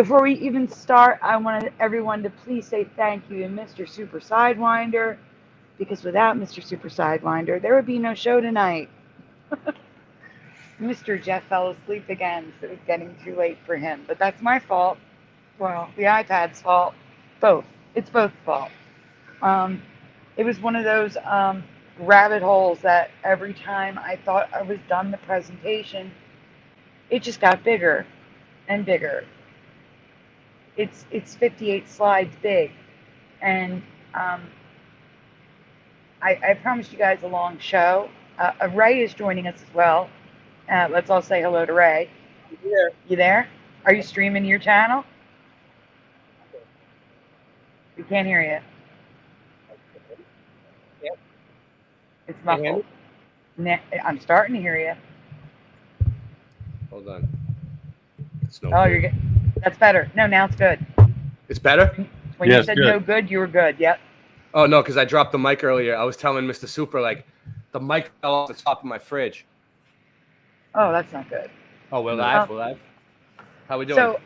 Before we even start, I want everyone to please say thank you to Mr. Super Sidewinder, because without Mr. Super Sidewinder, there would be no show tonight. Mr. Jeff fell asleep again, so it's getting too late for him. But that's my fault. Well, the iPad's fault. Both. It's both fault. It was one of those rabbit holes that every time I thought I was done the presentation, it just got bigger and bigger. It's 58 slides big, and I promised you guys a long show. Ray is joining us as well. Let's all say hello to Ray. Yeah. You there? Are you streaming your channel? We can't hear you. Yep. It's muffled. I'm starting to hear you. Hold on. It's no Oh, good. you're good. That's better. No, now it's good. It's better? When you said no good, you were good. Yep. Oh, no, because I dropped the mic earlier. I was telling Mr. Super, like, the mic fell off the top of my fridge. Oh, that's not good. Oh, we're live? We're live? How we doing? So,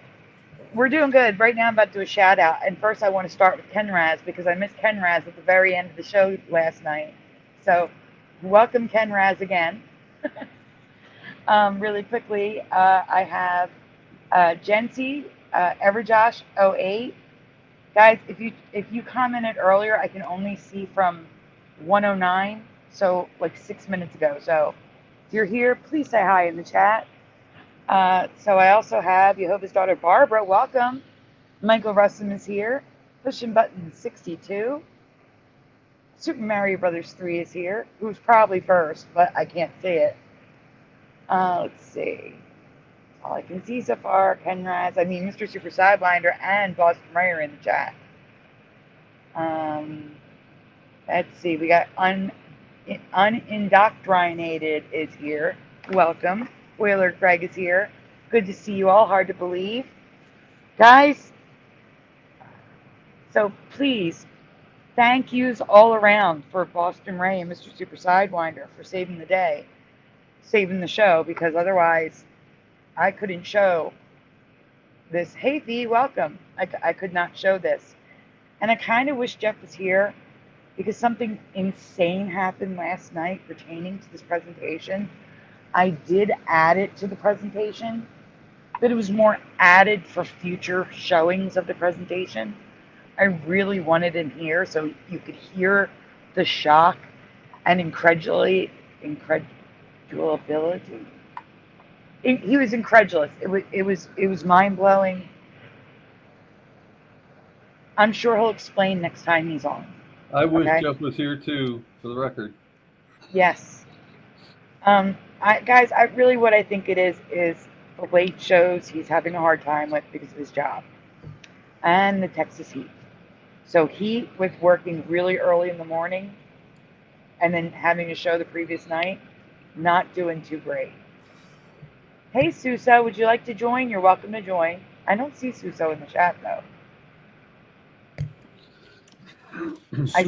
we're doing good. Right now, I'm about to do a shout out. And first, I want to start with Ken Raz because I missed Ken Raz at the very end of the show last night. So, welcome, Ken Raz, again. Really quickly, I have Jency, Everjosh 08. Guys, if you commented earlier, I can only see from 109, so like 6 minutes ago. So if you're here, please say hi in the chat. So I also have Jehovah's daughter Barbara. Welcome. Michael Russum is here. Pushing button 62. Super Mario Brothers 3 is here, who's probably first, but I can't see it. Let's see. All I can see so far, Ken Raz, Mr. Super Sidewinder and Boston Ray are in the chat. Let's see, we got Unindoctrinated is here. Welcome. Whaler Greg is here. Good to see you all. Hard to believe. Guys, so please, thank yous all around for Boston Ray and Mr. Super Sidewinder for saving the day, saving the show, because otherwise I couldn't show this. Hey, V, welcome. I could not show this. And I kind of wish Jeff was here because something insane happened last night pertaining to this presentation. I did add it to the presentation, but it was more added for future showings of the presentation. I really wanted him here so you could hear the shock and incredulability. He was incredulous. It was mind-blowing. I'm sure he'll explain next time he's on. I wish Jeff was here too, for the record. Yes. Guys, what I think it is the late shows he's having a hard time with because of his job and the Texas heat. So he, with working really early in the morning and then having a show the previous night, not doing too great. Hey, Suso, would you like to join? You're welcome to join. I don't see Suso in the chat, though. I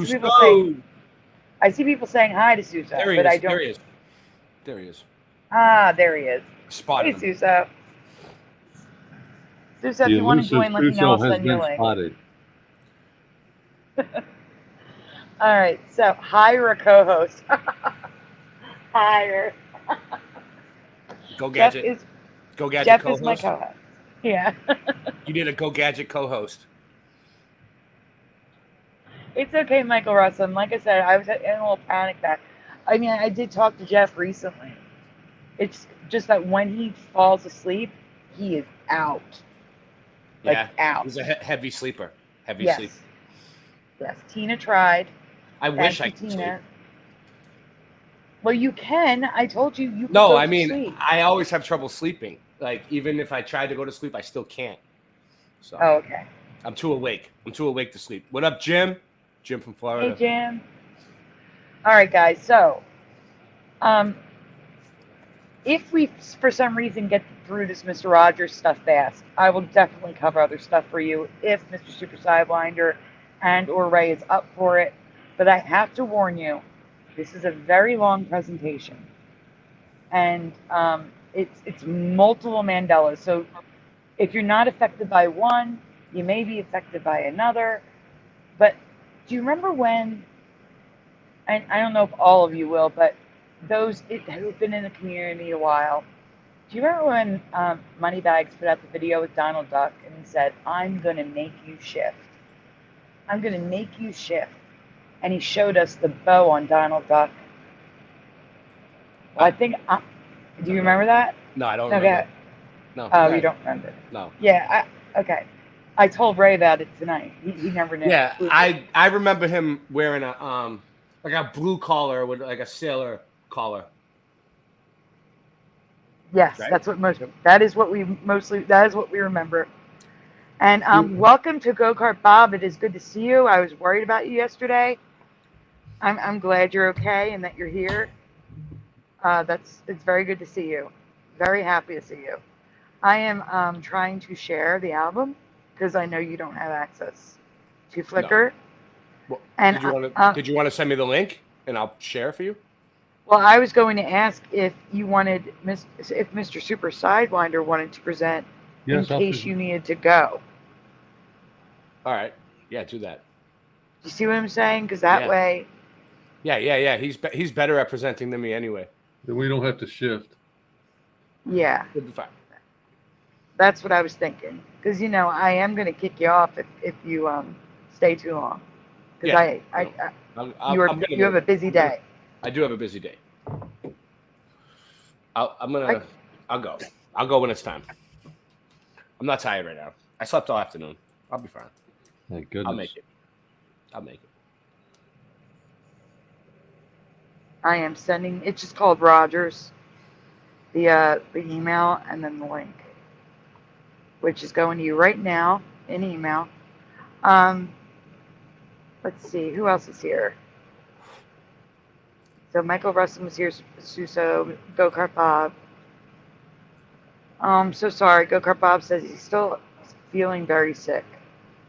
see people saying hi to Suso, but I don't. There he is. Ah, there he is. Spotted Hey, Suso. Suso, if you want to join, let me know. I'll send you a link. All right, so hire a co-host. Hire. Go Gadget. Go Gadget Jeff co-host. is my co-host. Yeah. You need a Go Gadget co-host. It's okay, Michael Russum. Like I said, I was in a little panic that. I did talk to Jeff recently. It's just that when he falls asleep, he is out. Out. He's a heavy sleeper. Heavy sleep. Yes, Tina tried. I wish I could sleep. Well, you can. I told you. You. No, I always have trouble sleeping. Like, even if I try to go to sleep, I still can't. So. Oh, okay. I'm too awake. I'm too awake to sleep. What up, Jim? Jim from Florida. Hey, Jim. All right, guys. So, if we, for some reason, get through this Mr. Rogers stuff fast, I will definitely cover other stuff for you if Mr. Super Sidewinder and or Ray is up for it. But I have to warn you, this is a very long presentation, and it's multiple Mandelas. So if you're not affected by one, you may be affected by another. But do you remember when, and I don't know if all of you will, but those who've been in the community a while, do you remember when Moneybags put out the video with Donald Duck and he said, I'm going to make you shift. I'm going to make you shift. And he showed us the bow on Donald Duck. Well, I think, do you remember that? No, I don't Okay. remember. No. Oh, you don't remember? No. Yeah, okay. I told Ray about it tonight. He never knew. Yeah, I remember him wearing a like a blue collar with like a sailor collar. Yes, Right? that's what that is what we remember. And welcome to Go-Kart Bob. It is good to see you. I was worried about you yesterday. I'm glad you're okay and that you're here. It's very good to see you. Very happy to see you. I am trying to share the album because I know you don't have access to Flickr. No. Well, and did you want to send me the link and I'll share for you? Well, I was going to ask if you wanted if Mr. Super Sidewinder wanted to present in case you needed to go. All right. Yeah, do that. You see what I'm saying? Because that way. Yeah. He's better at presenting than me anyway. Then we don't have to shift. Yeah. We'll be fine. That's what I was thinking. Because, I am going to kick you off if you stay too long. Because you have a busy day. I do have a busy day. I'll go. I'll go when it's time. I'm not tired right now. I slept all afternoon. I'll be fine. Thank goodness. I'll make it. I am sending. It's just called Rogers. The email and then the link, which is going to you right now in email. Let's see who else is here. So Michael Russell was here. Suso, Go-Kart Bob. I'm so sorry. Go-Kart Bob says he's still feeling very sick,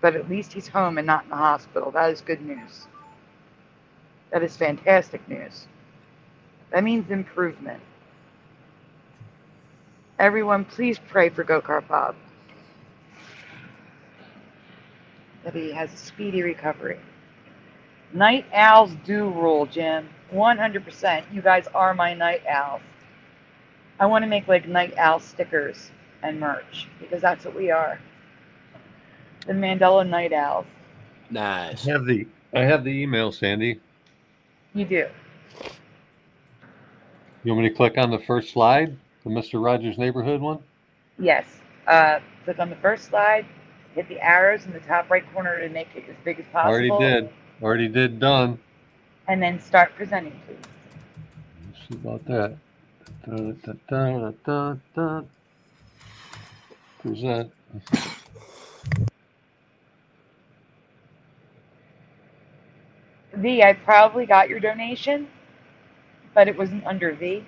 but at least he's home and not in the hospital. That is good news. That is fantastic news. That means improvement. Everyone, please pray for Go-Kart Bob. That he has a speedy recovery. Night owls do rule, Jim. 100%. You guys are my night owls. I want to make like night owl stickers and merch because that's what we are. The Mandela Night Owls. Nice. I have the email, Sandy. You do. You want me to click on the first slide, the Mr. Rogers Neighborhood one? Yes. Click on the first slide, hit the arrows in the top right corner to make it as big as possible. Already did. Done. And then start presenting, please. Let's see about that. Present. V, I probably got your donation, but it wasn't under V.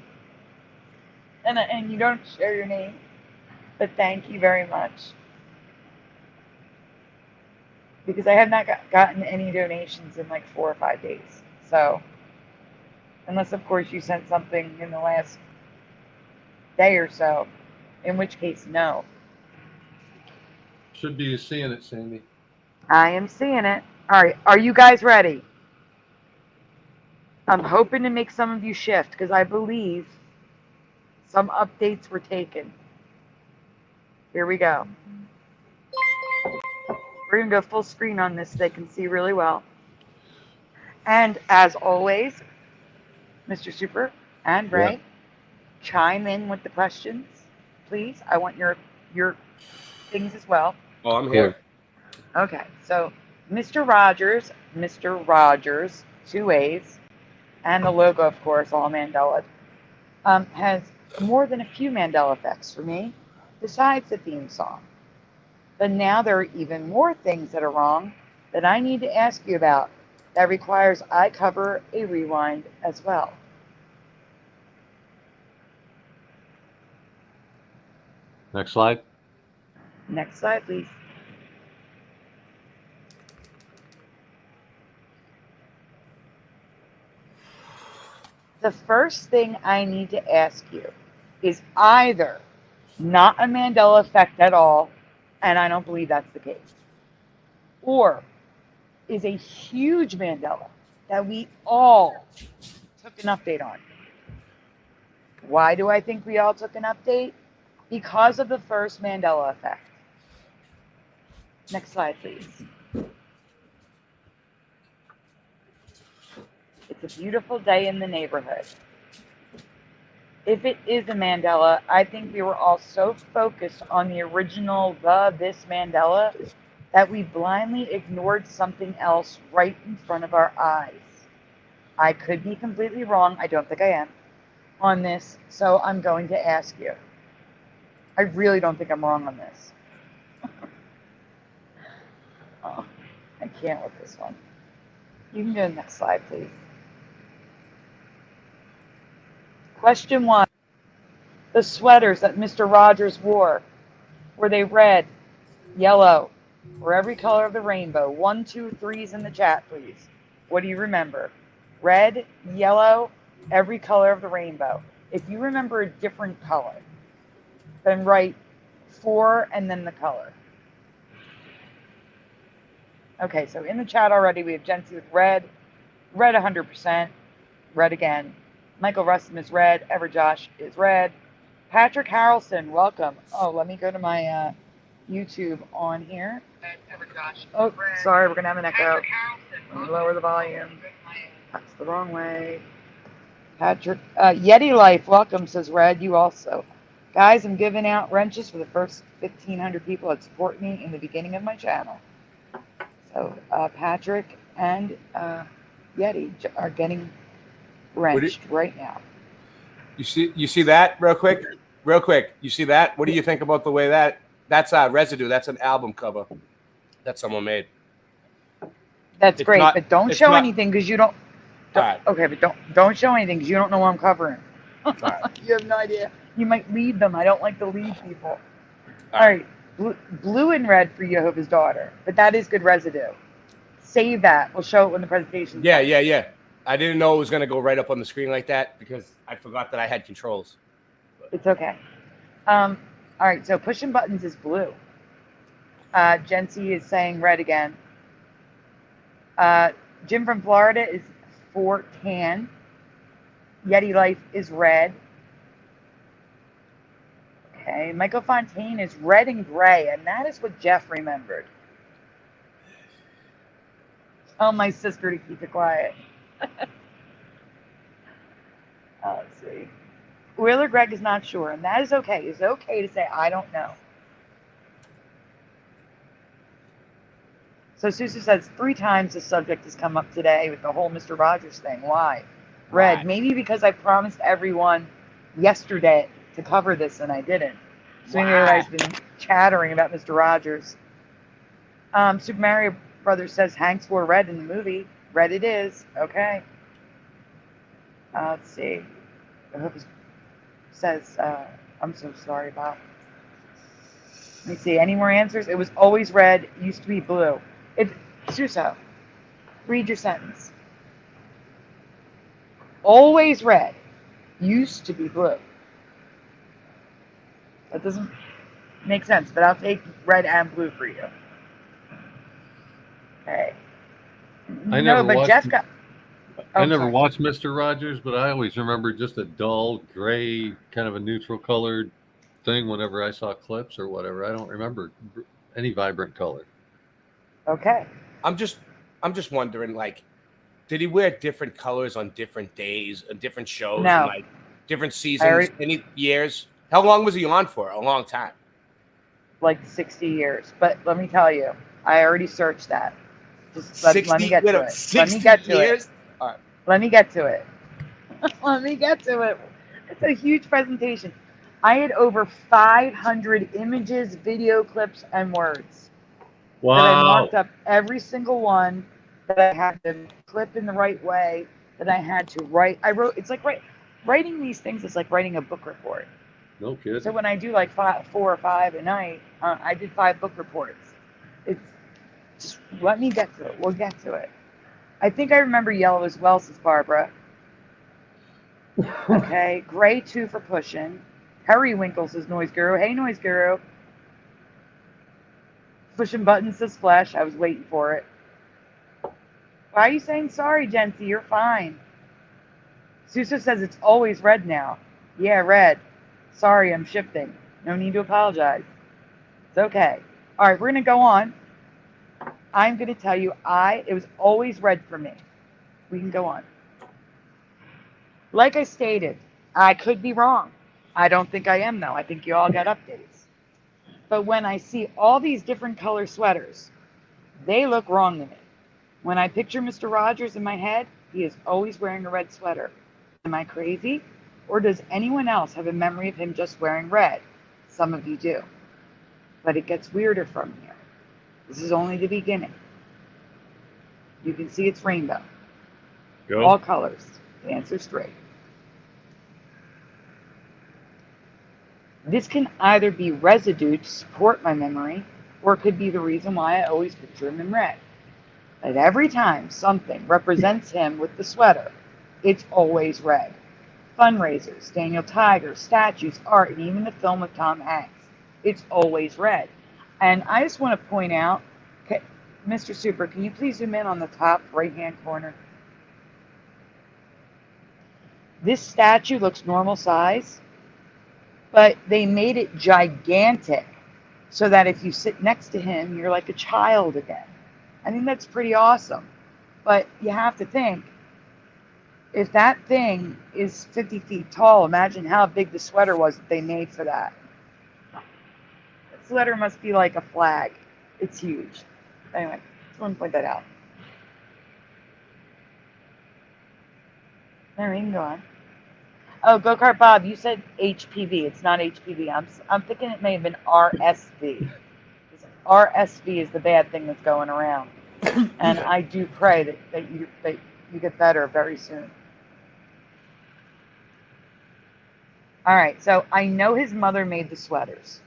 And you don't share your name, but thank you very much. Because I have not gotten any donations in like 4 or 5 days. So, unless of course you sent something in the last day or so, in which case, no. Should be seeing it, Sandy. I am seeing it. All right, are you guys ready? I'm hoping to make some of you shift because I believe some updates were taken. Here we go. We're going to go full screen on this so they can see really well. And as always, Mr. Super and Ray, chime in with the questions, please. I want your things as well. Oh, I'm here. Okay, so Mr. Rogers, 2 A's, and the logo, of course, all Mandela, has more than a few Mandela effects for me, besides the theme song. But now there are even more things that are wrong that I need to ask you about. That requires I cover a rewind as well. Next slide. Next slide, please. The first thing I need to ask you is either not a Mandela effect at all And I don't believe that's the case. Or is a huge Mandela that we all took an update on. Why do I think we all took an update? Because of the first Mandela effect. Next slide, please. It's a beautiful day in the neighborhood. If it is a Mandela, I think we were all so focused on the original this Mandela that we blindly ignored something else right in front of our eyes. I could be completely wrong, I don't think I am, on this, so I'm going to ask you. I really don't think I'm wrong on this. Oh, I can't with this one. You can go to the next slide, please. Question 1. The sweaters that Mr. Rogers wore, were they red, yellow, or every color of the rainbow? 1, 2, 3s in the chat, please. What do you remember? Red, yellow, every color of the rainbow. If you remember a different color, then write 4 and then the color. Okay, so in the chat already, we have Jency with red 100%, red again. Michael Rustin is red, Everjosh is red. Patrick Harrelson, welcome. Oh, let me go to my YouTube on here. Oh, sorry, we're going to have an echo. Let me lower the volume. That's the wrong way. Patrick, Yeti Life, welcome, says red, you also. Guys, I'm giving out wrenches for the first 1,500 people that support me in the beginning of my channel. So Patrick and Yeti are getting wrenched right now. You see that real quick? Real quick. You see that? What do you think about the way that's residue? That's an album cover that someone made. That's great, but don't show anything because you don't. Right. Okay, but don't show anything because you don't know what I'm covering. Right. You have no idea. You might lead them. I don't like to lead people. All right. Blue and red for Jehovah's Daughter, but that is good residue. Save that. We'll show it when the presentation. Yeah. I didn't know it was going to go right up on the screen like that because I forgot that I had controls. It's okay. All right, so pushing buttons is blue. Jency is saying red again. Jim from Florida is for tan. Yeti Life is red. Okay, Michael Fontaine is red and gray, and that is what Jeff remembered. Tell my sister to keep it quiet. Let's see. Wheeler Greg is not sure, and that is okay. It's okay to say, I don't know. So Susie says 3 times the subject has come up today with the whole Mr. Rogers thing. Why? Red. Right. Maybe because I promised everyone yesterday to cover this and I didn't. So maybe everybody's been chattering about Mr. Rogers. Super Mario Brothers says Hanks wore red in the movie. Red it is. Okay. Let's see. Says, I'm so sorry, Bob. Let me see. Any more answers? It was always red. Used to be blue. Suso, read your sentence. Always red. Used to be blue. That doesn't make sense, but I'll take red and blue for you. Okay. I never watched watched Mr. Rogers, but I always remember just a dull gray, kind of a neutral colored thing whenever I saw clips or whatever. I don't remember any vibrant color. Okay. I'm just wondering, like, did he wear different colors on different days and different shows and like different seasons, any years? How long was he on for? A long time. Like 60 years. But let me tell you, I already searched that. Just let me get to it. Let me get to it. All right. Let me get to it. Let me get to it. It's a huge presentation. I had over 500 images, video clips, and words. Wow. That I marked up every single one, that I had to clip in the right way, that I had to write. It's like writing these things is like writing a book report. No kidding. So when I do like 4 or 5 a night, I did 5 book reports. It's just, let me get to it. We'll get to it. I think I remember yellow as well, says Barbara. Okay, gray 2 for pushing. Harry Winkle says Noise Guru. Hey, Noise Guru. Pushing buttons to splash. I was waiting for it. Why are you saying sorry, Jency? You're fine. Suso says it's always red now. Yeah, red. Sorry, I'm shifting. No need to apologize. It's okay. All right, we're going to go on. I'm going to tell you, it was always red for me. We can go on. Like I stated, I could be wrong. I don't think I am, though. I think you all got updates. But when I see all these different color sweaters, they look wrong to me. When I picture Mr. Rogers in my head, he is always wearing a red sweater. Am I crazy? Or does anyone else have a memory of him just wearing red? Some of you do. But it gets weirder from here. This is only the beginning. You can see it's rainbow. Go. All colors. The answer's straight. This can either be residue to support my memory, or it could be the reason why I always picture him in red. But every time something represents him with the sweater, it's always red. Fundraisers, Daniel Tiger, statues, art, and even the film with Tom Hanks. It's always red. And I just want to point out, Mr. Super, can you please zoom in on the top right-hand corner? This statue looks normal size, but they made it gigantic so that if you sit next to him, you're like a child again. I think that's pretty awesome. But you have to think, if that thing is 50 feet tall, imagine how big the sweater was that they made for that. That sweater must be like a flag. It's huge. Anyway, just want to point that out. There, you can go on. Oh, Go-Kart Bob, you said HPV. It's not HPV. I'm thinking it may have been RSV. RSV is the bad thing that's going around. And I do pray that you get better very soon. All right, so I know his mother made the sweaters,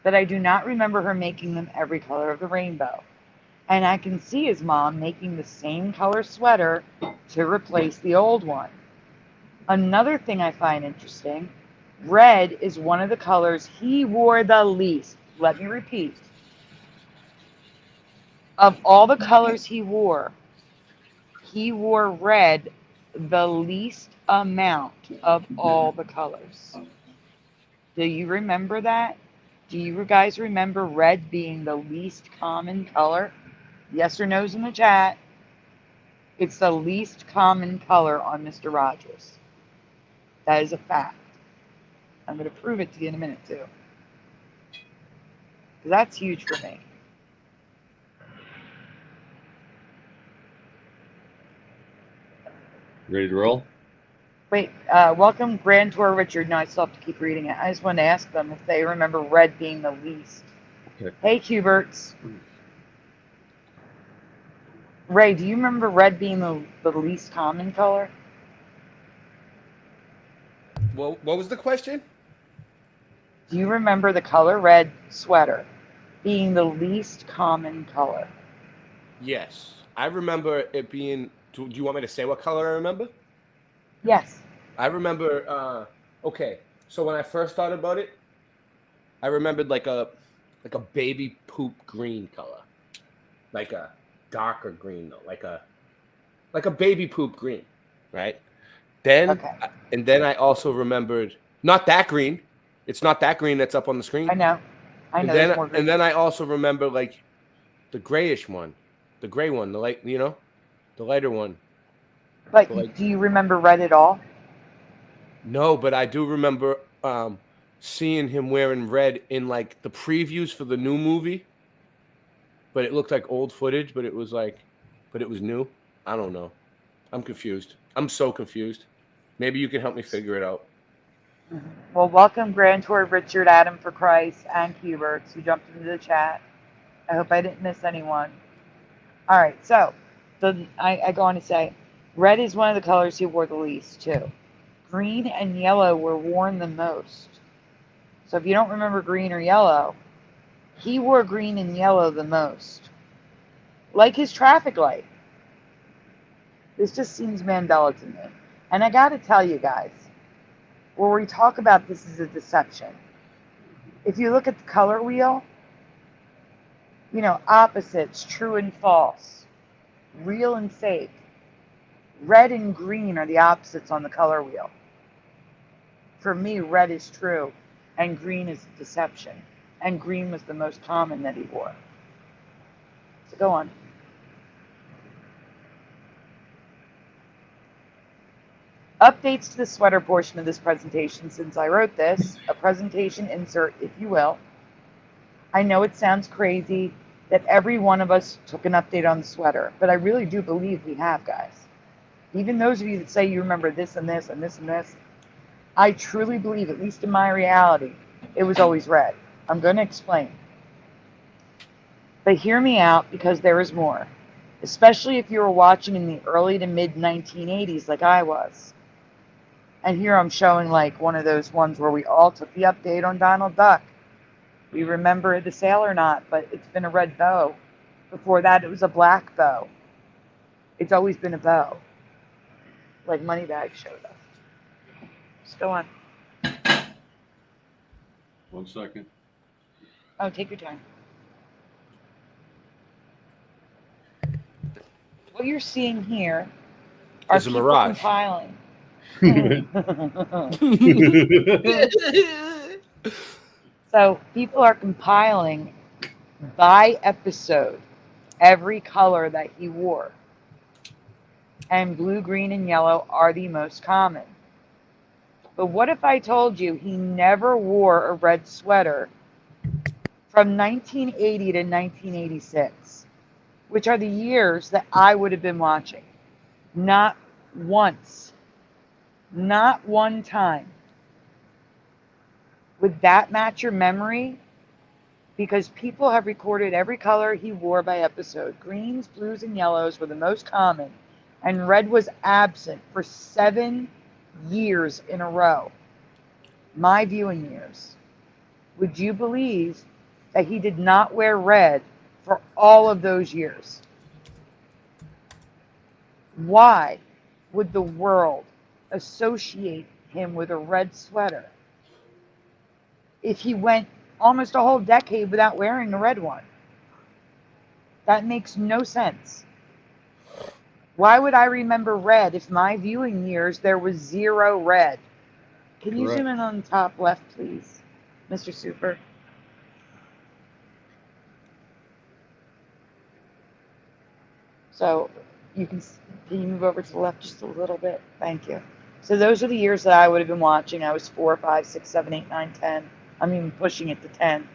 but I do not remember her making them every color of the rainbow. And I can see his mom making the same color sweater to replace the old one. Another thing I find interesting, red is one of the colors he wore the least. Let me repeat. Of all the colors he wore red the least amount of all the colors. Do you remember that? Do you guys remember red being the least common color? Yes or no's in the chat. It's the least common color on Mr. Rogers. That is a fact. I'm going to prove it to you in a minute, too. That's huge for me. Ready to roll? Wait, welcome Grand Tour Richard. No, I still have to keep reading it. I just wanted to ask them if they remember red being the least. Okay. Hey, Cuberts. Ray, do you remember red being the least common color? Well, what was the question? Do you remember the color red sweater being the least common color? Yes. I remember it being... Do you want me to say what color I remember? Yes. I remember... okay, so when I first thought about it, I remembered like a baby poop green color. Like a darker green, though. Like a baby poop green, right? Then, okay. And then I also remembered, not that green. It's not that green that's up on the screen. I know. And then I also remember like the grayish one, the gray one, the light, the lighter one. But do you remember red at all? No, but I do remember seeing him wearing red in like the previews for the new movie. But it looked like old footage, but it was new. I don't know. I'm confused. I'm so confused. Maybe you can help me figure it out. Well, welcome Grand Tour Richard, Adam for Christ, and Cuberts who jumped into the chat. I hope I didn't miss anyone. All right, so I go on to say, red is one of the colors he wore the least, too. Green and yellow were worn the most. So if you don't remember green or yellow, he wore green and yellow the most. Like his traffic light. This just seems Mandela to me. And I got to tell you guys, where we talk about this is a deception. If you look at the color wheel, You know, opposites, true and false, real and fake. Red and green are the opposites on the color wheel. For me, red is true and green is deception. And green was the most common that he wore. So go on. Updates to the sweater portion of this presentation since I wrote this, a presentation insert, if you will. I know it sounds crazy that every one of us took an update on the sweater, but I really do believe we have, guys. Even those of you that say you remember this and this and this and this, I truly believe, at least in my reality, it was always red. I'm going to explain. But hear me out, because there is more, especially if you were watching in the early to mid 1980s like I was. And here I'm showing like one of those ones where we all took the update on Donald Duck. We remember the sailor knot, but it's been a red bow. Before that, it was a black bow. It's always been a bow, like Moneybag showed us. Just go on. 1 second. Oh, take your time. What you're seeing here are It's a people mirage. compiling. So people are compiling by episode every color that he wore. And blue, green, and yellow are the most common. But what if I told you he never wore a red sweater from 1980 to 1986, which are the years that I would have been watching? Not once. Not one time. Would that match your memory? Because people have recorded every color he wore by episode. Greens, blues, and yellows were the most common, and red was absent for 7 years in a row. My viewing years. Would you believe that he did not wear red for all of those years? Why would the world associate him with a red sweater if he went almost a whole decade without wearing a red one? That makes no sense. Why would I remember red if my viewing years there was 0 red? Can you zoom in on the top left, please, Mr. Super? So can you move over to the left just a little bit? Thank you. So those are the years that I would have been watching. I was 4, 5, 6, 7, 8, 9, 10. I'm even pushing it to 10.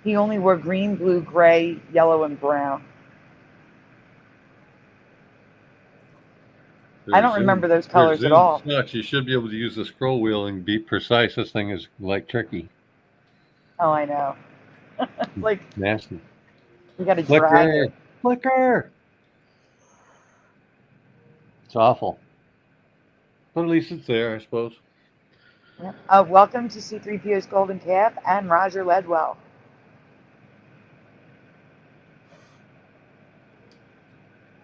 He only wore green, blue, gray, yellow, and brown. I don't remember those colors at all. Sucks. You should be able to use the scroll wheel and be precise. This thing is like tricky. Oh, I know. Like Nasty. You got to drag it. Flicker. It's awful. But at least it's there, I suppose. Yeah. Welcome to C3PO's Golden Calf and Roger Ledwell.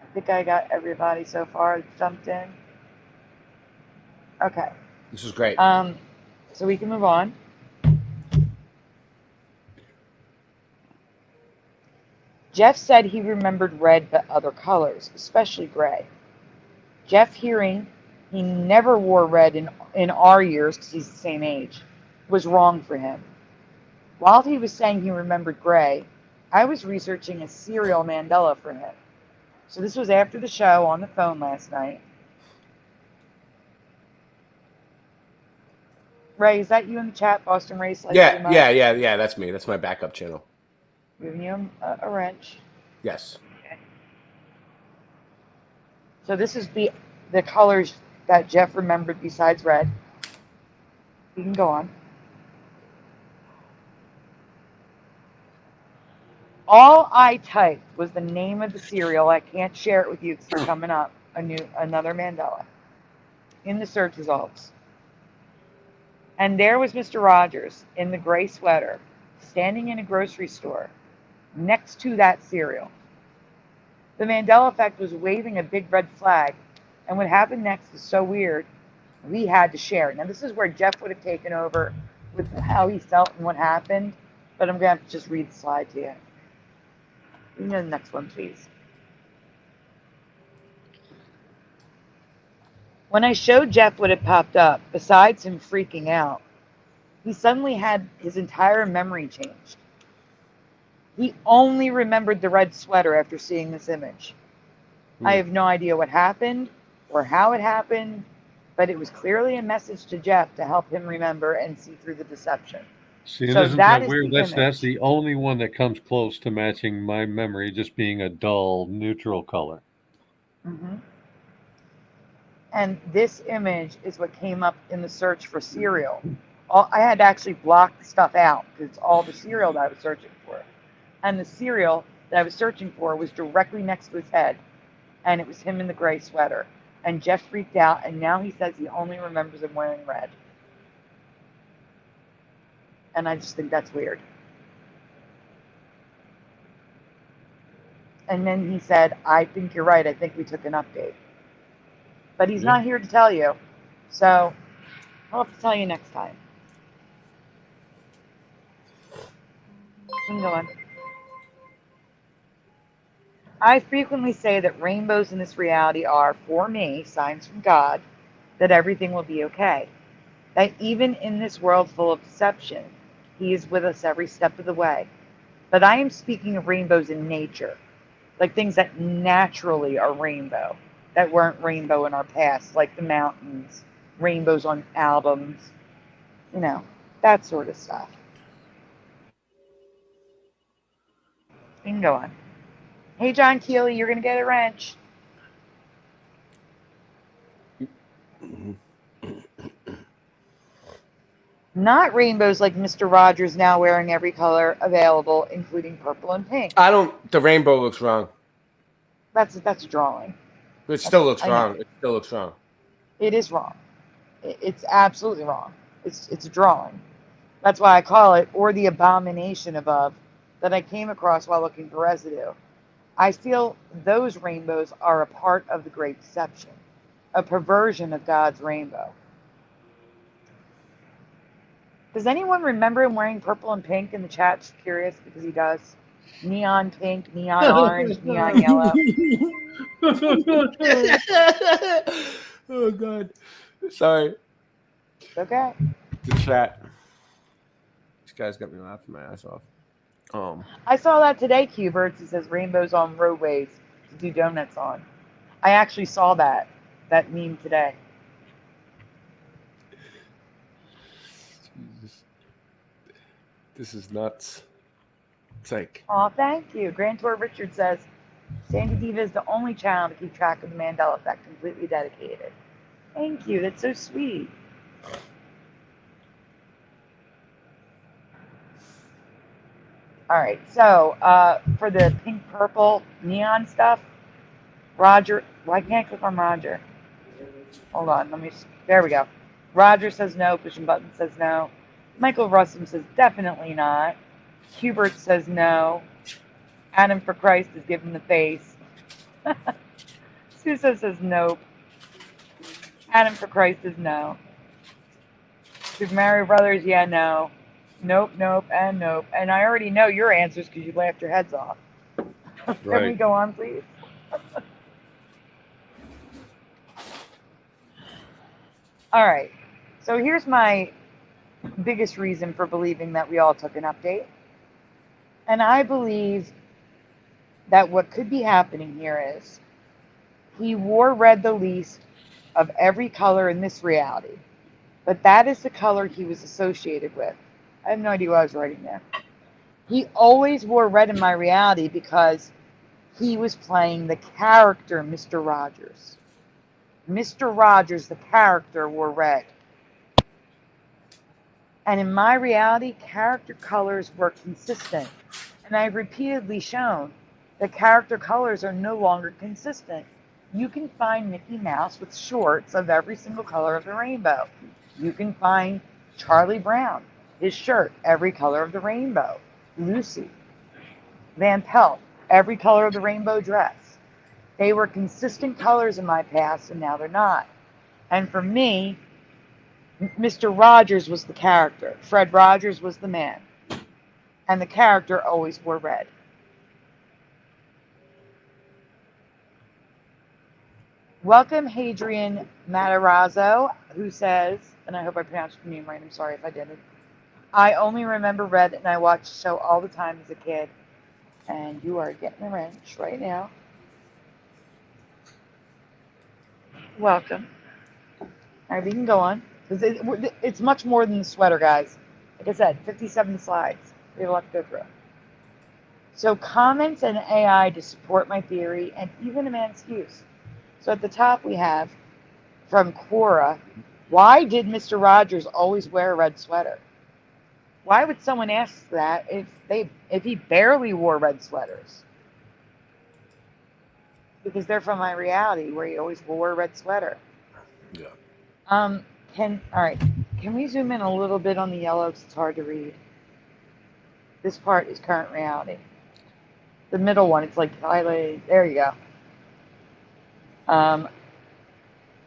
I think I got everybody so far that's jumped in. Okay. This is great. So we can move on. Jeff said he remembered red but other colors, especially gray. Jeff hearing he never wore red in our years, because he's the same age, was wrong for him. While he was saying he remembered gray, I was researching a serial Mandela for him. So this was after the show on the phone last night. Ray, is that you in the chat, Boston Race? Yeah, that's me. That's my backup channel. Giving you a wrench. Yes. Okay. So this is the colors that Jeff remembered besides red. You can go on. All I typed was the name of the cereal. I can't share it with you because it's coming up. Another Mandela in the search results. And there was Mr. Rogers in the gray sweater, standing in a grocery store next to that cereal. The Mandela effect was waving a big red flag, and what happened next is so weird, we had to share it. Now, this is where Jeff would have taken over with how he felt and what happened, but I'm going to have to just read the slide to you. You know the next one, please. When I showed Jeff what had popped up, besides him freaking out, he suddenly had his entire memory changed. He only remembered the red sweater after seeing this image. I have no idea what happened or how it happened, but it was clearly a message to Jeff to help him remember and see through the deception. See, and So isn't that that is weird? the That's image. the only one that comes close to matching my memory, just being a dull neutral color. Mm-hmm. And this image is what came up in the search for cereal. I had to actually block the stuff out because it's all the cereal that I was searching for. And the cereal that I was searching for was directly next to his head. And it was him in the gray sweater. And Jeff freaked out, and now he says he only remembers him wearing red. And I just think that's weird. And then he said, I think you're right. I think we took an update. But he's not here to tell you. So I'll have to tell you next time. Go on. I frequently say that rainbows in this reality are, for me, signs from God that everything will be okay. That even in this world full of deception, He is with us every step of the way. But I am speaking of rainbows in nature, like things that naturally are rainbow, that weren't rainbow in our past, like the mountains, rainbows on albums, you know, that sort of stuff. You can go on. Hey, John Keeley, you're going to get a wrench. Not rainbows like Mr. Rogers now wearing every color available, including purple and pink. The rainbow looks wrong. That's a drawing. It still looks wrong. It still looks wrong. It is wrong. It's absolutely wrong. It's a drawing. That's why I call it, or the abomination above, that I came across while looking for residue. I feel those rainbows are a part of the great deception, a perversion of God's rainbow. Does anyone remember him wearing purple and pink in the chat? Just curious, because he does. Neon pink, neon orange, neon yellow. Oh, God. Sorry. It's okay. The chat. This guy's got me laughing my ass off. I saw that today, Q-Birds. It says rainbows on roadways to do donuts on. I actually saw that meme today. Jesus. This is nuts. It's like... Oh, thank you. Grand Tour Richard says, Sandy Diva is the only channel to keep track of the Mandela effect, completely dedicated. Thank you. That's so sweet. All right, so for the pink, purple, neon stuff, Roger, why can't I click on Roger? Hold on, there we go. Roger says no, pushing button says no. Michael Russum says definitely not. Hubert says no. Adam for Christ is giving the face. Suso says nope. Adam for Christ is no. Super Mario Brothers, yeah, no. Nope, nope, and nope. And I already know your answers because you laughed your heads off. Can we go on, please? All right. So here's my biggest reason for believing that we all took an update. And I believe that what could be happening here is he wore red the least of every color in this reality. But that is the color he was associated with. I have no idea what I was writing there. He always wore red in my reality because he was playing the character Mr. Rogers. Mr. Rogers, the character, wore red. And in my reality, character colors were consistent. And I've repeatedly shown that character colors are no longer consistent. You can find Mickey Mouse with shorts of every single color of the rainbow. You can find Charlie Brown, his shirt, every color of the rainbow. Lucy, Van Pelt, every color of the rainbow dress. They were consistent colors in my past, and now they're not. And for me, Mr. Rogers was the character. Fred Rogers was the man. And the character always wore red. Welcome, Hadrian Matarazzo, who says, and I hope I pronounced your name right, I'm sorry if I didn't. I only remember Red, and I watched the show all the time as a kid. And you are getting a wrench right now. Welcome. All right, we can go on. It's much more than the sweater, guys. Like I said, 57 slides. We have a lot to go through. So comments and AI to support my theory, and even a man's excuse. So at the top we have, from Quora, why did Mr. Rogers always wear a red sweater? Why would someone ask that if he barely wore red sweaters? Because they're from my reality where he always wore a red sweater. Yeah. All right. Can we zoom in a little bit on the yellow because it's hard to read? This part is current reality. The middle one, it's like highlighted. There you go.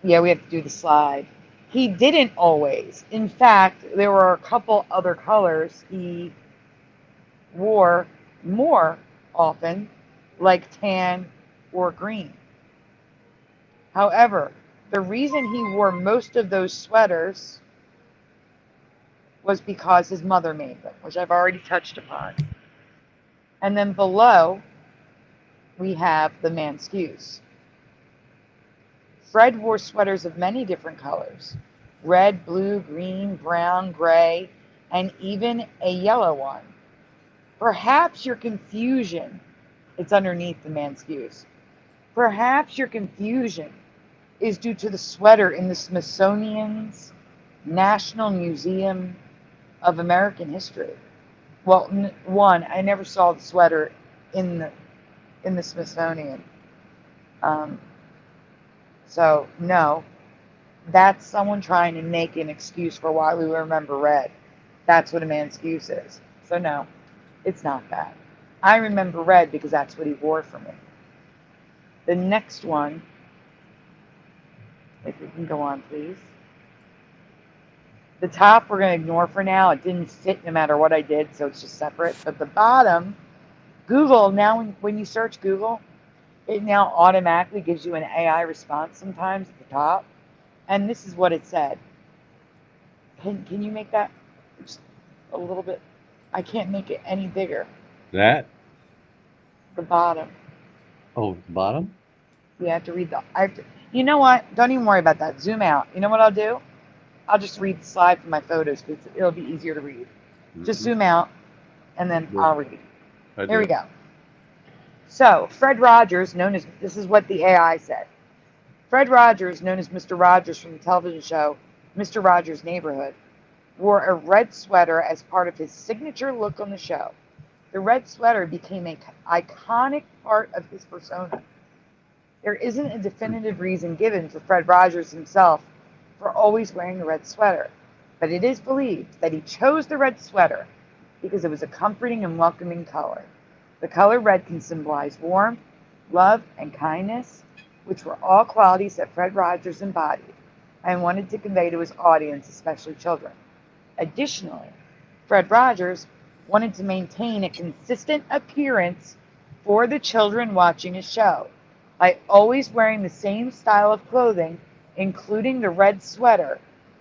Yeah, we have to do the slide. He didn't always. In fact, there were a couple other colors he wore more often, like tan or green. However, the reason he wore most of those sweaters was because his mother made them, which I've already touched upon. And then below, we have the man's excuse. Fred wore sweaters of many different colors: red, blue, green, brown, gray, and even a yellow one. Perhaps your confusion, it's underneath the man's excuse. Perhaps your confusion is due to the sweater in the Smithsonian's National Museum of American History. Well, one, I never saw the sweater in the Smithsonian. So no, that's someone trying to make an excuse for why we remember red. That's what a man's excuse is. So no, it's not that. I remember red because that's what he wore for me. The next one, if we can go on, please. The top we're going to ignore for now. It didn't fit no matter what I did, so it's just separate. But the bottom, Google, now when you search Google, it now automatically gives you an AI response sometimes at the top. And this is what it said. Can you make that just a little bit? I can't make it any bigger. That? The bottom. Oh, bottom? You have to read you know what? Don't even worry about that. Zoom out. You know what I'll do? I'll just read the slide from my photos because it'll be easier to read. Just zoom out, and then I'll read. Here we go. So, Fred Rogers, this is what the AI said. Fred Rogers, known as Mr. Rogers from the television show Mr. Rogers' Neighborhood, wore a red sweater as part of his signature look on the show. The red sweater became an iconic part of his persona. There isn't a definitive reason given for Fred Rogers himself for always wearing a red sweater, but it is believed that he chose the red sweater because it was a comforting and welcoming color. The color red can symbolize warmth, love, and kindness, which were all qualities that Fred Rogers embodied and wanted to convey to his audience, especially children. Additionally, Fred Rogers wanted to maintain a consistent appearance for the children watching his show by always wearing the same style of clothing, including the red sweater.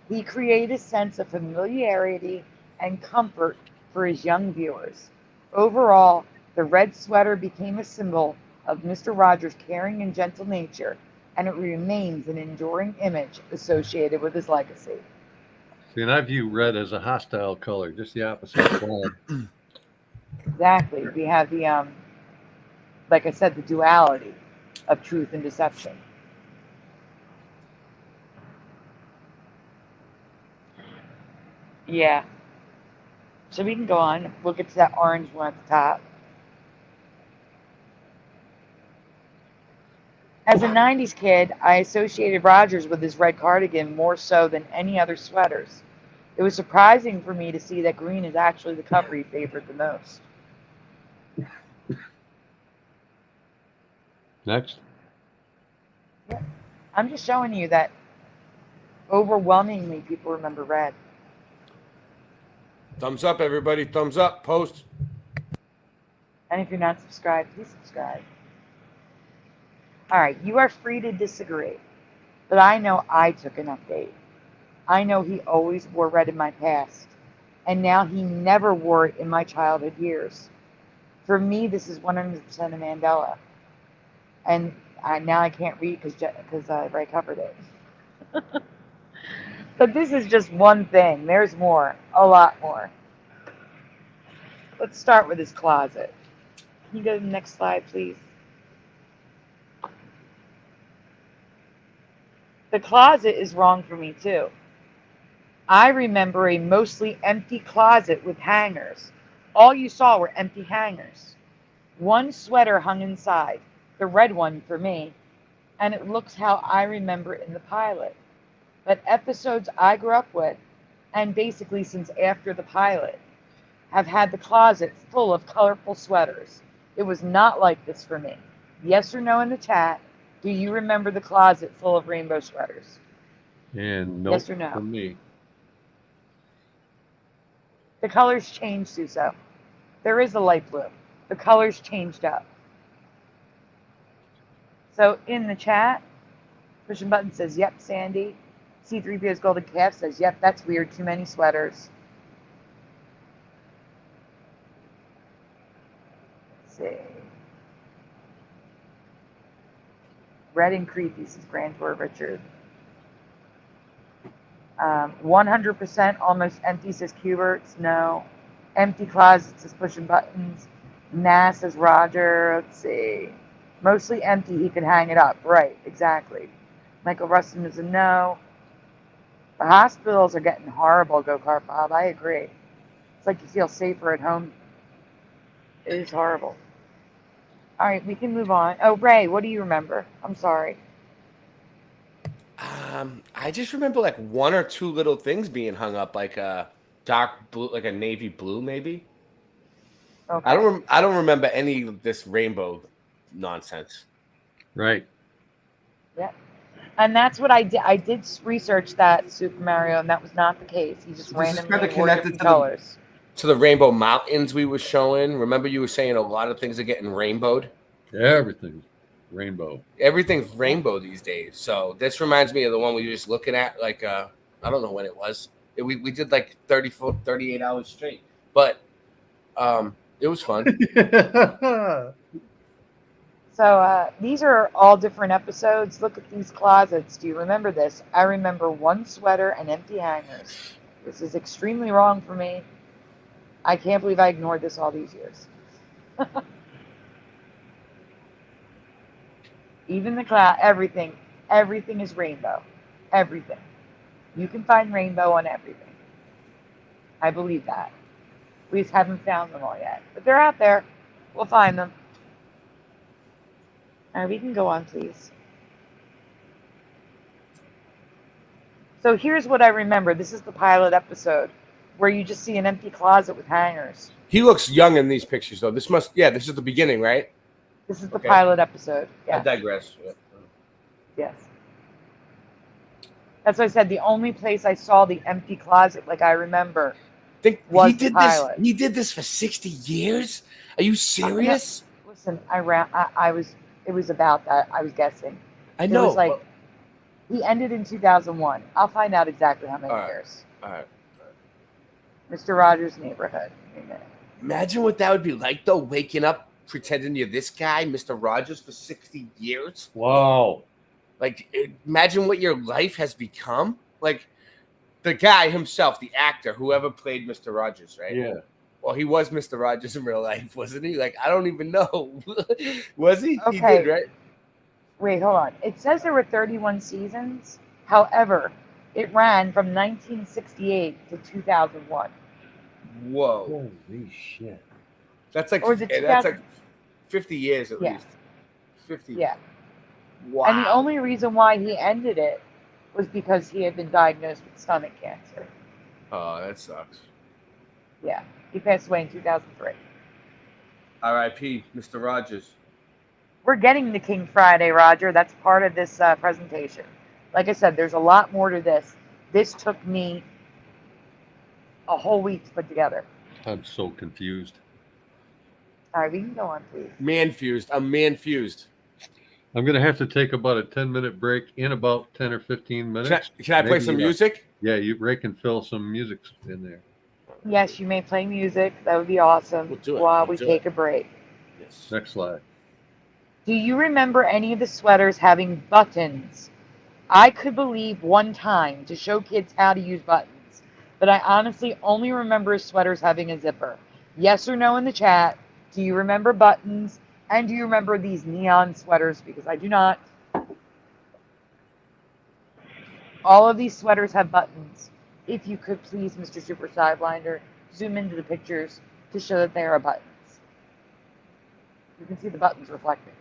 He created a sense of familiarity and comfort for his young viewers. Overall, the red sweater became a symbol of Mr. Rogers' caring and gentle nature, and it remains an enduring image associated with his legacy. See, and I view red as a hostile color, just the opposite. Exactly. We have the, like I said, the duality of truth and deception. Yeah. So we can go on. We'll get to that orange one at the top. As a 90s kid, I associated Rogers with his red cardigan more so than any other sweaters. It was surprising for me to see that green is actually the color he favored the most. Next. Yeah. I'm just showing you that overwhelmingly people remember red. Thumbs up, everybody. Thumbs up. Post. And if you're not subscribed, please subscribe. All right, you are free to disagree. But I know I took an update. I know he always wore red in my past, and now he never wore it in my childhood years. For me, this is 100% a Mandela. And now I can't read because Ray covered it. But this is just one thing. There's more, a lot more. Let's start with his closet. Can you go to the next slide, please? The closet is wrong for me, too. I remember a mostly empty closet with hangers. All you saw were empty hangers. One sweater hung inside, the red one for me, and it looks how I remember it in the pilot. But episodes I grew up with, and basically since after the pilot, have had the closet full of colorful sweaters. It was not like this for me. Yes or no in the chat, do you remember the closet full of rainbow sweaters? And no, yes or no? For me. The colors changed, Suso. There is a light blue. The colors changed up. So in the chat, Pushing Button says, yep, Sandy. C3PO's Golden Calf says, yep, that's weird. Too many sweaters. Let's see. Red and creepy, says Grand Tour Richard. 100% almost empty, says Cuberts. No. Empty closet, says Pushing Buttons. Nah, says Roger. Let's see. Mostly empty, he could hang it up. Right, exactly. Michael Rustin is a no. The hospitals are getting horrible, Go-Kart Bob. I agree. It's like you feel safer at home. It is horrible. All right, we can move on. Oh, Ray, what do you remember? I'm sorry. I just remember like one or two little things being hung up, like a dark blue, like a navy blue, maybe. Okay. I don't remember any of this rainbow nonsense. Right. Yeah. And that's what I did. I did research that Super Mario, and that was not the case. He just randomly wore different colors. To the Rainbow Mountains we were showing. Remember you were saying a lot of things are getting rainbowed? Everything's rainbow. Everything's rainbow these days. So this reminds me of the one we were just looking at. Like, I don't know when it was. We did like 38 hours straight. But it was fun. So these are all different episodes. Look at these closets. Do you remember this? I remember one sweater and empty hangers. This is extremely wrong for me. I can't believe I ignored this all these years. Even the cloud, everything is rainbow. Everything. You can find rainbow on everything. I believe that. We just haven't found them all yet. But they're out there. We'll find them. All right, we can go on, please. So here's what I remember. This is the pilot episode where you just see an empty closet with hangers. He looks young in these pictures, though. This is the beginning, right? This is the pilot episode. Yeah. I digress. Yes. That's what I said. The only place I saw the empty closet, like I remember, was the pilot. He did this for 60 years? Are you serious? Listen, it was about that. I was guessing. I know. It was like, he ended in 2001. I'll find out exactly how many years. All right. Mr. Rogers' Neighborhood. Imagine what that would be like, though, waking up pretending you're this guy, Mr. Rogers, for 60 years. Wow. Like, imagine what your life has become. Like, the guy himself, the actor, whoever played Mr. Rogers, right? Yeah. Well, he was Mr. Rogers in real life, wasn't he? Like, I don't even know. Was he? Okay. He did, right? Wait, hold on. It says there were 31 seasons. However, it ran from 1968 to 2001. Whoa. Holy shit. That's like 50 years at least. 50. Yeah. Wow. And the only reason why he ended it was because he had been diagnosed with stomach cancer. Oh, that sucks. Yeah. He passed away in 2003. R.I.P. Mr. Rogers. We're getting to King Friday, Roger. That's part of this presentation. Like I said, there's a lot more to this. This took me a whole week to put together. I'm so confused. All right, we can go on, please. Man-fused. I'm man-fused. I'm going to have to take about a 10-minute break in about 10 or 15 minutes. Can I play some music? Yeah, you can fill some music in there. Yes, you may play music. That would be awesome. We'll do it. While we take a break. Yes. Next slide. Do you remember any of the sweaters having buttons? I could believe one time to show kids how to use buttons, but I honestly only remember sweaters having a zipper. Yes or no in the chat. Do you remember buttons? And do you remember these neon sweaters? Because I do not. All of these sweaters have buttons. If you could please, Mr. Super Sideblinder, zoom into the pictures to show that they are buttons. You can see the buttons reflecting.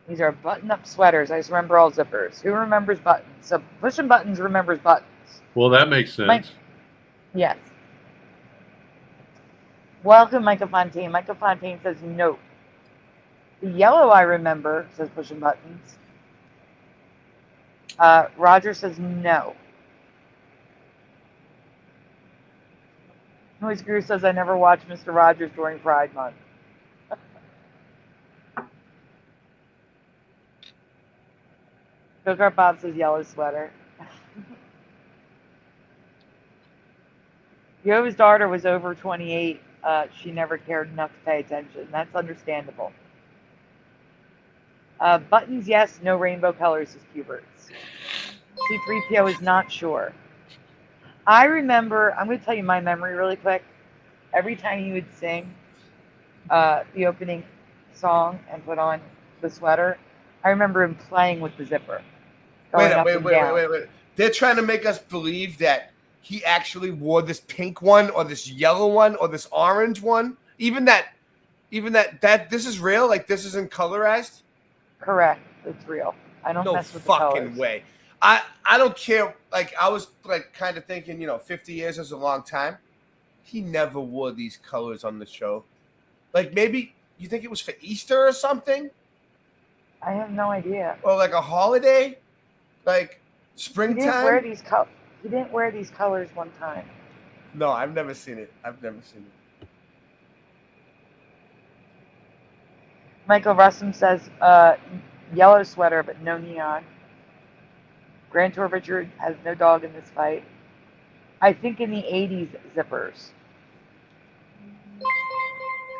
These are button-up sweaters. I just remember all zippers. Who remembers buttons? So pushing buttons remembers buttons. Well, that makes sense. Yes. Welcome, Michael Fontaine. Michael Fontaine says no. The yellow I remember says pushing buttons. Roger says no. Noise Guru says I never watched Mr. Rogers during Pride Month. Go-Kart Bob says yellow sweater. Yova's daughter was over 28. She never cared enough to pay attention. That's understandable. Buttons, yes. No rainbow colors is Cubert's. C3PO is not sure. I remember, I'm going to tell you my memory really quick. Every time you would sing the opening song and put on the sweater, I remember him playing with the zipper. Wait. They're trying to make us believe that he actually wore this pink one or this yellow one or this orange one. Even that this is real? Like this isn't colorized? Correct. It's real. I don't mess with the colors. No fucking way. I don't care. Like I was like kind of thinking, 50 years is a long time. He never wore these colors on the show. Like maybe you think it was for Easter or something? I have no idea. Or like a holiday? Like springtime? He didn't wear these colors one time. No, I've never seen it. Michael Russum says yellow sweater, but no neon. Grand Tour Richard has no dog in this fight. I think in the 80s zippers.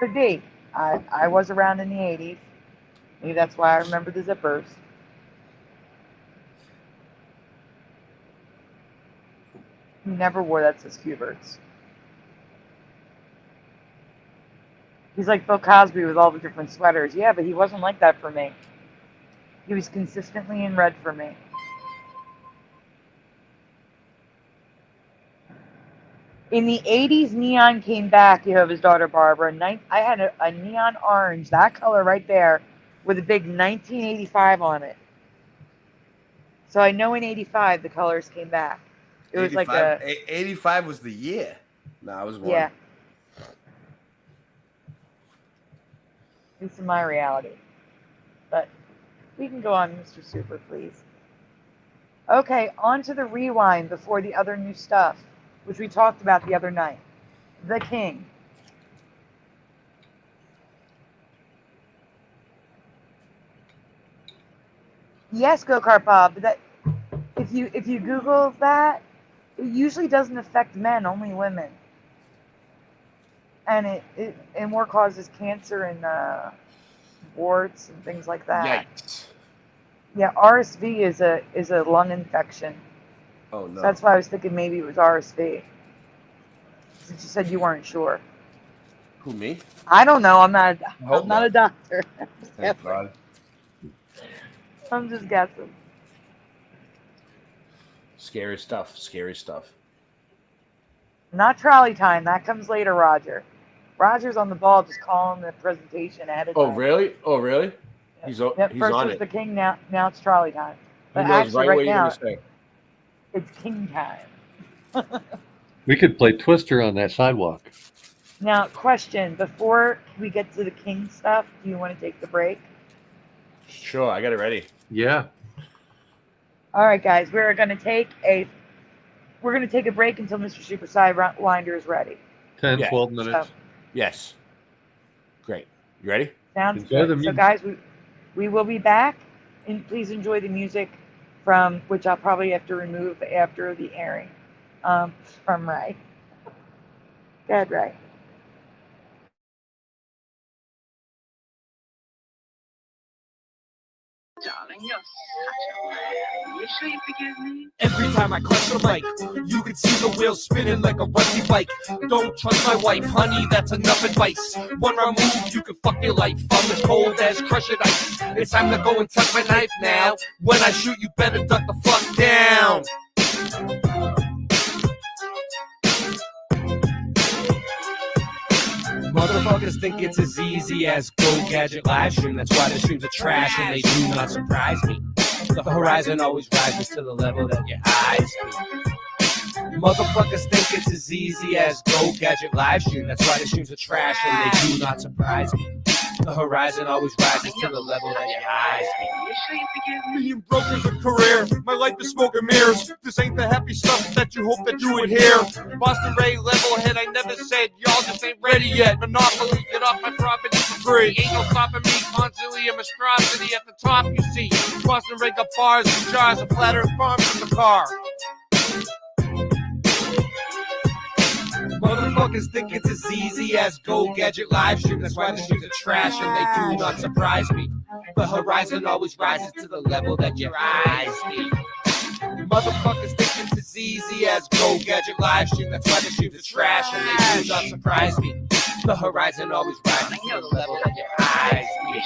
Could be. I was around in the 80s. Maybe that's why I remember the zippers. He never wore that, says Cubert's. He's like Bill Cosby with all the different sweaters. Yeah, but he wasn't like that for me. He was consistently in red for me. In the 80s, neon came back. You have his daughter Barbara. I had a neon orange, that color right there, with a big 1985 on it. So I know in 85 the colors came back. It was like 85 was the year. No, I was one. Yeah. It's in my reality. But we can go on, Mr. Super, please. Okay, on to the rewind before the other new stuff, which we talked about the other night. The King. Yes, Go-Kart Bob. That if you Google that, it usually doesn't affect men, only women. And it more causes cancer and warts and things like that. Yikes. Yeah, RSV is a lung infection. Oh no. So that's why I was thinking maybe it was RSV. Since you said you weren't sure. Who, me? I don't know. I'm not a doctor. Thank God. I'm just guessing. Scary stuff. Not trolley time. That comes later, Roger. Roger's on the ball, just calling the presentation ahead of time. Oh, really? Yep. He's First on was it. the King, now it's trolley time. But He knows actually, right what you're now, going to say. it's King time. We could play Twister on that sidewalk. Now, question. Before we get to the King stuff, do you want to take the break? Sure, I got it ready. Yeah. All right, guys. We're going to take a we're going to take a break until Mr. Super Sidewinder is ready. 10, Yeah. 12 minutes. So, Yes. Great. You ready? sounds Enjoy the good. So, music. guys, we will be back, and please enjoy the music from which I'll probably have to remove after the airing from Ray. Go ahead, Ray. Darling, you're such a man. You sure you forgive me? Every time I clutch the mic, you can see the wheels spinning like a rusty bike. Don't trust my wife, honey, that's enough advice. One wrong move, you can fuck your life. I'm as cold as crushed ice. It's time to go and tuck my knife now. When I shoot, you better duck the fuck down. Motherfuckers think it's as easy as Go Gadget live stream. That's why the streams are trash and they do not surprise me. The horizon always rises to the level that your eyes be. Motherfuckers think it's as easy as Go Gadget live stream. That's why the streams are trash and they do not surprise me. The horizon always rises to the level that your eyes be. You sure you forgive me? Million brokers a career. My life is smoke and mirrors. This ain't the happy stuff that you hope that you would hear. Boston Ray, level head, I never said y'all just ain't ready yet. Monopoly, get off my property for free. Ain't no stopping me, constantly a monstrosity at the top, you see. Boston Ray got bars and jars of flatter farms in the car. Motherfuckers think it's as easy as Go Gadget live stream. That's why the streams are trash and they do not surprise me. The horizon always rises to the level that your eyes be. Motherfuckers think it's as easy as Go Gadget live stream. That's why the streams are trash and they do not surprise me. The horizon always rises to the level that your eyes be.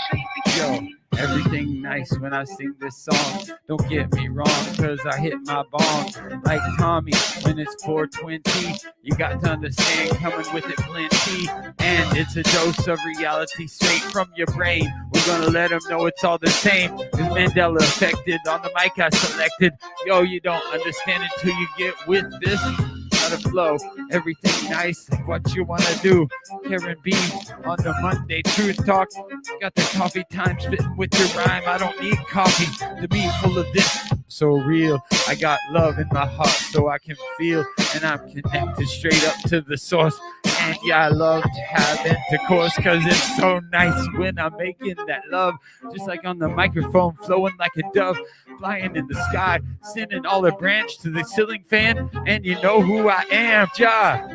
Yo, everything nice when I sing this song. Don't get me wrong, cause I hit my bong like Tommy when it's 420. You got to understand, coming with it plenty. And it's a dose of reality straight from your brain. We're gonna let them know it's all the same. Is Mandela affected? On the mic I selected. Yo, you don't understand until you get with this. Gotta flow, everything nice, like what you wanna do. Karen B on the Monday Truth Talk. Got the coffee time spitting with your rhyme. I don't need coffee to be full of this. So real, I got love in my heart so I can feel, and I'm connected straight up to the source. And yeah, I love to have intercourse cause it's so nice when I'm making that love. Just like on the microphone, flowing like a dove, flying in the sky, sending all the branch to the ceiling fan. And you know who I am, Ja.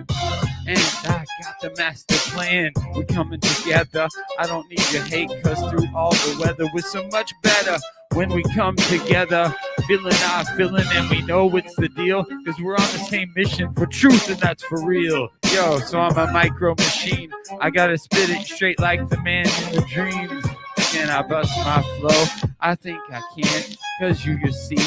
And I got the master plan. We're coming together. I don't need your hate, cause through all the weather, we're so much better when we come together. Feeling our feeling, and we know it's the deal, cause we're on the same mission for truth, and that's for real. Yo, so I'm a micro machine. I gotta spit it straight like the man in the dreams. Can I bust my flow? I think I can, cause you see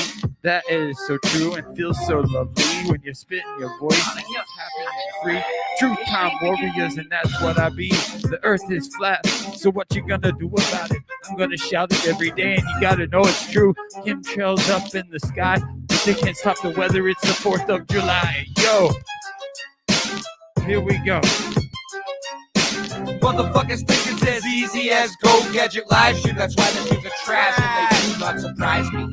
that is so true and feels so lovely when you're spitting your voice. It's happening free. Truth time warriors, and that's what I be. The earth is flat, so what you gonna do about it? I'm gonna shout it every day, and you gotta know it's true. Chemtrails up in the sky, but they can't stop the weather. It's the 4th of July. Yo, here we go. Motherfuckers think it's as easy as Go Gadget live stream. That's why the streams are trash and they do not surprise me.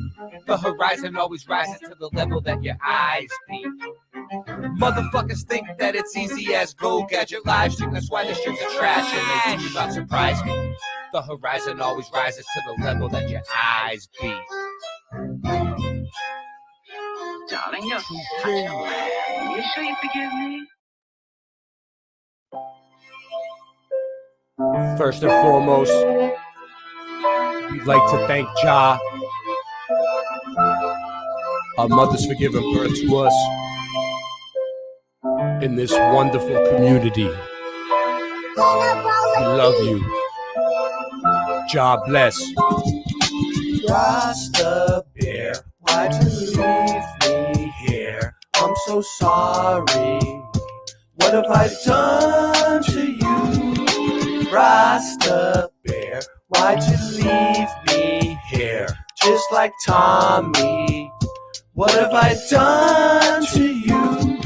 The horizon always rises to the level that your eyes be. Motherfuckers think that it's easy as Go Gadget live stream. That's why the streams are trash and they do not surprise me. The horizon always rises to the level that your eyes be. Darling, you're such a man. You sure you forgive me? First and foremost, we'd like to thank Ja, our mothers for giving birth to us in this wonderful community. We love you. Ja bless. Rasta bear, why'd you leave me here? I'm so sorry. What have I done to you? Rasta bear, why'd you leave me here? Just like Tommy. What have I done to you?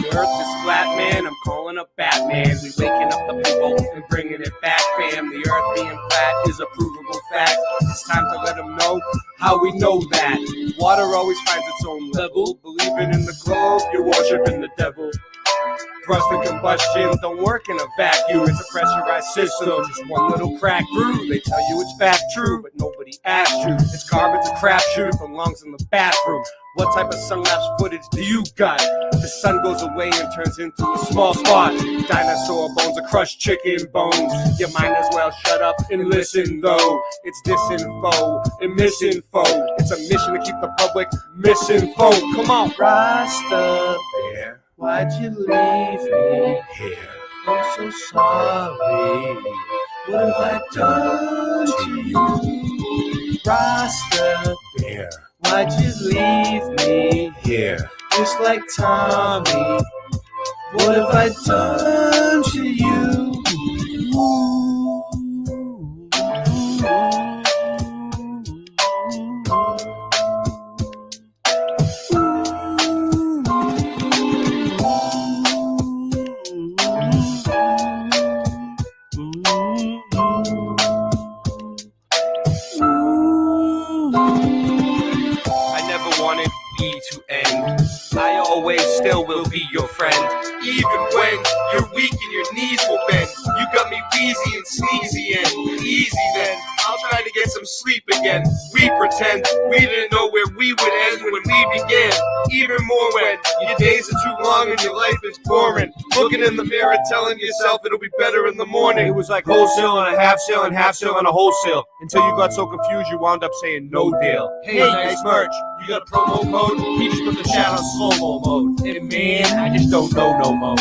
The earth is flat, man, I'm calling up Batman. We waking up the people and bringing it back, fam. The earth being flat is a provable fact. It's time to let them know how we know that. Water always finds its own level. Believing in the globe, you're worshiping the devil. Thrust and combustion don't work in a vacuum. It's a pressurized system, just one little crack through. They tell you it's fact true, but nobody asked you. It's garbage, a crapshoot, it belongs in the bathroom. What type of sun-lapse footage do you got? The sun goes away and turns into a small spot. Dinosaur bones or crushed chicken bones. You might as well shut up and listen though. It's disinfo and misinfo. It's a mission to keep the public misinfo. Come on, Rasta Bear. Why'd you leave me here? I'm so sorry. What have I done to you? Rasta Bear, why'd you leave me here? Just like Tommy. What have I done to you? I always still will be your friend. Even when you're weak and your knees will bend. You got me wheezy and sneezy and easy then. I'll try to get some sleep again. We pretend we didn't know where we would end when we began. Even more when your days are too long and your life is boring. Looking in the mirror telling yourself it'll be better in the morning. It was like wholesale and a half sale and half sale and a wholesale. Until you got so confused you wound up saying no deal. Hey, nice merch. You got a promo code? He just put the chat on slow-mo mode. And man, I just don't know no more.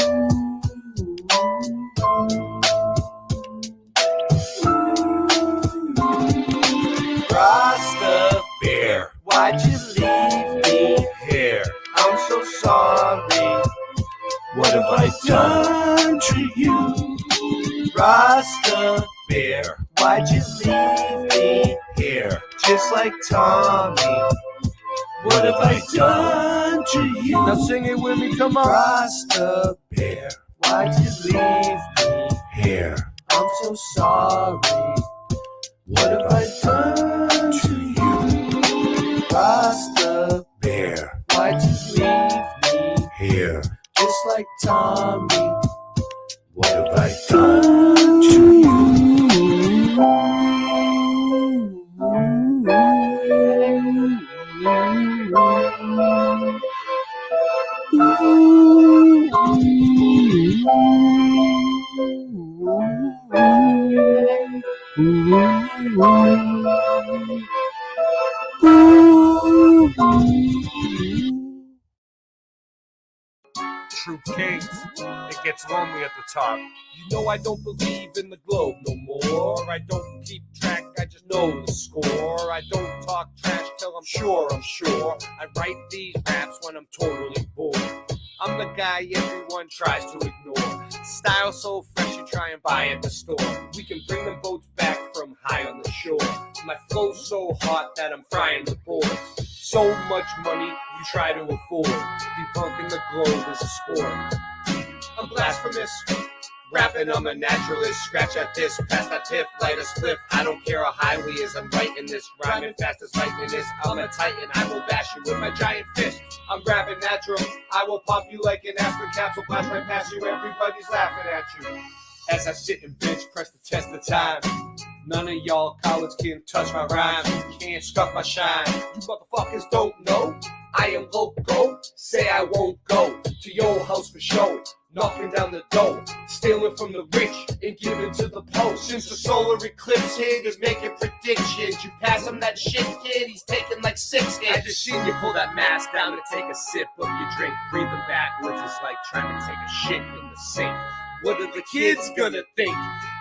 Rasta Bear, why'd you leave me here? I'm so sorry. What have I done to you? Rasta Bear, why'd you leave me here? Just like Tommy. What have I done to you? Now sing it with me, come on. Rasta Bear, why'd you leave me here? I'm so sorry. What have I done to you? Rasta Bear, why'd you leave me here? Just like Tommy. What have I done to you? True kings, it gets lonely at the top. You know I don't believe in the globe no more. I don't keep track, I just know the score. I don't talk trash till I'm sure. I write these raps when I'm totally bored. I'm the guy everyone tries to ignore. Style so fresh you try and buy at the store. We can bring them boats back from high on the shore. My flow's so hot that I'm frying the board. So much money you try to afford. Debunking the globe is a sport. I'm blasphemous. Rapping, I'm a naturalist. Scratch at this, pass that tip, light a spliff. I don't care how highway is, I'm writing this. Rhyming fast as lightning is. I'm a titan, I will bash you with my giant fist. I'm rapping natural, I will pop you like an aspirin capsule. Flash right past you, everybody's laughing at you. As I sit and bitch, press the test of time. None of y'all cowards can touch my rhyme. You can't scuff my shine. You motherfuckers don't know I am loco. Say I won't go to your house for show. Knocking down the door, stealing from the rich and giving to the poor. Since the solar eclipse hit, is making predictions. You pass him that shit, kid, he's taking like 6 hits. I just seen you pull that mask down to take a sip of your drink. Breathing backwards is like trying to take a shit in the sink. What are the kids gonna think?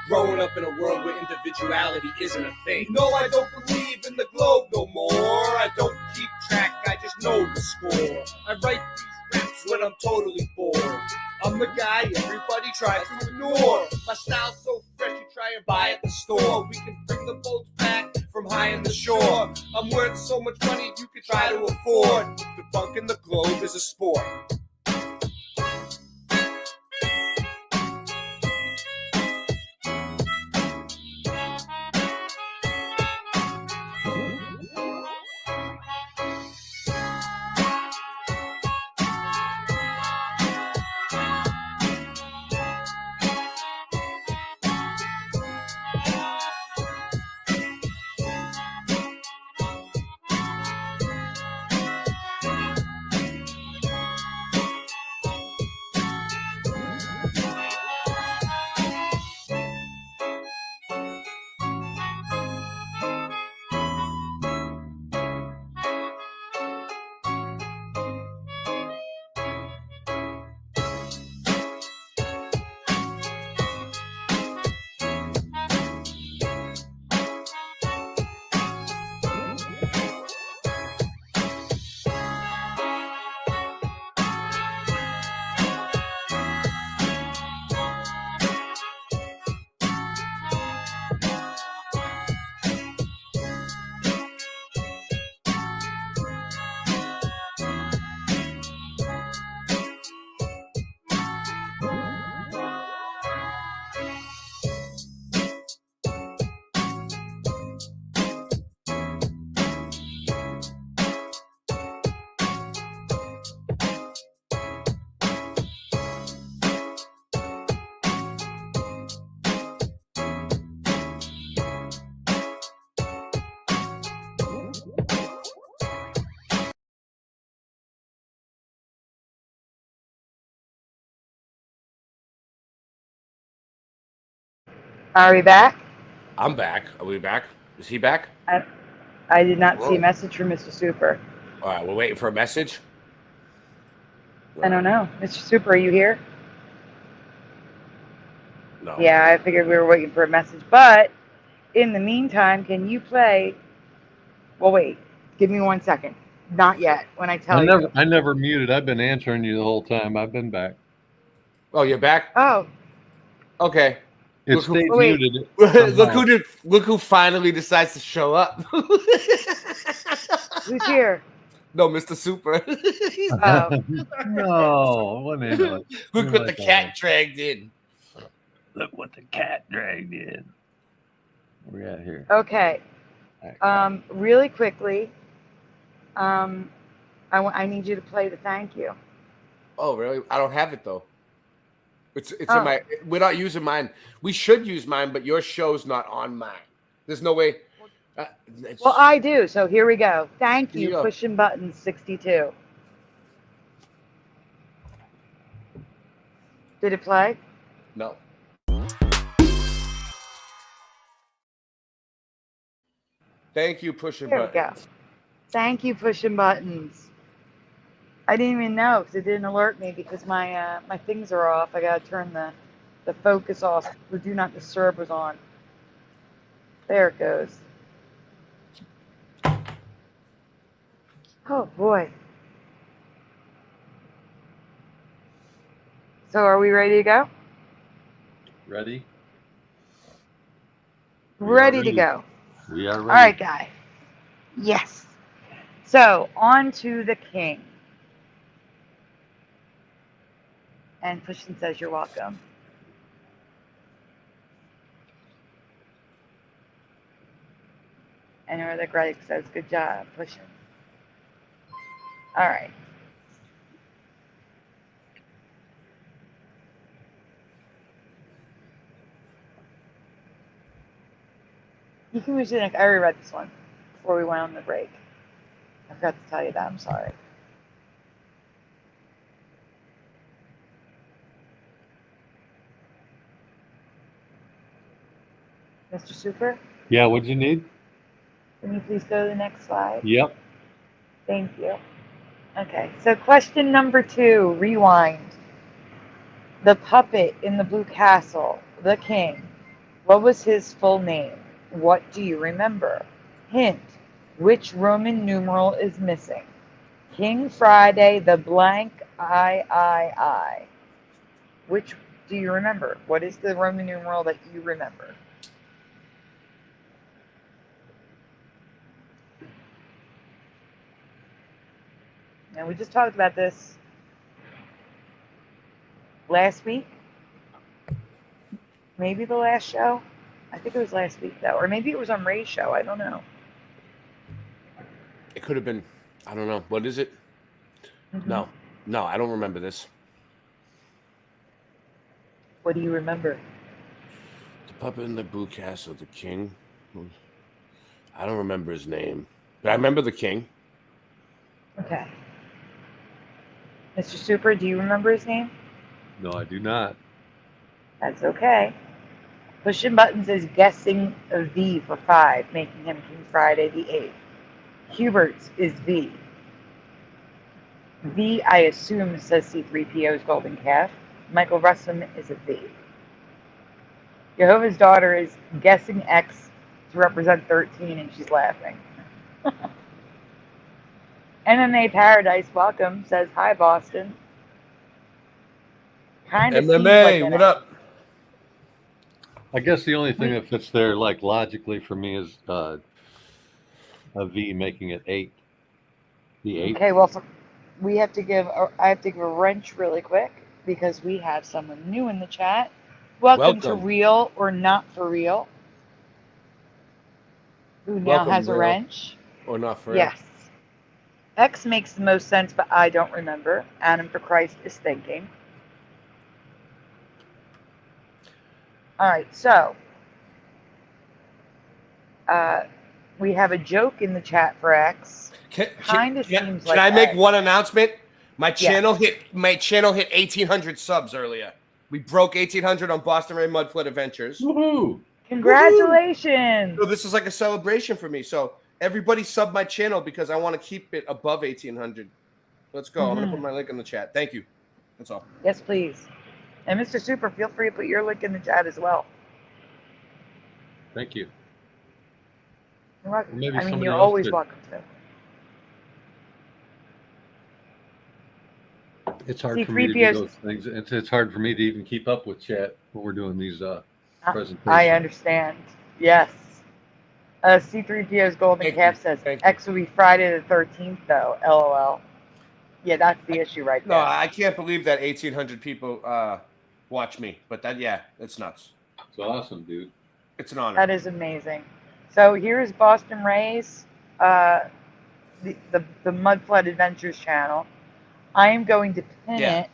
Growing up in a world where individuality isn't a thing. No, I don't believe in the globe no more. I don't keep track, I just know the score. I write these raps when I'm totally bored. I'm the guy everybody tries to ignore. My style's so fresh you try and buy at the store. We can bring the boats back from high in the shore. I'm worth so much money you could try to afford. Debunking the globe is a sport. Are we back? I'm back. Are we back? Is he back? I did not see Whoa. a message from Mr. Super. All right, we're waiting for a message. I don't know. Mr. Super, are you here? No. Yeah, I figured we were waiting for a message. But in the meantime, can you play? Well, wait. Give me 1 second. Not yet. When I tell you. I never muted. I've been answering you the whole time. I've been back. Oh, you're back? Oh, Okay. It Look who- stayed wait. muted. Look who finally decides to show up. who's here? No, Mr. Super. He's Oh, No, what an idiot. Look what the cat dragged in. Look what the cat dragged in. Where we at here? okay. Really quickly, I need you to play the thank you. Oh, really? I don't have it though. It's Oh. in my. We're not using mine. We should use mine, but your show's not on mine. There's no way. Well, I do. So here we go. Thank Here you you, go. pushing buttons 62. Did it play? No. Thank you, pushing There we button. go. Thank you, pushing buttons. I didn't even know because it didn't alert me because my my things are off. I gotta turn the focus off. The do not disturb was on. There it goes. Oh boy. So are we ready to go? Ready? We are Ready to ready. go. We are ready. All right, guy. Yes. So on to the king. And Pushing says you're welcome. And Northern Greg says good job, Pushing. All right. You can use it. I already read this one before we went on the break. I forgot to tell you that. I'm sorry. Mr. Super, Yeah, what'd you need? can you please go to the next slide? Yep. Thank you. Okay, so question number 2, rewind. The puppet in the blue castle, the king, what was his full name? What do you remember? Hint, which Roman numeral is missing? King Friday, the blank I. Which do you remember? What is the Roman numeral that you remember? Now, we just talked about this last week. Maybe the last show. I think it was last week, though. Or maybe it was on Ray's show. I don't know. It could have been. I don't know. What is it? Mhm. No, I don't remember this. What do you remember? The puppet in the blue castle, the king. I don't remember his name, but I remember the king. Okay. Mr. Super, do you remember his name? No, I do not. That's okay. Pushing Buttons is guessing a V for 5, making him King Friday the 8th. Hubert's is V. V, I assume, says C-3PO's golden calf. Michael Russum is a V. Jehovah's Daughter is guessing X to represent 13, and she's laughing. MMA Paradise, welcome, says, hi, Boston. Kind of MMA, what up? I guess the only thing that fits there, like logically for me, is a V making it 8. The 8. Okay, well, I have to give a wrench really quick because we have someone new in the chat. Welcome to Welcome. Real or Not for Real, who now Welcome, has a Real. wrench. Or not for real? Yes. X makes the most sense, but I don't remember. Adam for Christ is thinking. All right, so we have a joke in the chat for X. Kinda seems like Can I make X. one announcement? My Yes. channel hit 1,800 subs earlier. We broke 1,800 on Boston Ray Mud Flood Adventures. Woohoo! Congratulations. So this is like a celebration for me. So everybody sub my channel because I want to keep it above 1,800. Let's go. I'm going to put my link in the chat. Thank you. That's all. Yes, please. And Mr. Super, feel free to put your link in the chat as well. Thank you. You're welcome. Maybe I mean, somebody you're else always could. welcome to. It's hard See, for me to do 3POs those things. It's hard for me to even keep up with chat when we're doing these presentations. I understand. Yes. C3PO's Golden Thank Calf you. says Thank you. X will be Friday the 13th, though. LOL. Yeah, that's the issue right No, there. I can't believe that 1,800 people watch me. But that, yeah, it's nuts. It's awesome, dude. It's an honor. That is amazing. So here's Boston Ray's, the Mud Flood Adventures channel. I am going to pin it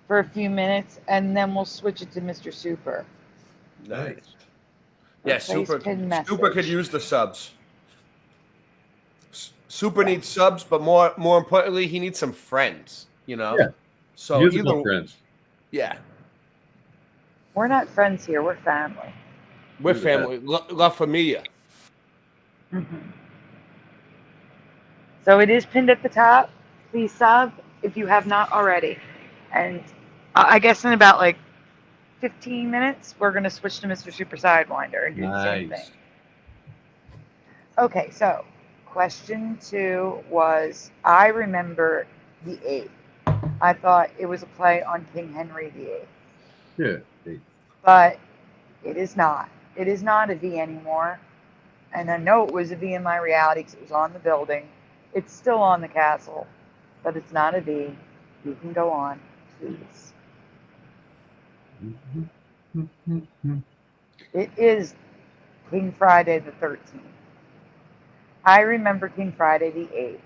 for a few minutes, and then we'll switch it to Mr. Super. Nice. Yeah, Replace Super pin message. could use the subs. Super needs subs, but more importantly, he needs some friends, you know? Yeah. So Musical friends. Yeah. We're not friends here. We're family. We're family. La Familia. So it is pinned at the top. Please sub if you have not already. And I guess in about like 15 minutes, we're going to switch to Mr. Super Sidewinder and do the same thing. Okay, so question 2 was, I remember the 8th. I thought it was a play on King Henry VIII. Yeah. But it is not. It is not a V anymore. And I know it was a V in my reality because it was on the building. It's still on the castle, but it's not a V. You can go on, please. It is King Friday the 13th. I remember King Friday the 8th,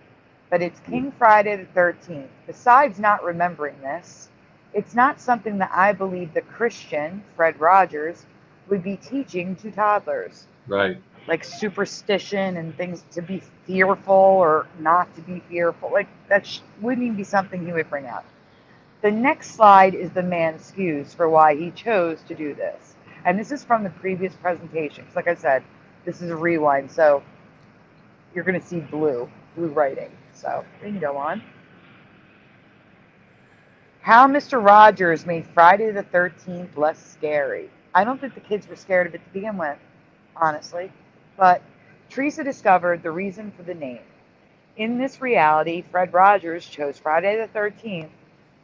but it's King Friday the 13th. Besides not remembering this, it's not something that I believe the Christian, Fred Rogers, would be teaching to toddlers. Right. Like superstition and things to be fearful or not to be fearful. Like that wouldn't even be something he would bring up. The next slide is the man's excuse for why he chose to do this. And this is from the previous presentations. Like I said, this is a rewind, so you're going to see blue writing. So we can go on. How Mr. Rogers made Friday the 13th less scary. I don't think the kids were scared of it to begin with, honestly. But Teresa discovered the reason for the name. In this reality, Fred Rogers chose Friday the 13th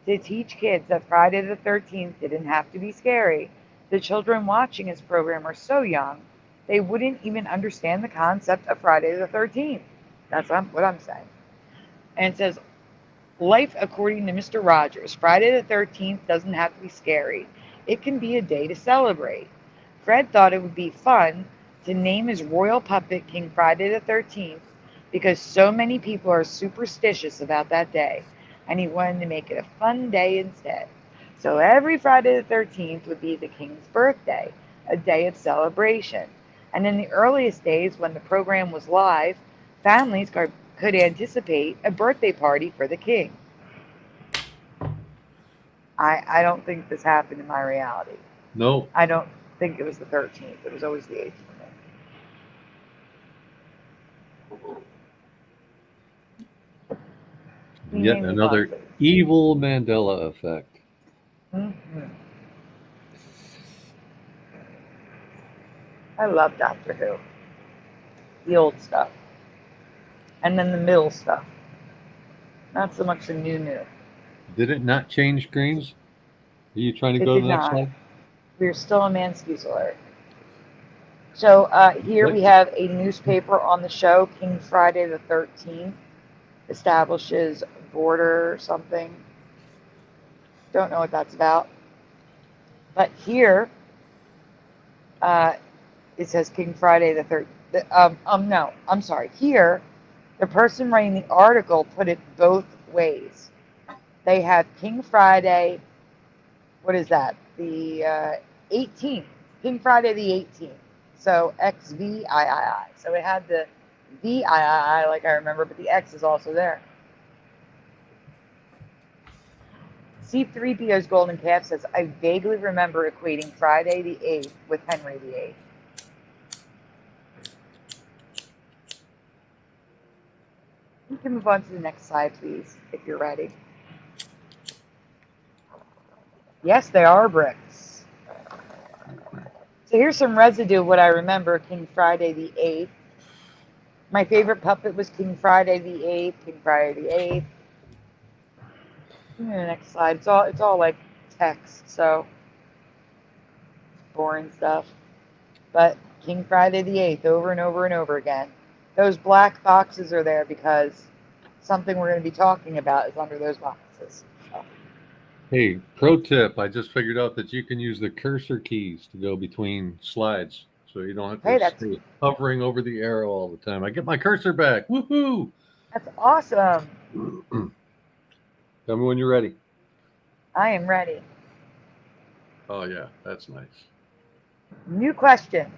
to teach kids that Friday the 13th didn't have to be scary. The children watching his program are so young, they wouldn't even understand the concept of Friday the 13th. That's what I'm saying. And it says, life according to Mr. Rogers, Friday the 13th doesn't have to be scary. It can be a day to celebrate. Fred thought it would be fun to name his royal puppet King Friday the 13th because so many people are superstitious about that day, and he wanted to make it a fun day instead. So every Friday the 13th would be the king's birthday, a day of celebration. And in the earliest days when the program was live, families could anticipate a birthday party for the king. I don't think this happened in my reality. No. I don't think it was the 13th. It was always the 8th for me. Yet another evil Mandela effect. I love Doctor Who. The old stuff. And then the middle stuff. Not so much the new. Did it not change screens? Are you trying to It go to did the next not. slide? We're still a man's excuse alert. So here we have a newspaper on the show, King Friday the 13th. Establishes border or something. Don't know what that's about. But here, it says King Friday the 13th. No, I'm sorry. Here, the person writing the article put it both ways. They have King Friday, what is that? The 18th. King Friday the 18th. So XVIII. So it had the VIII like I remember, but the X is also there. C3PO's Golden Calf says, I vaguely remember equating Friday the 8th with Henry the 8th. You can move on to the next slide, please, if you're ready. Yes, they are bricks. So here's some residue of what I remember King Friday the 8th. My favorite puppet was King Friday the 8th, King Friday the 8th. The next slide. It's all like text, so boring stuff. But King Friday the 8th over and over and over again. Those black boxes are there because something we're going to be talking about is under those boxes. So. Hey, pro tip, I just figured out that you can use the cursor keys to go between slides. So you don't have to stay hovering over the arrow all the time. I get my cursor back. Woohoo! That's awesome. Tell me when you're ready. I am ready. Oh, yeah, that's nice. New question.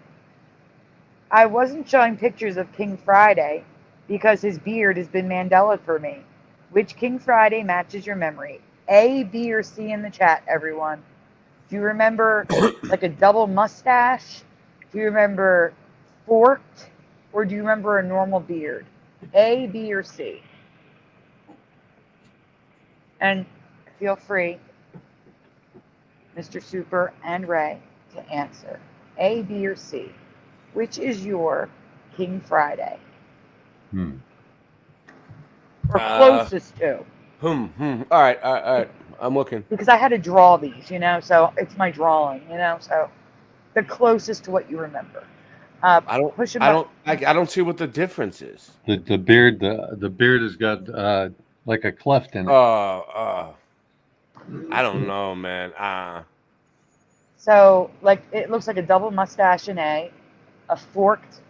I wasn't showing pictures of King Friday because his beard has been Mandela for me. Which King Friday matches your memory? A, B, or C in the chat, everyone. Do you remember like a double mustache? Do you remember forked? Or do you remember a normal beard? A, B, or C? And feel free, Mr. Super and Ray, to answer. A, B, or C. Which is your King Friday? Or closest to? All right. I'm looking. Because I had to draw these, so it's my drawing, so the closest to what you remember. I don't see what the difference is. The beard has got like a cleft in it. I don't know, man. So like it looks like a double mustache in A, a forked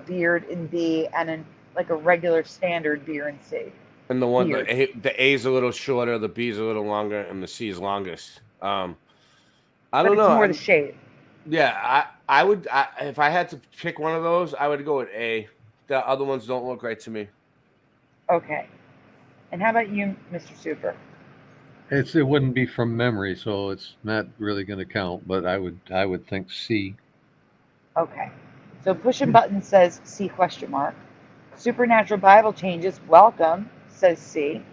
beard in B, and then like a regular standard beard in C. And the one the A is a little shorter, the B is a little longer, and the C is longest. I don't know. It's more the shape. Yeah, I would if I had to pick one of those, I would go with A. The other ones don't look right to me. Okay. And how about you, Mr. Super? It wouldn't be from memory, so it's not really going to count. But I would think C. Okay. So pushing button says C ? Supernatural Bible changes. Welcome says C.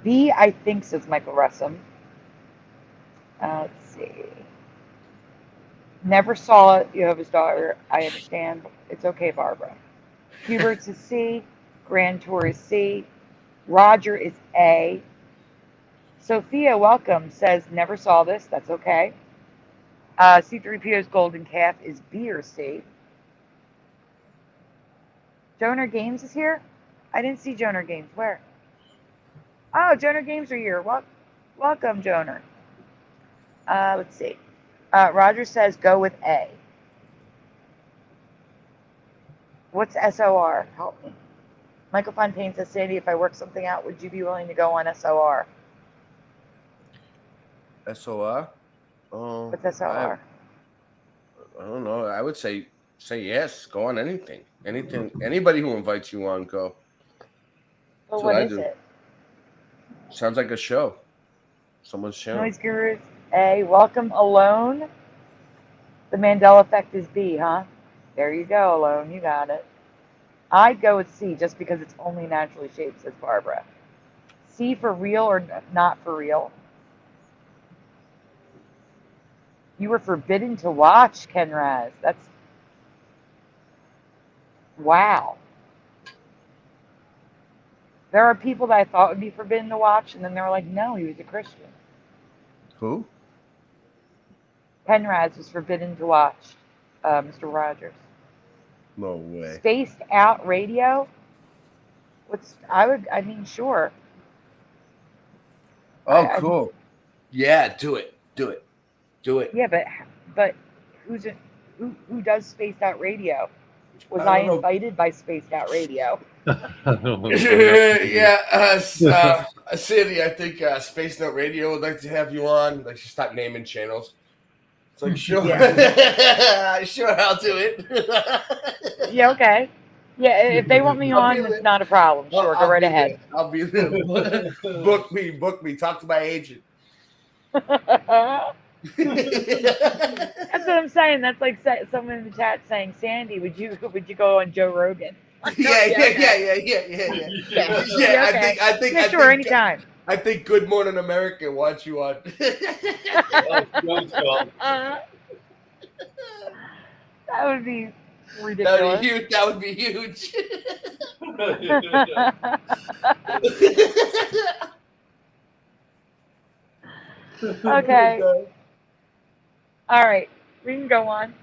B, I think, says Michael Russum. Let's see. Never saw it. Jehovah's Daughter. I understand. It's okay, Barbara. Hubert is C. Grand Tour is C. Roger is A. Sophia, welcome, says never saw this. That's okay. C3PO's Golden Calf is B or C. Joner Games is here? I didn't see Joner Games. Where? Oh, Joner Games are here. Welcome, Joner. Let's see. Roger says go with A. What's SOR? Help me. Michael Fontaine says, Sandy, if I work something out, would you be willing to go on SOR? SOR? What's SOR? I don't know. I would say yes. Go on anything. Anything. Anybody who invites you on, go. Well, what is it? Sounds like a show. Someone's show. Noise Gurus A. Welcome, Alone. The Mandela Effect is B, huh? There you go, Alone. You got it. I'd go with C just because it's only naturally shaped, says Barbara. C for real or not for real? You were forbidden to watch, Ken Raz. That's... Wow. There are people that I thought would be forbidden to watch, and then they were like, no, he was a Christian. Who? Ken Raz was forbidden to watch, Mr. Rogers. No way. Spaced out radio? Sure. Oh, cool. Yeah, do it. Yeah, but who does spaced out radio? Was I invited by Spaced Out Radio? Sandy, I think Space Note Radio would like to have you on. Like, just stop naming channels. It's like, sure. Sure, I'll do it. Yeah, okay. Yeah, if they want me on, it's not a problem. Sure, go right ahead. I'll be there. Book me. Talk to my agent. That's what I'm saying. That's like someone in the chat saying, "Sandy, would you go on Joe Rogan?" Yeah. I think sure, anytime. I think Good Morning America wants you on. That would be ridiculous. That would be huge. Okay. All right. We can go on.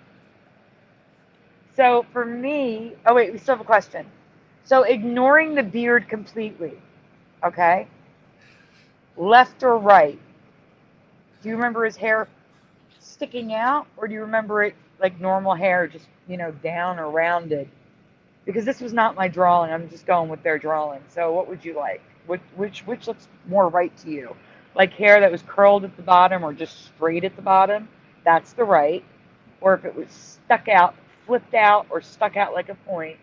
So for me, oh wait, we still have a question. So ignoring the beard completely, okay? Left or right? Do you remember his hair sticking out, or do you remember it like normal hair, just, down or rounded? Because this was not my drawing. I'm just going with their drawing. So what would you like? Which looks more right to you? Like hair that was curled at the bottom or just straight at the bottom? That's the right. Or if it was stuck out, flipped out, or stuck out like a point,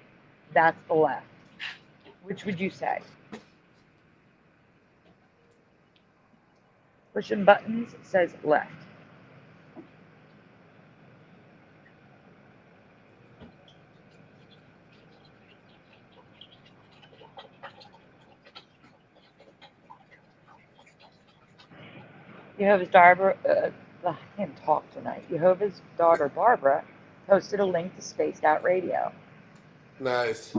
that's the left. Which would you say? Pushing buttons says left. Jehovah's daughter, I can't talk tonight. Jehovah's daughter Barbara posted a link to Spaced Out Radio. Nice.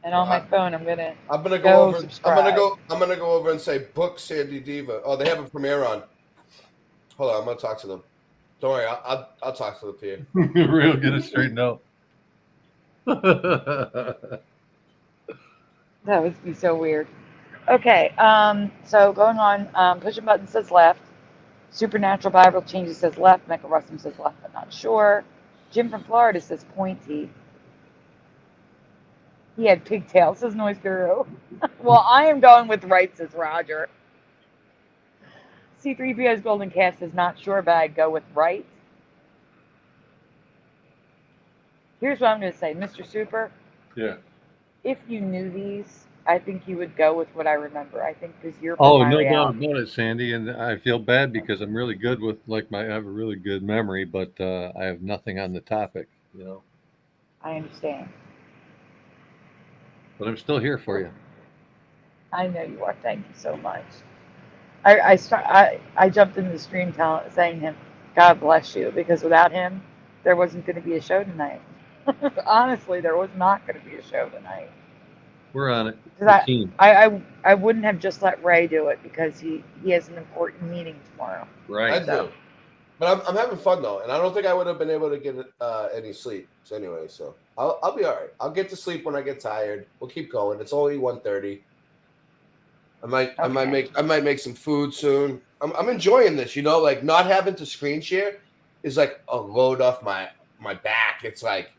And on my phone, I'm gonna go over. Subscribe. I'm gonna go over and say book Sandy Diva. Oh, they have a premiere on. Hold on, I'm gonna talk to them. Don't worry, I'll talk to them for you. Real get it straightened out. That would be so weird. Okay, so going on, pushing button says left. Supernatural Bible Changes says left. Michael Russum says left, but not sure. Jim from Florida says pointy. He had pigtails, says Noise Guru. Well, I am going with right, says Roger. C3PO's Golden Cast is not sure, but I'd go with right. Here's what I'm going to say. Mr. Super. Yeah. If you knew these, I think you would go with what I remember. I think because you're no doubt about it, Sandy. And I feel bad because I'm really good with I have a really good memory, but I have nothing on the topic, I understand. But I'm still here for you. I know you are. Thank you so much. I jumped into the stream saying him, God bless you, because without him, there wasn't going to be a show tonight. Honestly, there was not going to be a show tonight. We're on it. I wouldn't have just let Ray do it because he has an important meeting tomorrow. Right. I do. But I'm having fun though, and I don't think I would have been able to get any sleep anyway. So I'll be all right. I'll get to sleep when I get tired. We'll keep going. It's only 1:30. I might make some food soon. I'm enjoying this. Like not having to screen share is like a load off my back. It's like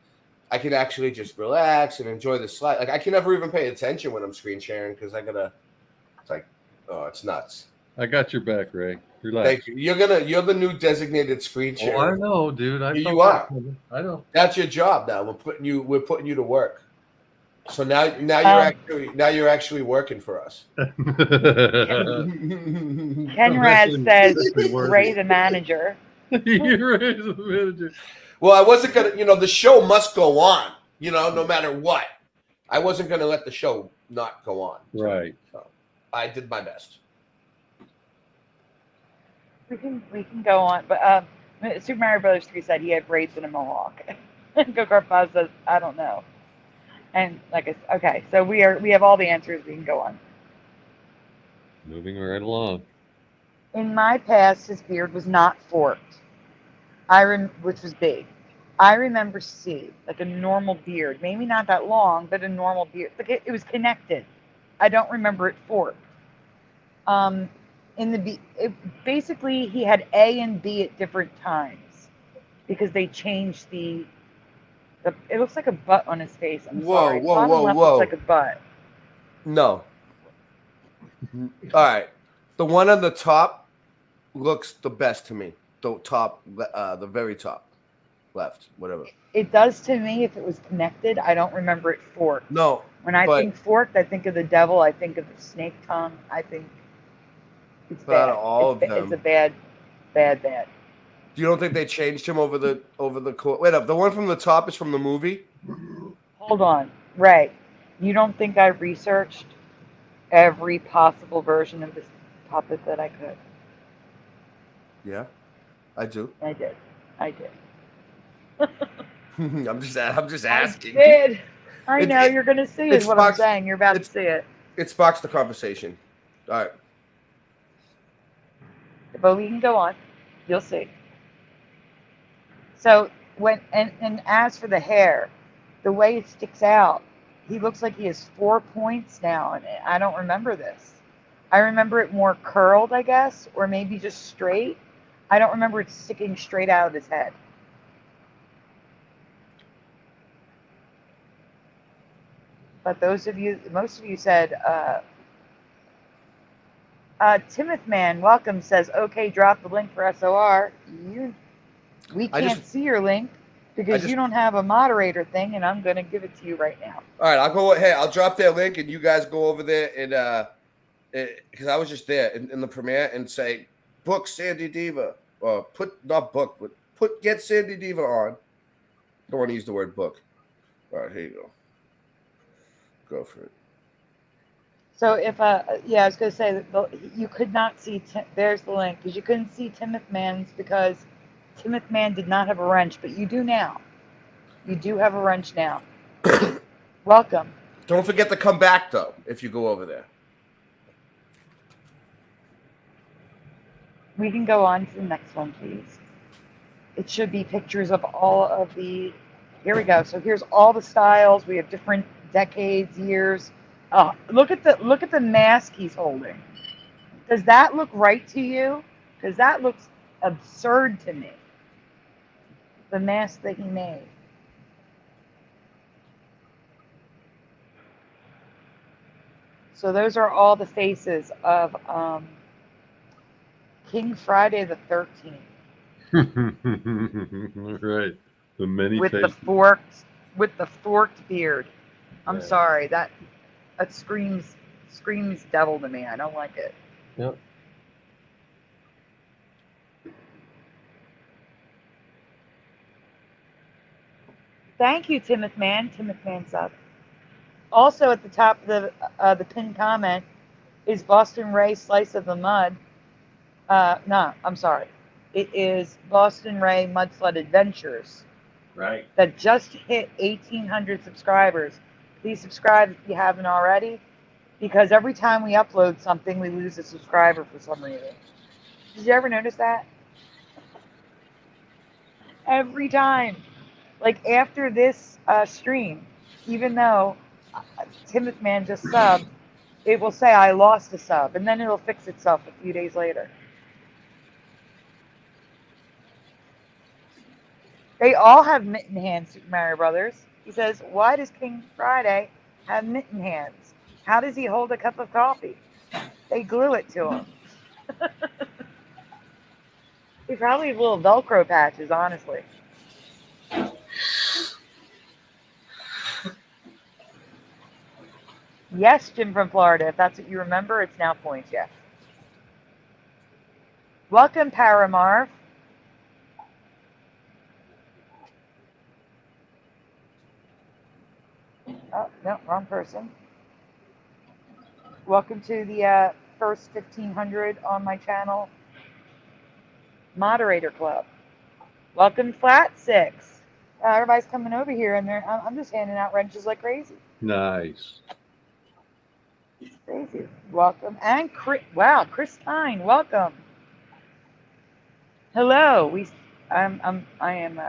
I can actually just relax and enjoy the slide. Like I can never even pay attention when I'm screen sharing because it's like, oh, it's nuts. I got your back, Ray. Relax. Thank you. You're the new designated screen sharer. Oh, I know, dude. You are. I know. That's your job now. We're putting you to work. So now you're actually working for us. Kenrad says Ray the manager. You're Ray the manager. Well, I wasn't gonna. The show must go on. No matter what. I wasn't gonna let the show not go on. Right. So I did my best. We can go on, but Super Mario Brothers 3 said he had braids and a mohawk. Go-Kart 5 says I don't know. And okay, so we have all the answers. We can go on. Moving right along. In my past, his beard was not forked. Which was big. I remember C, like a normal beard, maybe not that long, but a normal beard. Like it was connected. I don't remember it forked. Basically he had A and B at different times because they changed the. It looks like a butt on his face. I'm sorry. Whoa. Looks like a butt. No. All right. The one on the top looks the best to me. The top, the very top. left, whatever. It does to me if it was connected. I don't remember it forked. No. When I think forked, I think of the devil. I think of the snake tongue. I think it's bad. It's a bad. You don't think they changed him over the wait up, the one from the top is from the movie? Hold on. Ray, you don't think I researched every possible version of this puppet that I could? Yeah, I do. I did. I'm just asking. I did. I know you're going to see is what I'm saying. You're about to see it. It sparks the conversation. All right. But we can go on. You'll see. So when and as for the hair, the way it sticks out, he looks like he has 4 points now, and I don't remember this. I remember it more curled, I guess, or maybe just straight. I don't remember it sticking straight out of his head. But most of you said, Timoth Man, welcome, says, okay, drop the link for SOR. We can't see your link because you don't have a moderator thing, and I'm going to give it to you right now. All right, I'll go ahead. I'll drop that link, and you guys go over there, and because I was just there in the premiere, and say, book Sandy Diva, or get Sandy Diva on. Don't want to use the word book. All right, here you go. Go for it. So if I was going to say that you could not see. There's the link because you couldn't see Timoth Man's because Timoth Man did not have a wrench, but you do now. You do have a wrench now. Welcome. Don't forget to come back though if you go over there. We can go on to the next one, please. It should be pictures of all of the. Here we go. So here's all the styles. We have different decades, years. Oh, look at the mask he's holding. Does that look right to you? Because that looks absurd to me. The mask that he made. So those are all the faces of King Friday the 13th. Right. The many with faces. With the forked beard. I'm sorry, that screams devil to me. I don't like it. Yep. Thank you, Timoth Man. Timoth Man sub. Also at the top of the pinned comment is Boston Ray Slice of the Mud. No, I'm sorry. It is Boston Ray Mudsled Adventures. Right. That just hit 1,800 subscribers. Please subscribe if you haven't already, because every time we upload something, we lose a subscriber for some reason. Did you ever notice that? Every time. Like after this stream, even though Timoth Man just subbed, it will say I lost a sub, and then it'll fix itself a few days later. They all have mitten hands, Super Mario Brothers. He says, why does King Friday have mitten hands? How does he hold a cup of coffee? They glue it to him. He probably have little Velcro patches, honestly. Yes, Jim from Florida. If that's what you remember, it's now points, yes. Welcome, Paramarv. Oh, no, wrong person. Welcome to the first 1,500 on my channel. Moderator Club. Welcome, Flat Six. Everybody's coming over here, and I'm just handing out wrenches like crazy. Nice. Crazy. Welcome. And Chris Tyne, welcome. Hello. I am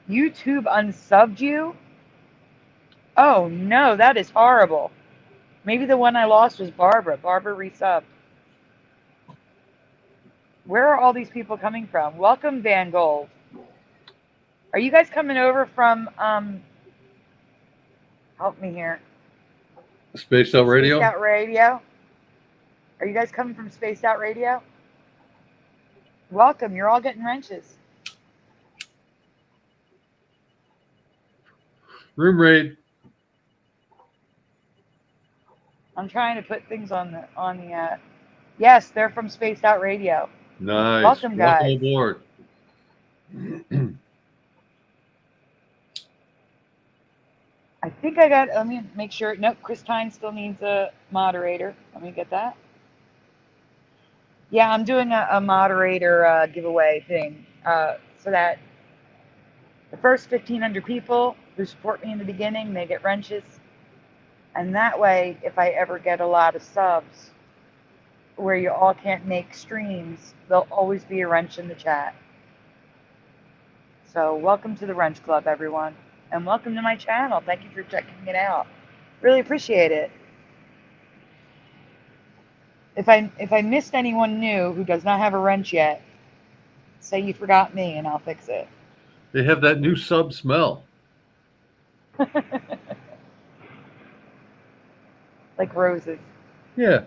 YouTube unsubbed you. Oh no, that is horrible. Maybe the one I lost was Barbara. Barbara resubbed. Where are all these people coming from? Welcome, Van Gold. Are you guys coming over from help me here? Spaced Out Radio? Spaced Out Radio. Are you guys coming from Spaced Out Radio? Welcome. You're all getting wrenches. Room raid. I'm trying to put things on the yes, they're from Spaced Out Radio. Nice. Welcome, guys. Welcome aboard. I think I got, let me make sure. Nope, Chris Tyne still needs a moderator. Let me get that. Yeah, I'm doing a moderator giveaway thing so that the first 1,500 people who support me in the beginning, they get wrenches. And that way, if I ever get a lot of subs where you all can't make streams, there'll always be a wrench in the chat. So welcome to the Wrench Club, everyone. And welcome to my channel. Thank you for checking it out. Really appreciate it. If I missed anyone new who does not have a wrench yet, say you forgot me and I'll fix it. They have that new sub smell. Like roses. Yeah.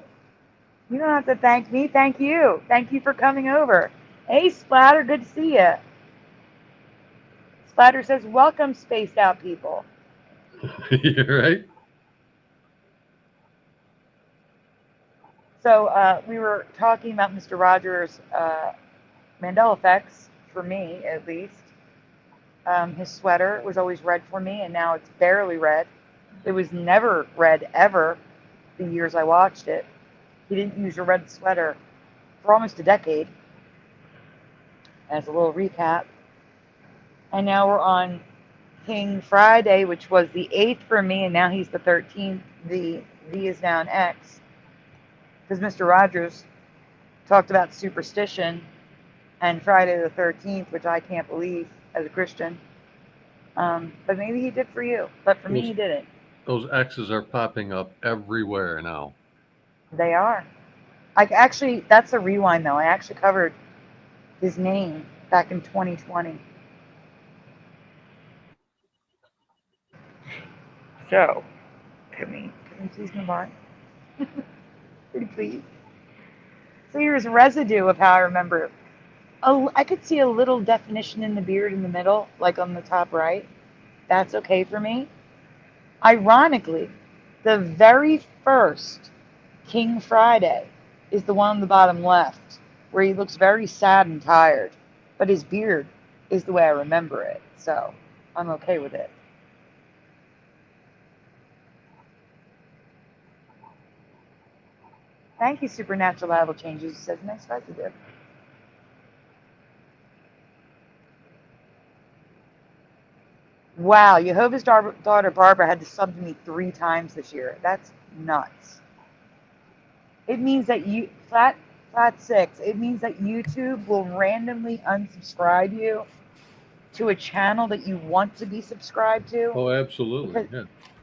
You don't have to thank me. Thank you. Thank you for coming over. Hey, Splatter. Good to see you. Splatter says, welcome, Spaced Out people. You're right. So we were talking about Mr. Rogers' Mandela effects, for me at least. His sweater was always red for me, and now it's barely red. It was never red ever the years I watched it. He didn't use a red sweater for almost a decade. As a little recap. And now we're on King Friday, which was the 8th for me, and now he's the 13th. The V is now an X. Because Mr. Rogers talked about superstition and Friday the 13th, which I can't believe as a Christian. But maybe he did for you. But for me, he didn't. Those X's are popping up everywhere now. They are. Actually, that's a rewind, though. I actually covered his name back in 2020. So, can we please move on? Pretty please. So here's residue of how I remember. Oh, I could see a little definition in the beard in the middle, like on the top right. That's okay for me. Ironically, the very first King Friday is the one on the bottom left, where he looks very sad and tired, but his beard is the way I remember it, so I'm okay with it. Thank you, Supernatural Level Changes. It says nice residue. Wow, Jehovah's daughter Barbara had to sub to me 3 times this year. That's nuts. It means that flat 6. It means that YouTube will randomly unsubscribe you to a channel that you want to be subscribed to. Oh, absolutely.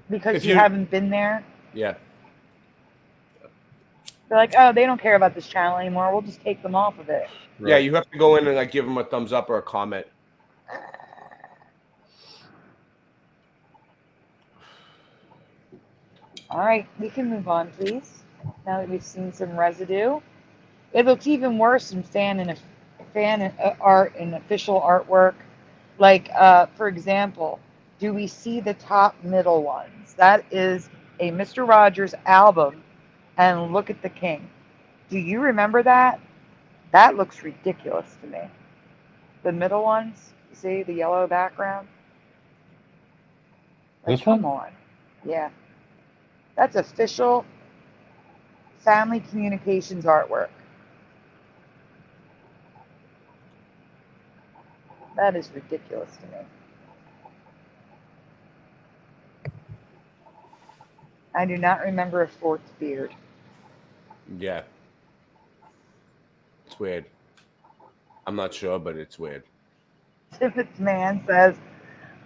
Because you haven't been there. Yeah. They're like, oh, they don't care about this channel anymore. We'll just take them off of it. Right. Yeah, you have to go in and like give them a thumbs up or a comment. All right, we can move on, please. Now that we've seen some residue, it looks even worse in fan art and official artwork. Like, for example, do we see the top middle ones? That is a Mr. Rogers album, and look at the king. Do you remember that? That looks ridiculous to me. The middle ones, you see the yellow background? Like, this one? Come on. Yeah. That's official family communications artwork. That is ridiculous to me. I do not remember a forked beard. Yeah. It's weird. I'm not sure, but it's weird. Tibbetts Man says,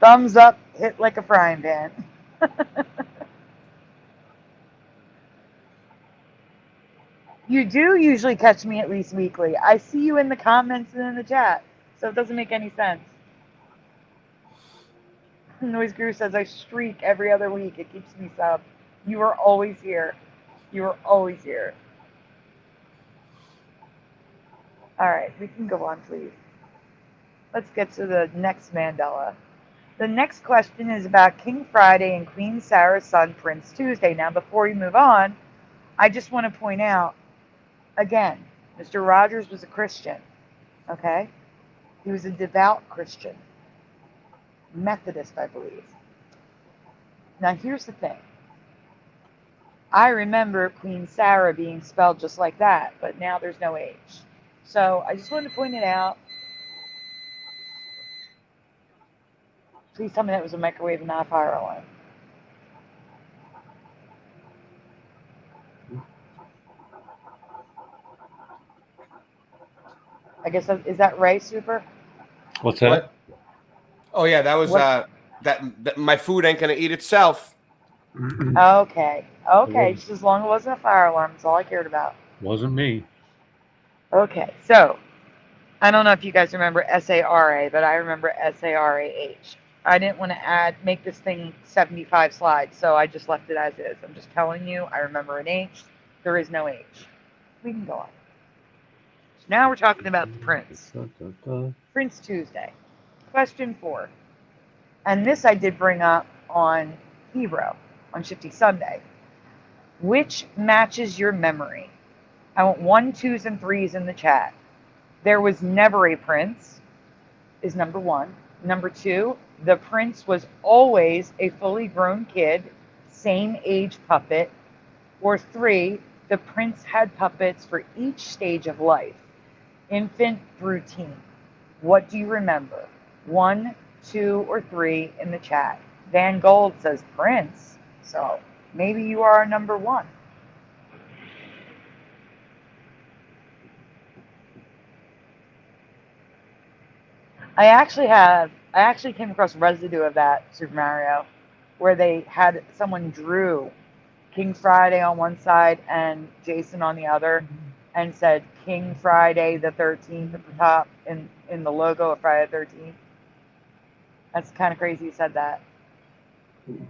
thumbs up, hit like a frying pan. You do usually catch me at least weekly. I see you in the comments and in the chat, so it doesn't make any sense. Noise Guru says, I streak every other week. It keeps me sub. You are always here. You are always here. All right, we can go on, please. Let's get to the next Mandela. The next question is about King Friday and Queen Sarah's son, Prince Tuesday. Now, before we move on, I just want to point out, again, Mr. Rogers was a Christian, okay? He was a devout Christian. Methodist, I believe. Now, here's the thing. I remember Queen Sarah being spelled just like that, but now there's no H. So I just wanted to point it out. Please tell me that was a microwave and not a fire alarm. I guess is that Ray Super? What's that? What? Oh yeah, that was that my food ain't gonna eat itself. Okay. Okay, just as long as it wasn't a fire alarm, that's all I cared about. Wasn't me. Okay, so I don't know if you guys remember SARA, but I remember SARAH. I didn't want to make this thing 75 slides, so I just left it as is. I'm just telling you, I remember an H. There is no H. We can go on. So now we're talking about the Prince. Prince Tuesday. Question 4. And this I did bring up on Hero, on Shifty Sunday. Which matches your memory? I want 1, 2s, and 3s in the chat. There was never a prince, is number 1. Number 2, the prince was always a fully grown kid, same age puppet. Or 3, the prince had puppets for each stage of life, infant through teen. What do you remember? 1, 2, or 3 in the chat. Van Gold says Prince, so maybe you are number 1. I actually came across residue of that Super Mario, where they had someone drew King Friday on one side and Jason on the other, and said King Friday the 13th at the top in the logo of Friday the 13th. That's kind of crazy you said that. Let's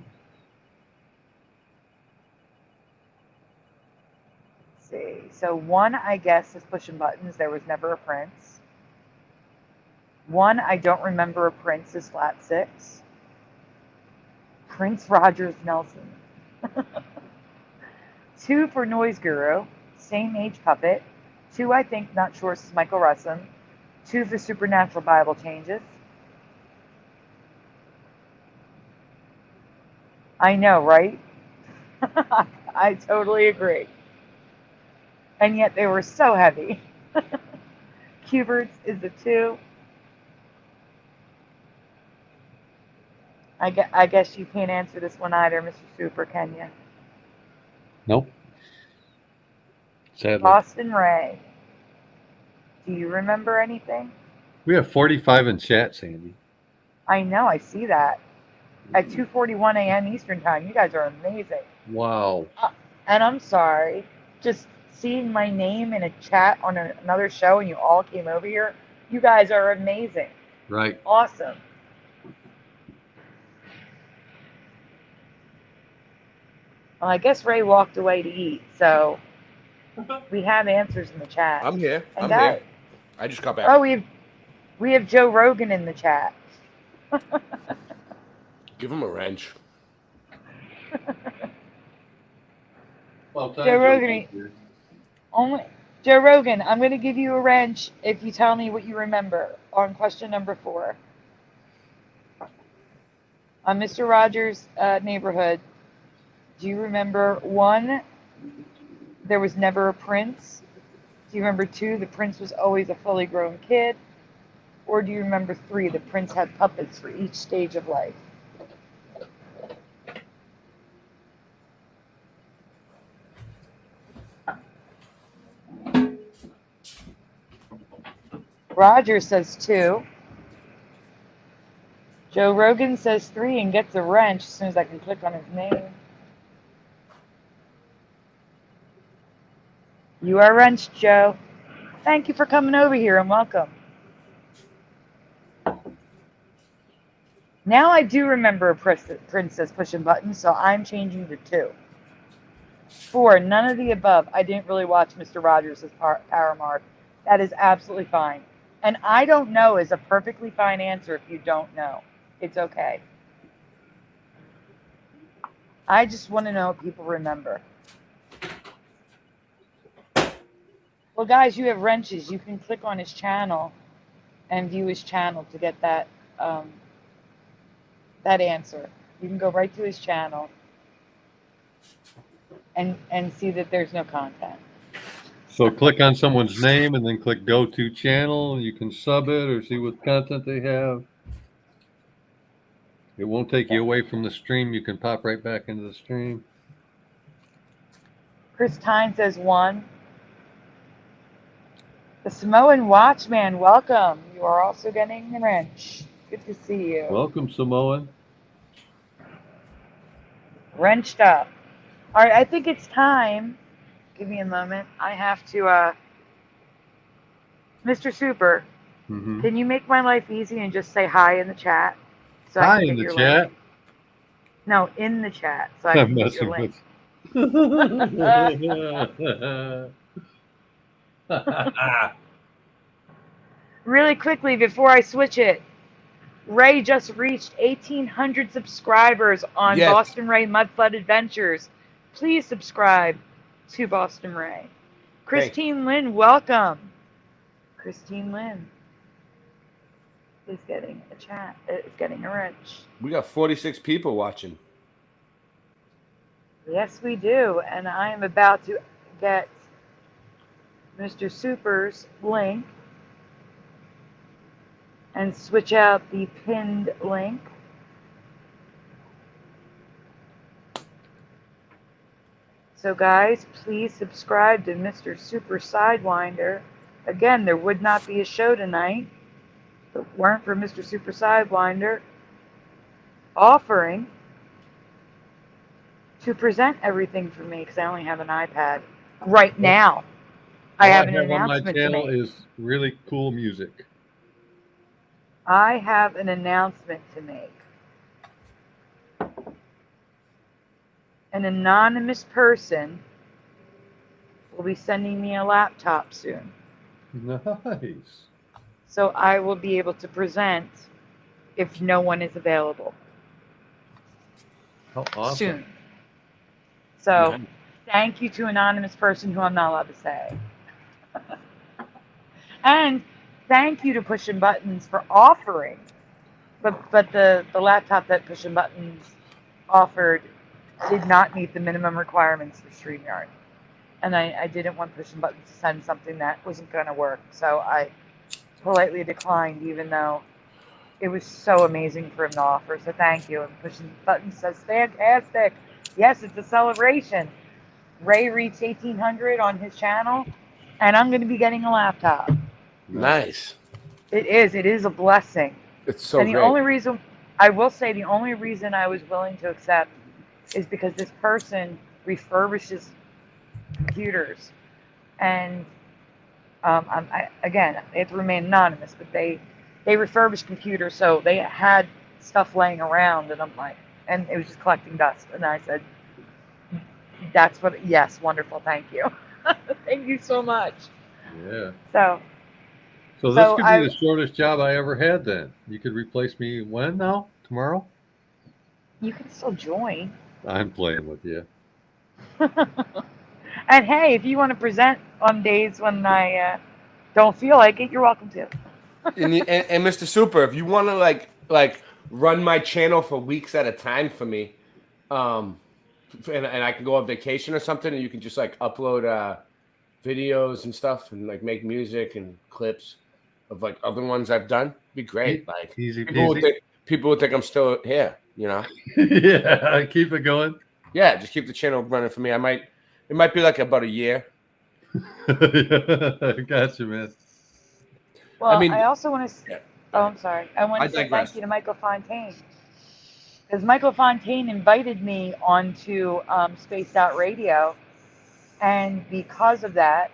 see. So 1, I guess, is pushing buttons. There was never a prince. 1, I don't remember a prince is flat 6. Prince Rogers Nelson. 2 for Noise Guru, same age puppet. 2, I think, not sure, is Michael Russum. 2 for Supernatural Bible Changes. I know, right? I totally agree. And yet they were so heavy. Cuberts is the 2. I guess you can't answer this one either, Mr. Super, can you? Nope. Sadly. Boston Ray. Do you remember anything? We have 45 in chat, Sandy. I know, I see that. At 2:41 a.m. Eastern Time. You guys are amazing. Wow. And I'm sorry, just seeing my name in a chat on another show and you all came over here, you guys are amazing. Right. Awesome. Well, I guess Ray walked away to eat, so we have answers in the chat. I'm here. And I'm here. I just got back. Oh, we have Joe Rogan in the chat. Give him a wrench. Well, Joe Rogan, I'm going to give you a wrench if you tell me what you remember on question number 4. On Mr. Rogers' neighborhood, do you remember 1, there was never a prince? Do you remember 2, the prince was always a fully grown kid? Or do you remember 3, the prince had puppets for each stage of life? Roger says 2. Joe Rogan says 3 and gets a wrench as soon as I can click on his name. You are wrenched, Joe. Thank you for coming over here and welcome. Now I do remember a princess pushing buttons, so I'm changing to 2. 4, none of the above. I didn't really watch Mr. Rogers' Power Mark. That is absolutely fine. And I don't know is a perfectly fine answer if you don't know. It's okay. I just want to know if people remember. Well, guys, you have wrenches. You can click on his channel and view his channel to get that that answer. You can go right to his channel and see that there's no content. So click on someone's name and then click go to channel. You can sub it or see what content they have. It won't take you away from the stream. You can pop right back into the stream. Chris Tyne says 1. The Samoan Watchman, welcome. You are also getting the wrench. Good to see you. Welcome, Samoan. Wrenched up. All right, I think it's time. Give me a moment. I have to, Mr. Super, can you make my life easy and just say hi in the chat? So hi in the chat? Link? No, in the chat. So I can get your link. Really quickly before I switch it, Ray just reached 1,800 subscribers on Boston Ray Mud Flood Adventures. Please subscribe to Boston Ray. Christine Lynn, welcome. Christine Lynn is getting a chat. Is getting a wrench. We got 46 people watching. Yes, we do. And I am about to get Mr. Super's link and switch out the pinned link. So guys, please subscribe to Mr. Super Sidewinder. Again, there would not be a show tonight if it weren't for Mr. Super Sidewinder offering to present everything for me because I only have an iPad right now. I have an announcement on my channel is really cool music. I have an announcement to make. An anonymous person will be sending me a laptop soon. Nice. So I will be able to present if no one is available. Oh, awesome. Soon. So thank you to anonymous person who I'm not allowed to say. And thank you to Pushing Buttons for offering. But the laptop that Pushing Buttons offered did not meet the minimum requirements for StreamYard. And I didn't want Pushing Buttons to send something that wasn't going to work. So I politely declined, even though it was so amazing for him to offer. So thank you. And Pushing Buttons says, fantastic. Yes, it's a celebration. Ray reached 1,800 on his channel, and I'm going to be getting a laptop. Nice. It is a blessing. It's so and the great. only reason, I will say, the only reason I was willing to accept is because this person refurbishes computers. And again, they have to remain anonymous, but they refurbish computers, so they had stuff laying around, and I'm like, and it was just collecting dust. And I said, that's what, yes, wonderful, thank you. Thank you so much. Yeah. So this could be the shortest job I ever had then. You could replace me when now? Tomorrow? You can still join. I'm playing with you. And hey, if you want to present on days when I don't feel like it, you're welcome to. and Mr. Super, if you want to like run my channel for weeks at a time for me, and I can go on vacation or something, and you can just like upload videos and stuff, and like make music and clips of like other ones I've done. Be great. Like easy. People would think I'm still here. You know. Yeah, keep it going. Yeah, just keep the channel running for me. It might be like about a year. Gotcha, man. Well, I mean, I also want to. Yeah. Oh, I'm sorry. I want to say thank you to Michael Fontaine, because Michael Fontaine invited me onto Spaced Out Radio, and because of that,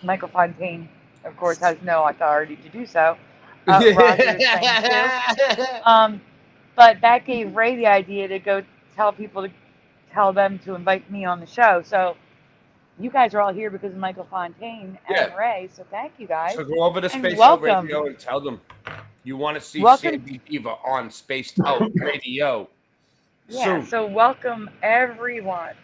Michael Fontaine, of course, has no authority to do so. Rogers, thank you. But that gave Ray the idea to go tell them to invite me on the show. So you guys are all here because of Michael Fontaine and Ray. So thank you guys. So go over to Space Out Radio and tell them. You want to see Welcome. Sandy Diva on Spaced Out Radio. Yeah, Soon. so welcome everyone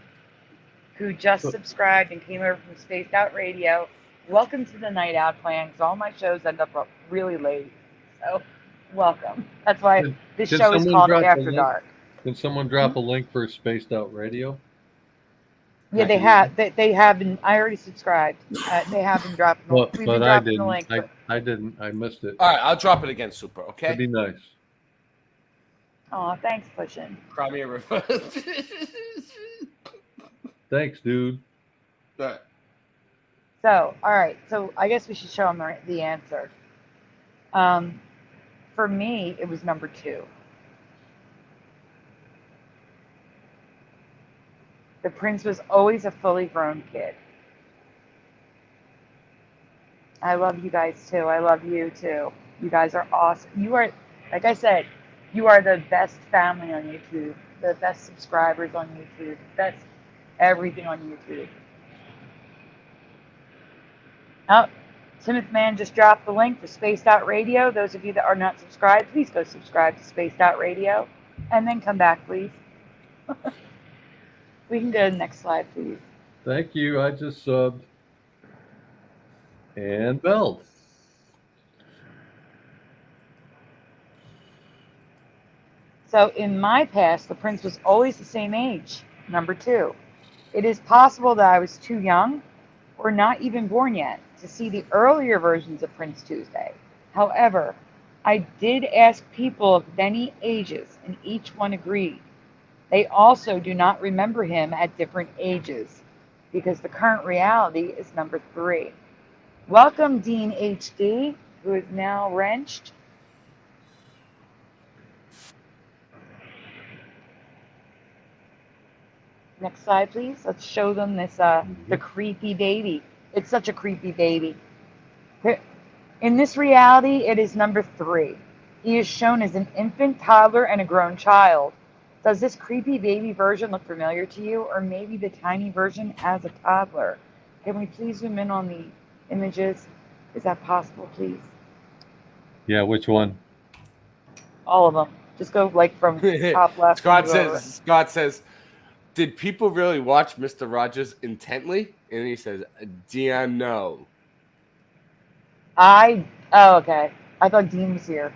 who just subscribed and came over from Spaced Out Radio. Welcome to the Night Out plan, because all my shows end up really late. So, welcome. That's why this show is called After Dark. Can someone drop a link for Spaced Out Radio? Yeah, they have. They have been. I already subscribed. They have been dropping. Well, we've but been dropping the link. I didn't. I missed it. All right, I'll drop it again, Super. Okay. That'd be nice. Oh, thanks, Pushin. Cry me a river. Thanks, dude. Right. So, all right. So I guess we should show them the answer. For me, it was number 2. The prince was always a fully grown kid. I love you guys too. I love you too. You guys are awesome. You are, like I said, you are the best family on YouTube, the best subscribers on YouTube, best everything on YouTube. Oh, Timothy Man just dropped the link for Spaced Out Radio. Those of you that are not subscribed, please go subscribe to Spaced Out Radio and then come back, please. We can go to the next slide, please. Thank you. I just subbed. And belled. So in my past, the prince was always the same age, number 2. It is possible that I was too young or not even born yet to see the earlier versions of Prince Tuesday. However, I did ask people of many ages, and each one agreed. They also do not remember him at different ages, because the current reality is number 3. Welcome, Dean HD, who is now wrenched. Next slide, please. Let's show them this, the creepy baby. It's such a creepy baby. In this reality, it is number 3. He is shown as an infant, toddler, and a grown child. Does this creepy baby version look familiar to you, or maybe the tiny version as a toddler? Can we please zoom in on the images? Is that possible, please? Yeah, which one? All of them. Just go like from top left. Scott says, did people really watch Mr. Rogers intently? And he says, Dean, no. Oh, okay. I thought Dean was here.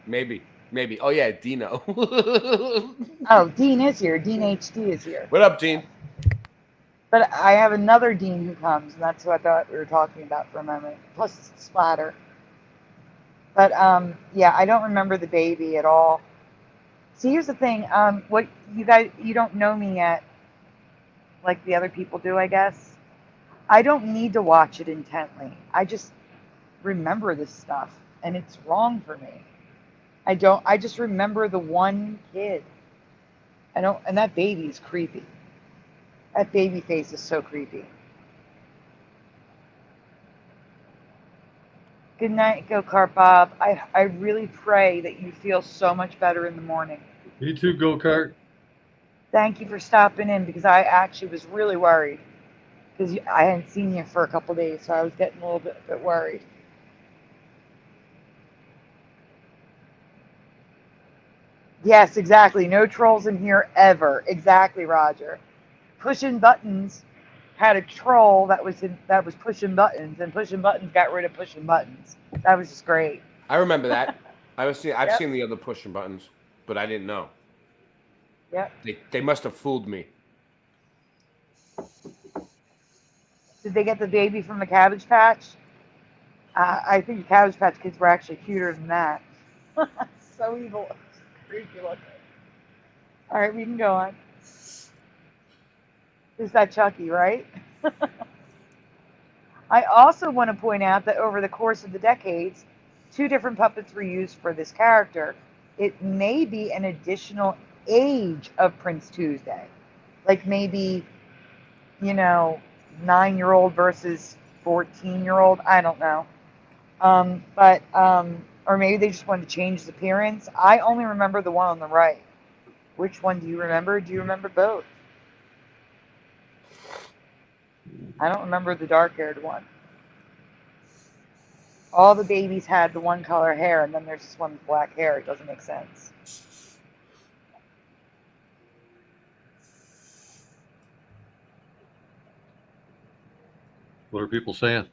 Maybe. Oh, yeah, Dino. Oh, Dean is here. Dean HD is here. What up, Dean? But I have another Dean who comes, and that's who I thought we were talking about for a moment. Plus Splatter. But, yeah, I don't remember the baby at all. See, here's the thing. What you guys, you don't know me yet, like the other people do, I guess. I don't need to watch it intently. I just remember this stuff, and it's wrong for me. I just remember the one kid. And that baby is creepy. That baby face is so creepy. Good night, Go Kart Bob. I really pray that you feel so much better in the morning. You too, Go Kart. Thank you for stopping in, because I actually was really worried. Because I hadn't seen you for a couple days, so I was getting a little bit worried. Yes, exactly. No trolls in here ever. Exactly, Roger. Pushing Buttons had a troll that was pushing buttons, and Pushing Buttons got rid of Pushing Buttons. That was just great. I remember that. I've seen the other pushing buttons, but I didn't know. Yep. They must have fooled me. Did they get the baby from the Cabbage Patch? I think the Cabbage Patch Kids were actually cuter than that. So evil. Creepy looking. All right, we can go on. Is that Chucky, right? I also want to point out that over the course of the decades, 2 different puppets were used for this character. It may be an additional age of Prince Tuesday. Like maybe, 9-year-old versus 14-year-old. I don't know. Or maybe they just wanted to change his appearance. I only remember the one on the right. Which one do you remember? Do you remember both? I don't remember the dark-haired one. all the babies had the one color hair, and then there's this one with black hair. It doesn't make sense. What are people saying?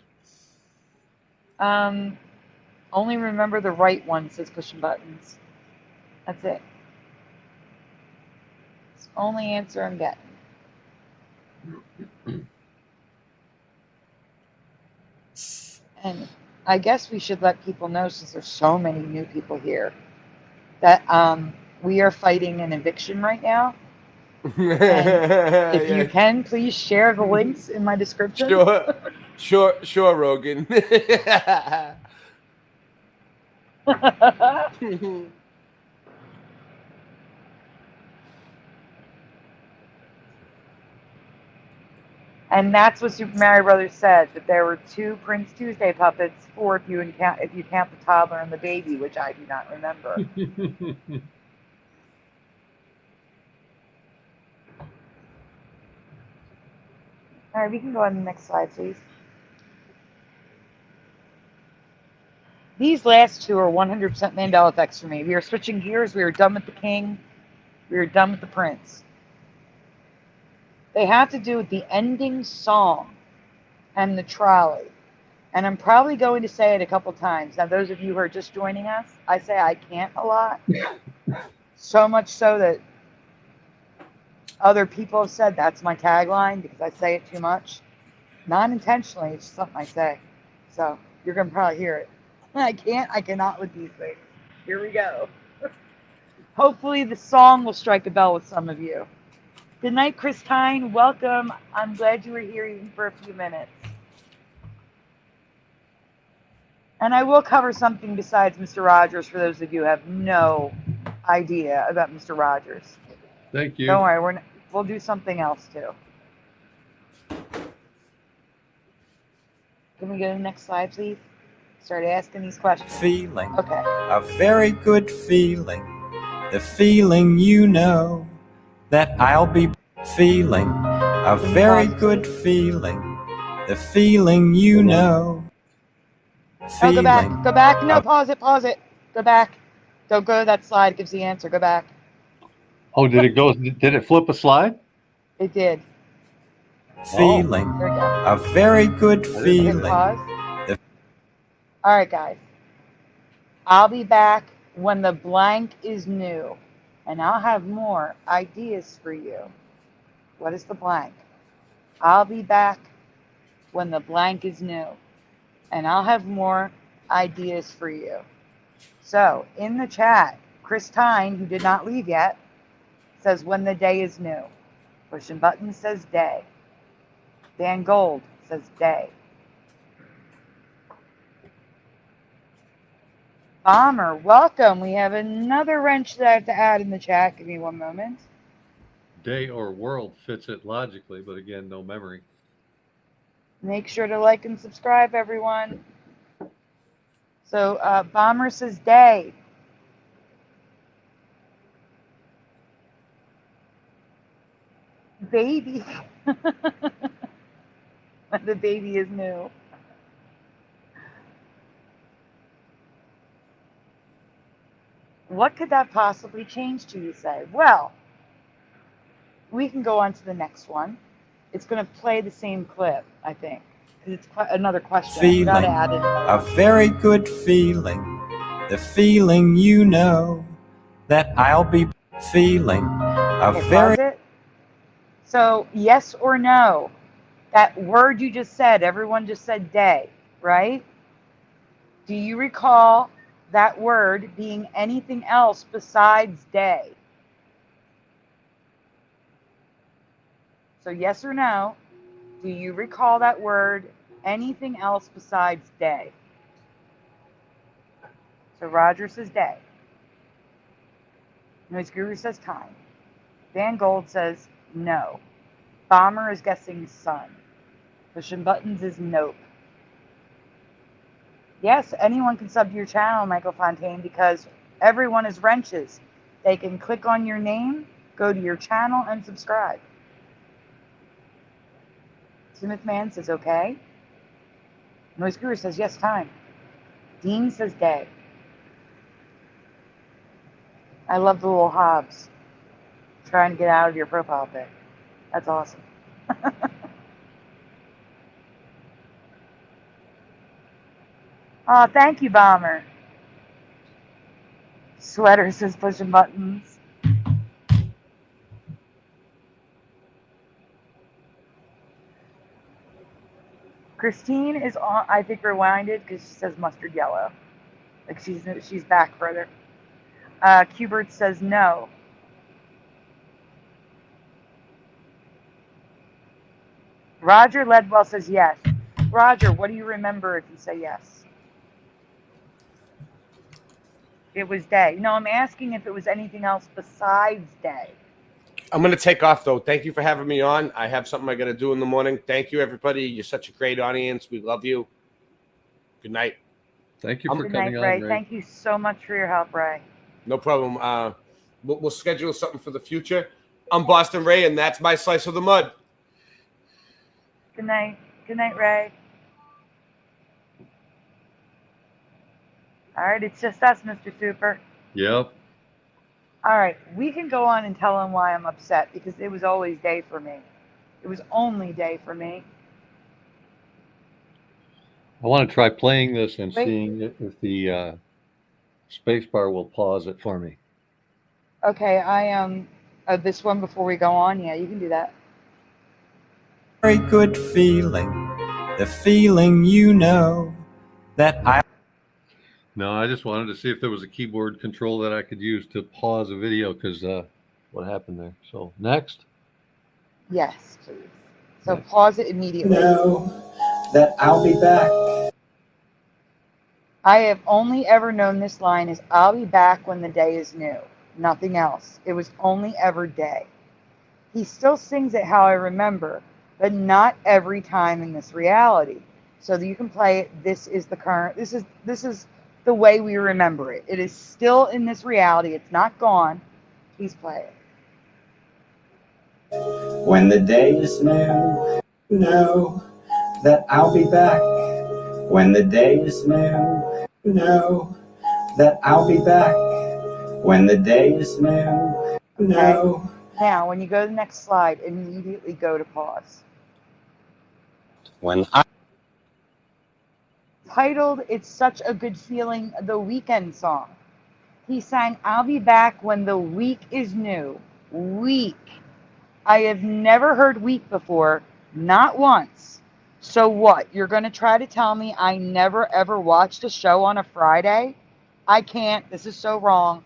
Only remember the right one, says Pushing Buttons. That's it. It's the only answer I'm getting. And I guess we should let people know, since there's so many new people here, that we are fighting an eviction right now. And if you can, please share the links in my description. Sure, Rogan. And that's what Super Mario Brothers said, that there were 2 Prince Tuesday puppets, 4 if you count the toddler and the baby, which I do not remember. All right, we can go on to the next slide, please. These last 2 are 100% Mandela effects for me. We are switching gears. We are done with the king. We are done with the prince. They have to do with the ending song and the trolley. And I'm probably going to say it a couple times. Now, those of you who are just joining us, I say I can't a lot. So much so that other people have said that's my tagline because I say it too much. Not intentionally, it's just something I say. So you're going to probably hear it. I cannot with these things. Here we go. Hopefully the song will strike a bell with some of you. Good night, Christine. Welcome. I'm glad you were here even for a few minutes. And I will cover something besides Mr. Rogers for those of you who have no idea about Mr. Rogers. Thank you. Don't worry, we'll do something else too. Can we go to the next slide, please? Start asking these questions. Feeling. Okay. A very good feeling. The feeling you know that I'll be feeling. A very good feeling. The feeling you know. Oh, go back. Go back. No, pause it. Go back. Don't go to that slide. It gives the answer. Go back. Oh, did it go? Did it flip a slide? It did. Feeling. There we go. A very good feeling. Pause. All right, guys. I'll be back when the blank is new, and I'll have more ideas for you. What is the blank? I'll be back when the blank is new, and I'll have more ideas for you. So, in the chat, Christine, who did not leave yet, says when the day is new. Pushing Buttons says day. Dan Gold says day. Bomber, welcome. We have another wrench that I have to add in the chat. Give me one moment. Day or world fits it logically, but again, no memory. Make sure to like and subscribe, everyone. So, Bomber says day. Baby. The baby is new. What could that possibly change to, you say? Well, we can go on to the next one. It's going to play the same clip, I think, because it's another question. Feeling. A very good feeling. The feeling you know that I'll be feeling. Pause it. So, yes or no? That word you just said, everyone just said day, right? Do you recall that word being anything else besides day? So yes or no, do you recall that word anything else besides day? So Roger says day. Noise Guru says time. Van Gold says no. Bomber is guessing sun. Pushing Buttons is nope. Yes, anyone can sub to your channel, Michael Fontaine, because everyone is wrenches. They can click on your name, go to your channel, and subscribe. Smith Man says okay. Noise Guru says yes, time. Dean says day. I love the little Hobbs trying to get out of your profile pic. That's awesome. Oh, thank you, Bomber. Sweater says pushing buttons. Christine is on, I think, rewinded because she says mustard yellow. Like she's back further. Qbert says no. Roger Ledwell says yes. Roger, what do you remember if you say yes? It was day. No, I'm asking if it was anything else besides day. I'm going to take off, though. Thank you for having me on. I have something I got to do in the morning. Thank you, everybody. You're such a great audience. We love you. Good night. Thank you for Good coming night, on, Ray. Ray. Thank you so much for your help, Ray. No problem. We'll schedule something for the future. I'm Boston Ray, and that's my slice of the mud. Good night. Good night, Ray. All right, it's just us, Mr. Super. Yep. All right, we can go on and tell him why I'm upset, because it was always day for me. It was only day for me. I want to try playing this and Wait. seeing if the space bar will pause it for me. Okay, this one before we go on. Yeah, you can do that. Very good feeling, the feeling you know that I. No, I just wanted to see if there was a keyboard control that I could use to pause a video, because what happened there. So next. Yes, please. So Next. pause it immediately. Know that I'll be back. I have only ever known this line as I'll be back when the day is new. Nothing else. It was only ever day. He still sings it how I remember, but not every time in this reality. So that you can play it. This is the current. This is the way we remember it. It is still in this reality. It's not gone. Please play it. When the day is new, know that I'll be back. When the day is new, know that I'll be back. When the day is new, know. Okay. Now, when you go to the next slide, immediately go to pause. When I. Titled It's Such a Good Feeling, the Weekend song. He sang I'll be back when the week is new. Week. I have never heard week before, not once. So what? You're going to try to tell me I never ever watched a show on a Friday? I can't. This is so wrong.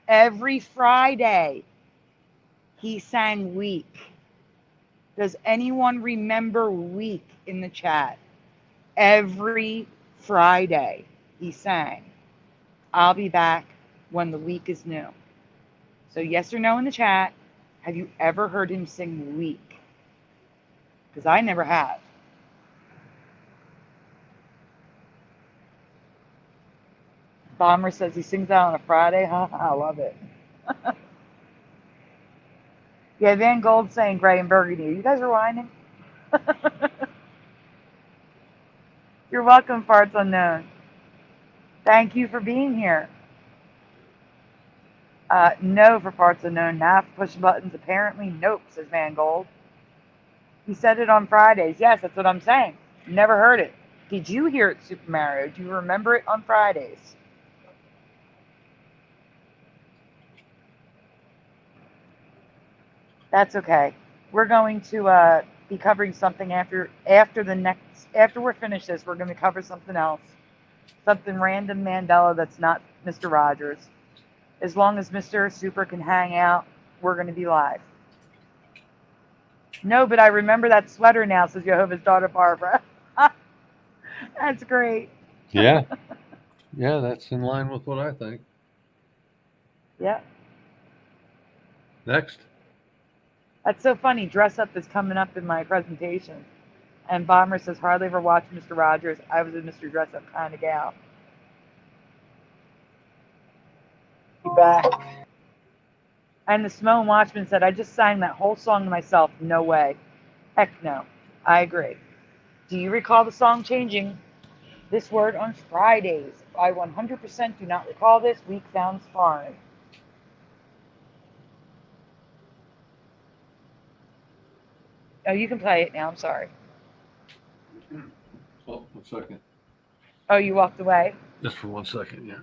Every Friday he sang week. Does anyone remember week in the chat? Every Friday he sang I'll be back when the week is new. So yes or no in the chat. Have you ever heard him sing week? Because I never have. Bomber says he sings that on a Friday. I love it. Yeah, Van Gold saying gray and burgundy. You guys are whining? You're welcome, Farts Unknown. Thank you for being here. No for Farts Unknown. Nah for push buttons. Apparently nope, says Van Gold. He said it on Fridays. Yes, that's what I'm saying. Never heard it. Did you hear it, Super Mario? Do you remember it on Fridays? That's okay. We're going to be covering something after we're finished this. We're going to cover something else, something random Mandela that's not Mr. Rogers. As long as Mr. Super can hang out, we're going to be live. No, but I remember that sweater now, says Jehovah's daughter Barbara. That's great. Yeah. Yeah, that's in line with what I think. Yeah. Next. That's so funny. Dress Up is coming up in my presentation. And Bomber says, hardly ever watched Mr. Rogers. I was a Mr. Dress Up kind of gal. Back. And the Samoan Watchman said, I just sang that whole song to myself. No way. Heck no. I agree. Do you recall the song changing This word on Fridays. I 100% do not recall this. Week sounds foreign. Oh, you can play it now. I'm sorry. Oh, 1 second. Oh, you walked away? Just for 1 second, yeah.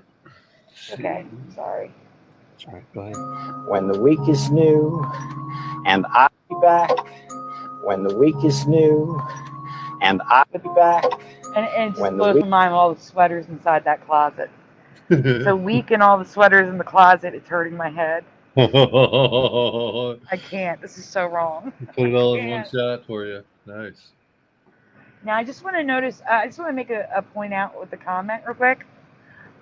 Okay. Sorry. All right, go ahead. When the week is new and I'll be back. When the week is new and I'll be back. And it just When the blows week- my mind all the sweaters inside that closet. It's a week and all the sweaters in the closet. It's hurting my head. I can't. This is so wrong. Put it all in one shot for you. Nice. Now, I just want to notice, I just want to make a point out with the comment real quick.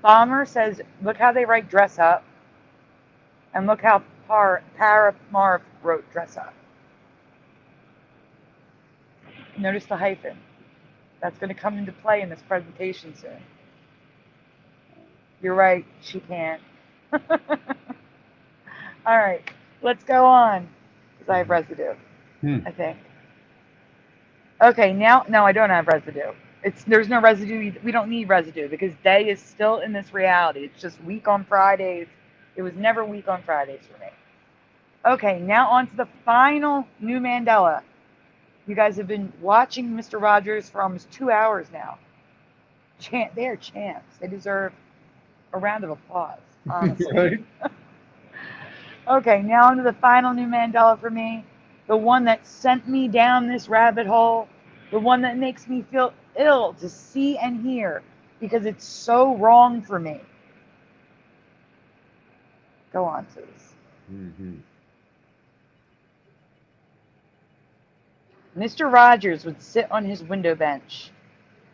Bomber says, look how they write dress up. And look how Marv wrote dress up. Notice the hyphen. That's going to come into play in this presentation soon. You're right, she can't. All right, let's go on. Because I have residue, I think. Okay, now, no, I don't have residue. There's no residue. We don't need residue because day is still in this reality. It's just week on Fridays. It was never week on Fridays for me. Okay, now on to the final new Mandela. You guys have been watching Mr. Rogers for almost 2 hours now. They are champs. They deserve a round of applause, honestly. Right? Okay, now on to the final new Mandela for me. The one that sent me down this rabbit hole. The one that makes me feel ill to see and hear because it's so wrong for me. Go on, please. Mm-hmm. Mr. Rogers would sit on his window bench,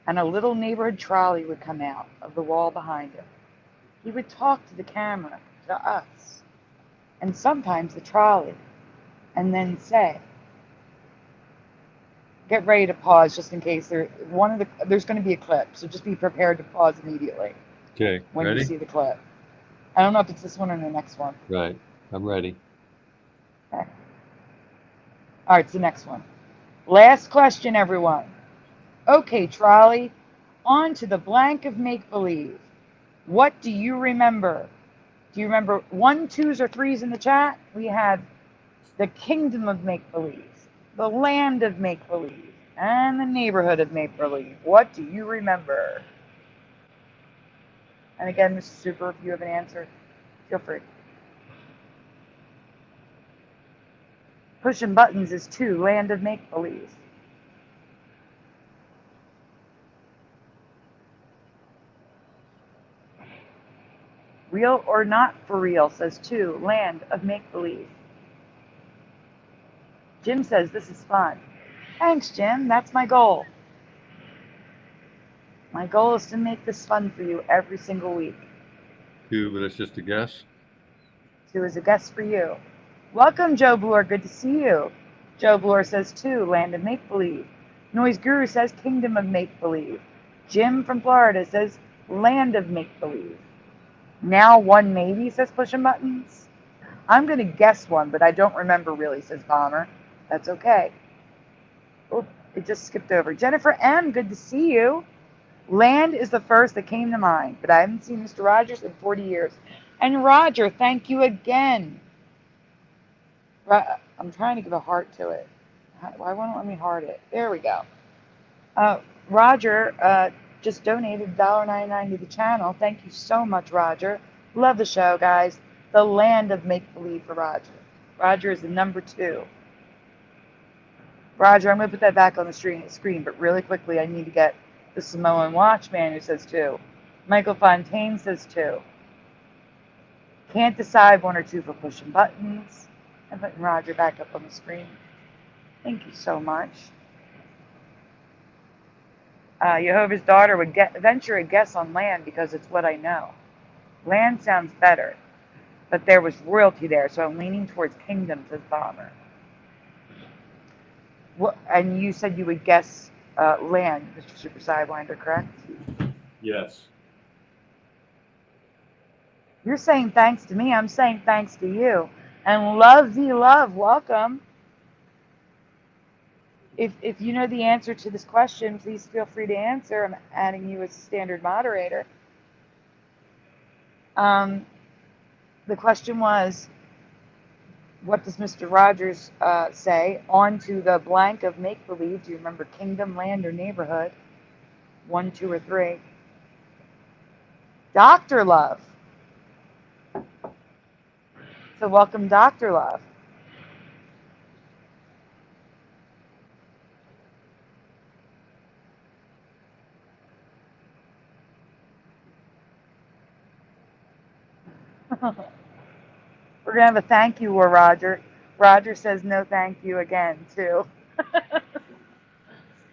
and a little neighborhood trolley would come out of the wall behind him. He would talk to the camera, to us, and sometimes the trolley, and then say, get ready to pause just in case there's going to be a clip, so just be prepared to pause immediately. Okay, when ready? you see the clip. I don't know if it's this one or the next one. Right, I'm ready. Okay. All right, it's the next one. Last question, everyone. Okay, trolley, on to the blank of make-believe. What do you remember? Do you remember 1, 2s, or 3s in the chat? We have the kingdom of make-believe, the land of make-believe, and the neighborhood of make-believe. What do you remember? And again, Mr. Super, if you have an answer, feel free. Pushing buttons is 2, land of make-believe. Real or not for real says 2, land of make-believe. Jim says this is fun. Thanks, Jim. That's my goal. My goal is to make this fun for you every single week. 2, but it's just a guess. 2 is a guess for you. Welcome, Joe Bloor. Good to see you. Joe Bloor says 2, land of make-believe. Noise Guru says kingdom of make-believe. Jim from Florida says land of make-believe. Now 1 maybe says pushing buttons. I'm going to guess 1, but I don't remember really, says Bomber. That's okay. Oh, it just skipped over. Jennifer M., good to see you. Land is the first that came to mind, but I haven't seen Mr. Rogers in 40 years. And Roger, thank you again. I'm trying to give a heart to it. Why won't it let me heart it? There we go. Roger just donated $1.99 to the channel. Thank you so much, Roger. Love the show, guys. The land of make-believe for Roger. Roger is the number 2. Roger, I'm going to put that back on the screen, but really quickly, I need to get the Samoan Watchman who says 2. Michael Fontaine says 2. Can't decide 1 or 2 for pushing buttons. I'm putting Roger back up on the screen. Thank you so much. Jehovah's Daughter would venture a guess on land because it's what I know. Land sounds better, but there was royalty there, so I'm leaning towards kingdom, says Bomber. And you said you would guess land, Mr. Super Sidewinder, correct? Yes. You're saying thanks to me. I'm saying thanks to you. And love thee love, welcome. if you know the answer to this question, please feel free to answer. I'm adding you as a standard moderator. The question was, what does Mr. Rogers say? On to the blank of make-believe. Do you remember kingdom, land, or neighborhood? 1, 2, or 3. Dr. Love. So welcome, Dr. Love. We're going to have a thank you war, Roger. Roger says no thank you again, too.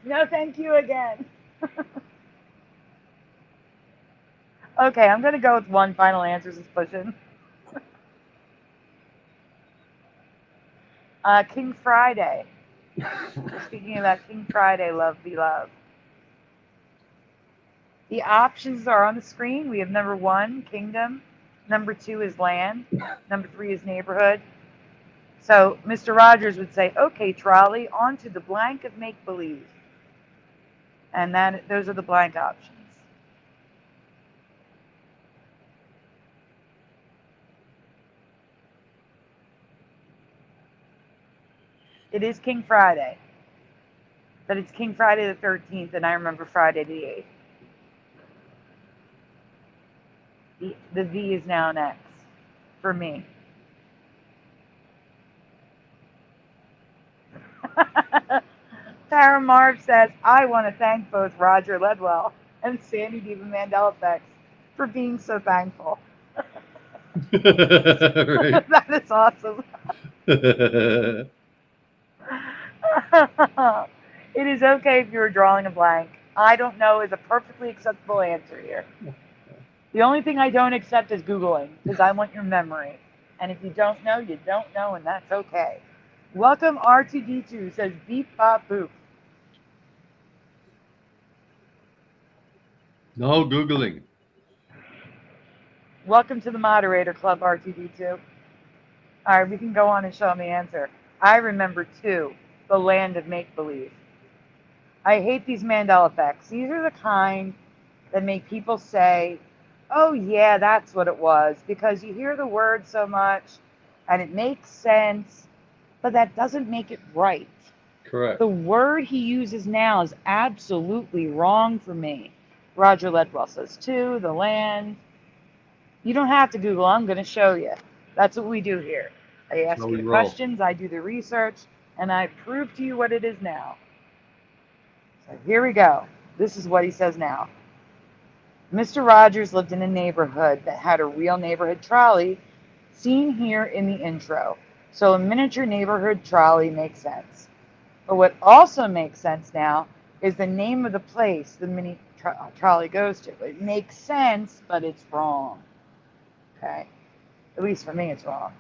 No thank you again. Okay, I'm going to go with one final answer suspicion. King Friday. We're speaking about King Friday, love be love. The options are on the screen. We have number 1, kingdom. Number 2 is land. Number 3 is neighborhood. So Mr. Rogers would say, okay, trolley, on to the blank of make-believe. And those are the blank options. It is King Friday. But it's King Friday the 13th, and I remember Friday the 8th. The V is now an X for me. Tara Marv says, I want to thank both Roger Ledwell and Sandy Diva Mandelaeffects for being so thankful. That is awesome. It is okay if you're drawing a blank. I don't know is a perfectly acceptable answer here. The only thing I don't accept is Googling, because I want your memory. And if you don't know, you don't know, and that's okay. Welcome R2D2 says beep bop boop. No Googling. Welcome to the moderator club, R2D2. All right, we can go on and show them the answer. I remember 2, the land of make-believe. I hate these Mandela effects. These are the kind that make people say, oh yeah, that's what it was, because you hear the word so much and it makes sense, but that doesn't make it right. Correct. The word he uses now is absolutely wrong for me. Roger Ledwell says 2, the land. You don't have to Google, I'm going to show you. That's what we do here. I ask you the questions, I do the research, and I prove to you what it is now. So here we go. This is what he says now. Mr. Rogers lived in a neighborhood that had a real neighborhood trolley, seen here in the intro. So a miniature neighborhood trolley makes sense. But what also makes sense now is the name of the place the mini trolley goes to. It makes sense, but it's wrong. Okay? At least for me, it's wrong.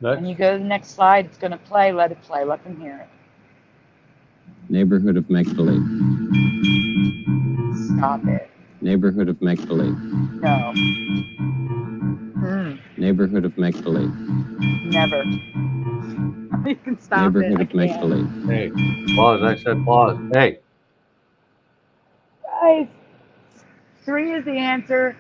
Next. When you go to the next slide, it's going to play. Let it play. Let them hear it. Neighborhood of make-believe. Stop it. Neighborhood of make-believe. No. Neighborhood of make-believe. Never. You can stop Neighborhood it. of make-believe. Hey, pause. I said pause. Hey. Guys, 3 is the answer.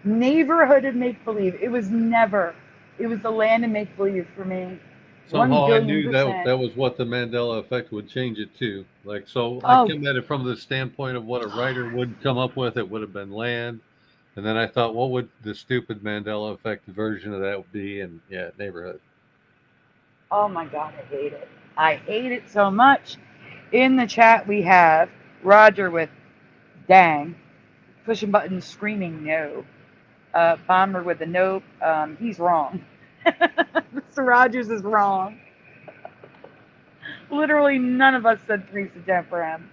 Neighborhood of make-believe. It was never. It was the land of make-believe for me. Somehow I knew that was what the Mandela effect would change it to. Like, so I came at it from the standpoint of what a writer would come up with. It would have been land. And then I thought, what would the stupid Mandela effect version of that be? And yeah, neighborhood. Oh my God, I hate it. I hate it so much. In the chat, we have Roger with dang, pushing buttons, screaming no. Bomber with a nope. He's wrong. Mr. Rogers is wrong. Literally none of us said 3 for him.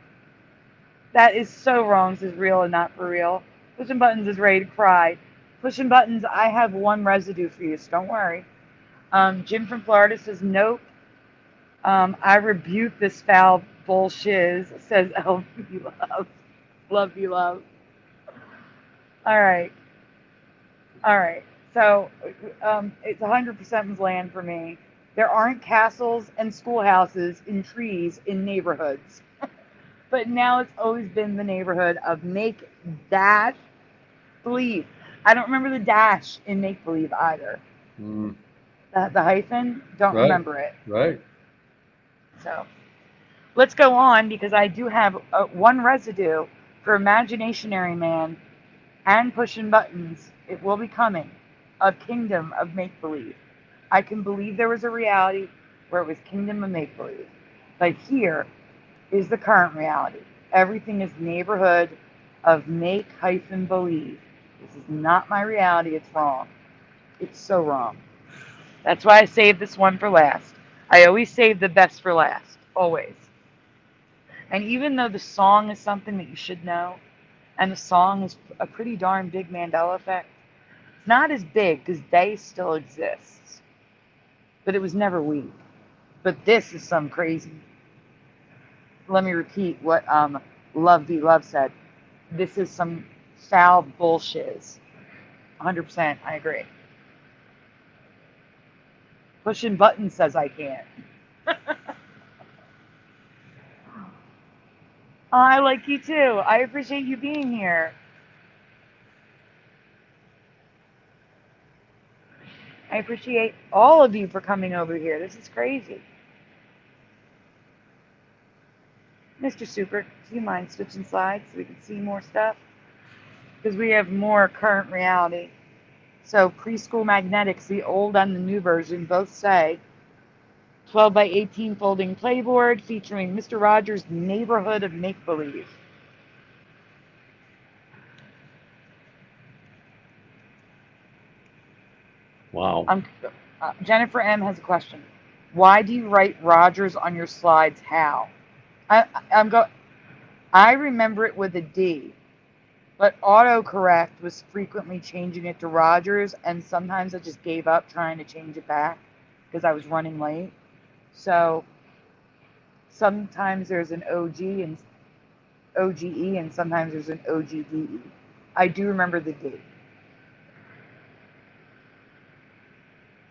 That is so wrong. This is real and not for real. Pushing buttons is ready to cry. Pushing buttons, I have 1 residue for you, so don't worry. Jim from Florida says nope. I rebuke this foul bullshiz, says love you love. Love you love. All right. So it's 100% land for me. There aren't castles and schoolhouses in trees in neighborhoods. But now it's always been the neighborhood of make that believe. I don't remember the dash in make believe either. Mm. The hyphen, don't remember it. Right. So let's go on because I do have one residue for Imaginationary Man and Pushing Buttons. It will be coming. A kingdom of make believe. I can believe there was a reality where it was kingdom of make believe. But here is the current reality. Everything is neighborhood of make-believe. This is not my reality. It's wrong. It's so wrong. That's why I saved this one for last. I always save the best for last. Always. And even though the song is something that you should know, and the song is a pretty darn big Mandela effect, it's not as big because they still exists. But it was never we. But this is some crazy. Let me repeat what Love Be Love said. This is some foul bullshit. 100%, I agree. Pushing Buttons says I can't. I like you too. I appreciate you being here. I appreciate all of you for coming over here. This is crazy. Mr. Super, do you mind switching slides so we can see more stuff? Because we have more current reality. So Preschool Magnetics, the old and the new version, both say 12 by 18 folding playboard featuring Mr. Rogers' neighborhood of make-believe. Wow. Jennifer M. has a question. Why do you write Rogers on your slides? How? I remember it with a D, but autocorrect was frequently changing it to Rogers, and sometimes I just gave up trying to change it back because I was running late. So sometimes there's an OG and OGE, and sometimes there's an OGDE. I do remember the D.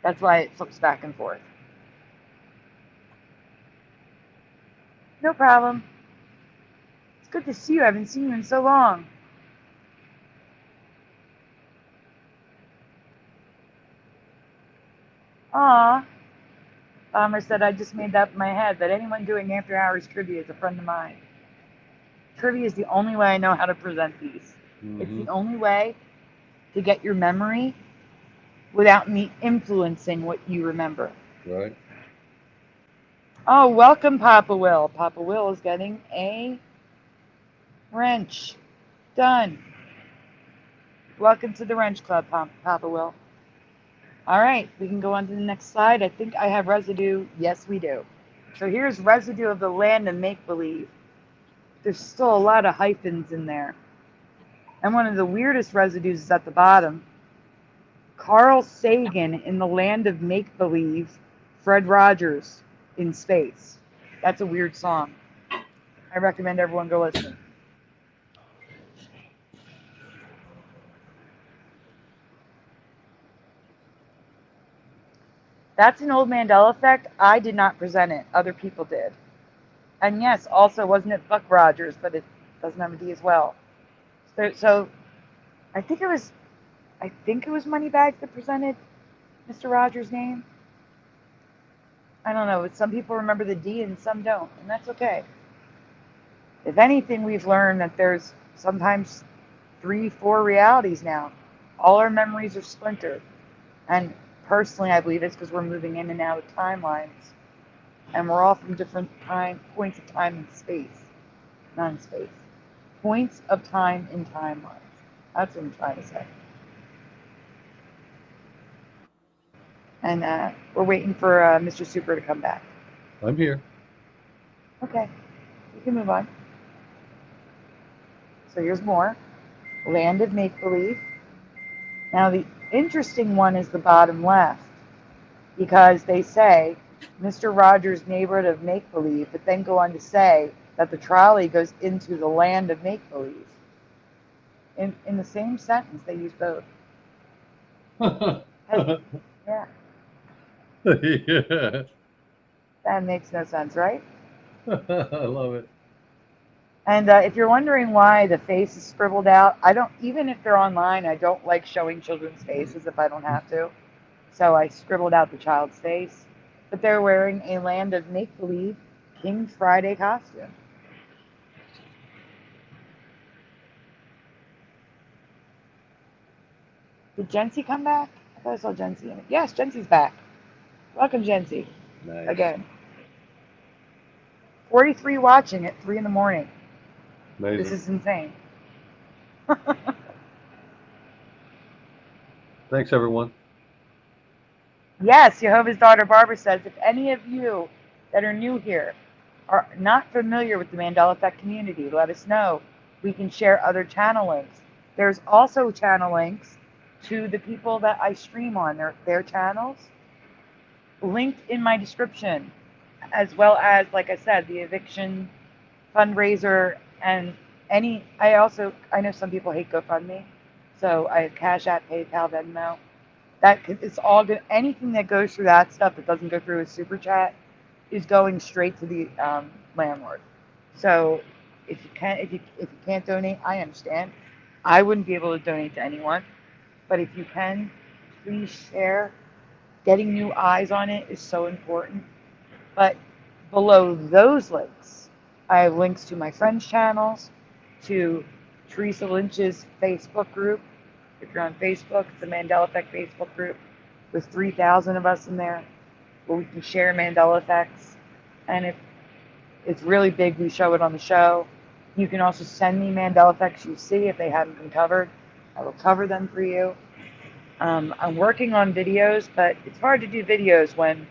That's why it flips back and forth. No problem. It's good to see you. I haven't seen you in so long. Aw. Bomber said, I just made that up in my head that anyone doing after hours trivia is a friend of mine. Trivia is the only way I know how to present these. Mm-hmm. It's the only way to get your memory without me influencing what you remember. Right. Oh, welcome, Papa Will. Papa Will is getting a wrench. Done. Welcome to the Wrench Club, Papa Will. All right, we can go on to the next slide. I think I have residue. Yes, we do. So here's residue of the land of make-believe. There's still a lot of hyphens in there. And one of the weirdest residues is at the bottom. Carl Sagan in the land of make-believe, Fred Rogers in space. That's a weird song. I recommend everyone go listen. That's an old Mandela effect. I did not present it. Other people did. And yes, also, wasn't it Buck Rogers, but it doesn't have a D as well. So I think it was Moneybags that presented Mr. Rogers' name. I don't know. Some people remember the D and some don't, and that's okay. If anything, we've learned that there's sometimes 3-4 realities now. All our memories are splintered. And personally, I believe it's because we're moving in and out of timelines. And we're all from different points of time and space. Not in space. Points of time in timelines. That's what I'm trying to say. And we're waiting for Mr. Super to come back. I'm here. Okay. We can move on. So here's more. Land of Make-Believe. Now the interesting one is the bottom left, because they say Mr. Rogers' neighborhood of make-believe, but then go on to say that the trolley goes into the land of make-believe. In the same sentence, they use both. Yeah, Yeah. that makes no sense, right? I love it. And if you're wondering why the face is scribbled out, I don't, even if they're online, I don't like showing children's faces if I don't have to. So I scribbled out the child's face. But they're wearing a Land of Make-Believe King Friday costume. Did Jency come back? I thought I saw Jency in it. Yes, Jency's back. Welcome, Jency. Nice. Again. 43 watching at 3 in the morning. Amazing. This is insane. Thanks, everyone. Yes, Jehovah's daughter Barbara says, if any of you that are new here are not familiar with the Mandela Effect community, let us know. We can share other channel links. There's also channel links to the people that I stream on, their channels, linked in my description, as well as, like I said, the eviction fundraiser and I know some people hate GoFundMe, so I have Cash App, PayPal, Venmo. It's all good. Anything that goes through that stuff that doesn't go through a super chat is going straight to the landlord. So if you can't donate, I understand. I wouldn't be able to donate to anyone, but if you can, please share. Getting new eyes on it is so important. But below those links, I have links to my friends' channels, to Teresa Lynch's Facebook group. If you're on Facebook, it's the Mandela Effect Facebook group with 3,000 of us in there, where we can share Mandela Effects. And if it's really big, we show it on the show. You can also send me Mandela Effects you see if they haven't been covered. I will cover them for you. I'm working on videos, but it's hard to do videos when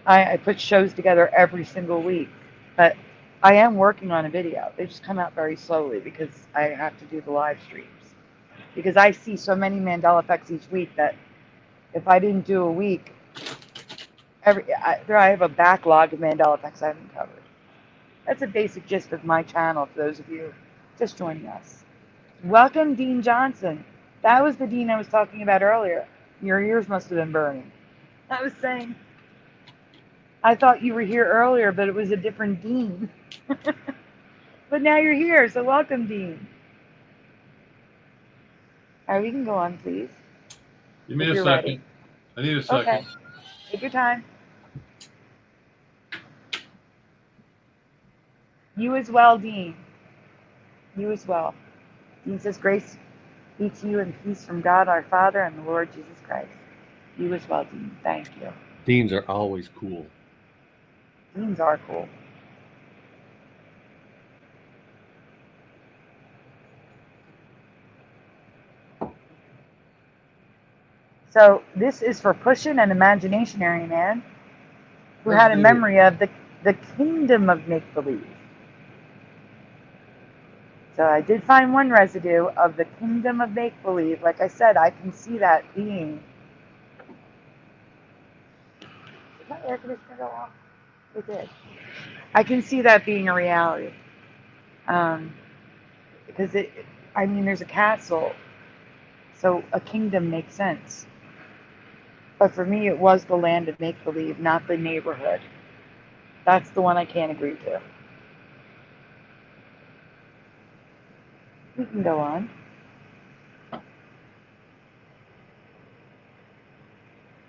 I put shows together every single week. But I am working on a video. They just come out very slowly because I have to do the live streams. Because I see so many Mandela Effects each week that if I didn't do a week, I have a backlog of Mandela Effects I haven't covered. That's a basic gist of my channel for those of you just joining us. Welcome, Dean Johnson. That was the Dean I was talking about earlier. Your ears must have been burning. I was saying, I thought you were here earlier, but it was a different Dean. But now you're here, so welcome, Dean. All right, we can go on, please. Give me a second. Ready. I need a second. Okay. Take your time. You as well, Dean. You as well. Dean says, grace be to you and peace from God our Father and the Lord Jesus Christ. You as well, Dean. Thank you. Deans are always cool. Deans are cool. So this is for Pushin' and Imaginationary Man, who had a memory of the kingdom of make-believe. So I did find one residue of the kingdom of make-believe. Like I said, I can see that being... Did my air conditioner go off? It did. I can see that being a reality. Because there's a castle, so a kingdom makes sense. But for me, it was the land of make-believe, not the neighborhood. That's the one I can't agree to. We can go on.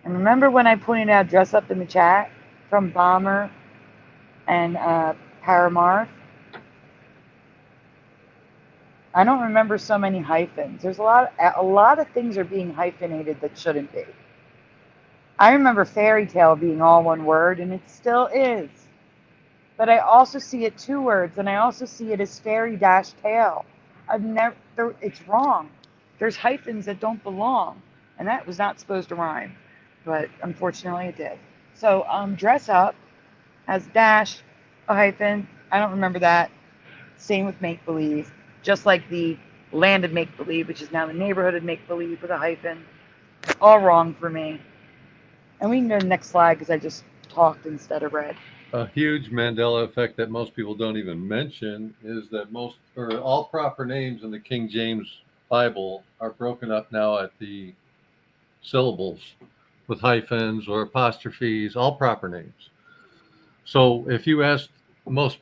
And remember when I pointed out Dress Up in the chat from Bomber and Paramarth? I don't remember so many hyphens. There's a lot of things are being hyphenated that shouldn't be. I remember fairy tale being all one word, and it still is. But I also see it two words, and I also see it as fairy-tale. It's wrong. There's hyphens that don't belong, and that was not supposed to rhyme, but unfortunately it did. So dress up has dash, a hyphen. I don't remember that. Same with make-believe. Just like the land of make-believe, which is now the neighborhood of make-believe with a hyphen. All wrong for me. And we can go to the next slide because I just talked instead of read. A huge Mandela effect that most people don't even mention is that all proper names in the King James Bible are broken up now at the syllables with hyphens or apostrophes, all proper names. So if you ask most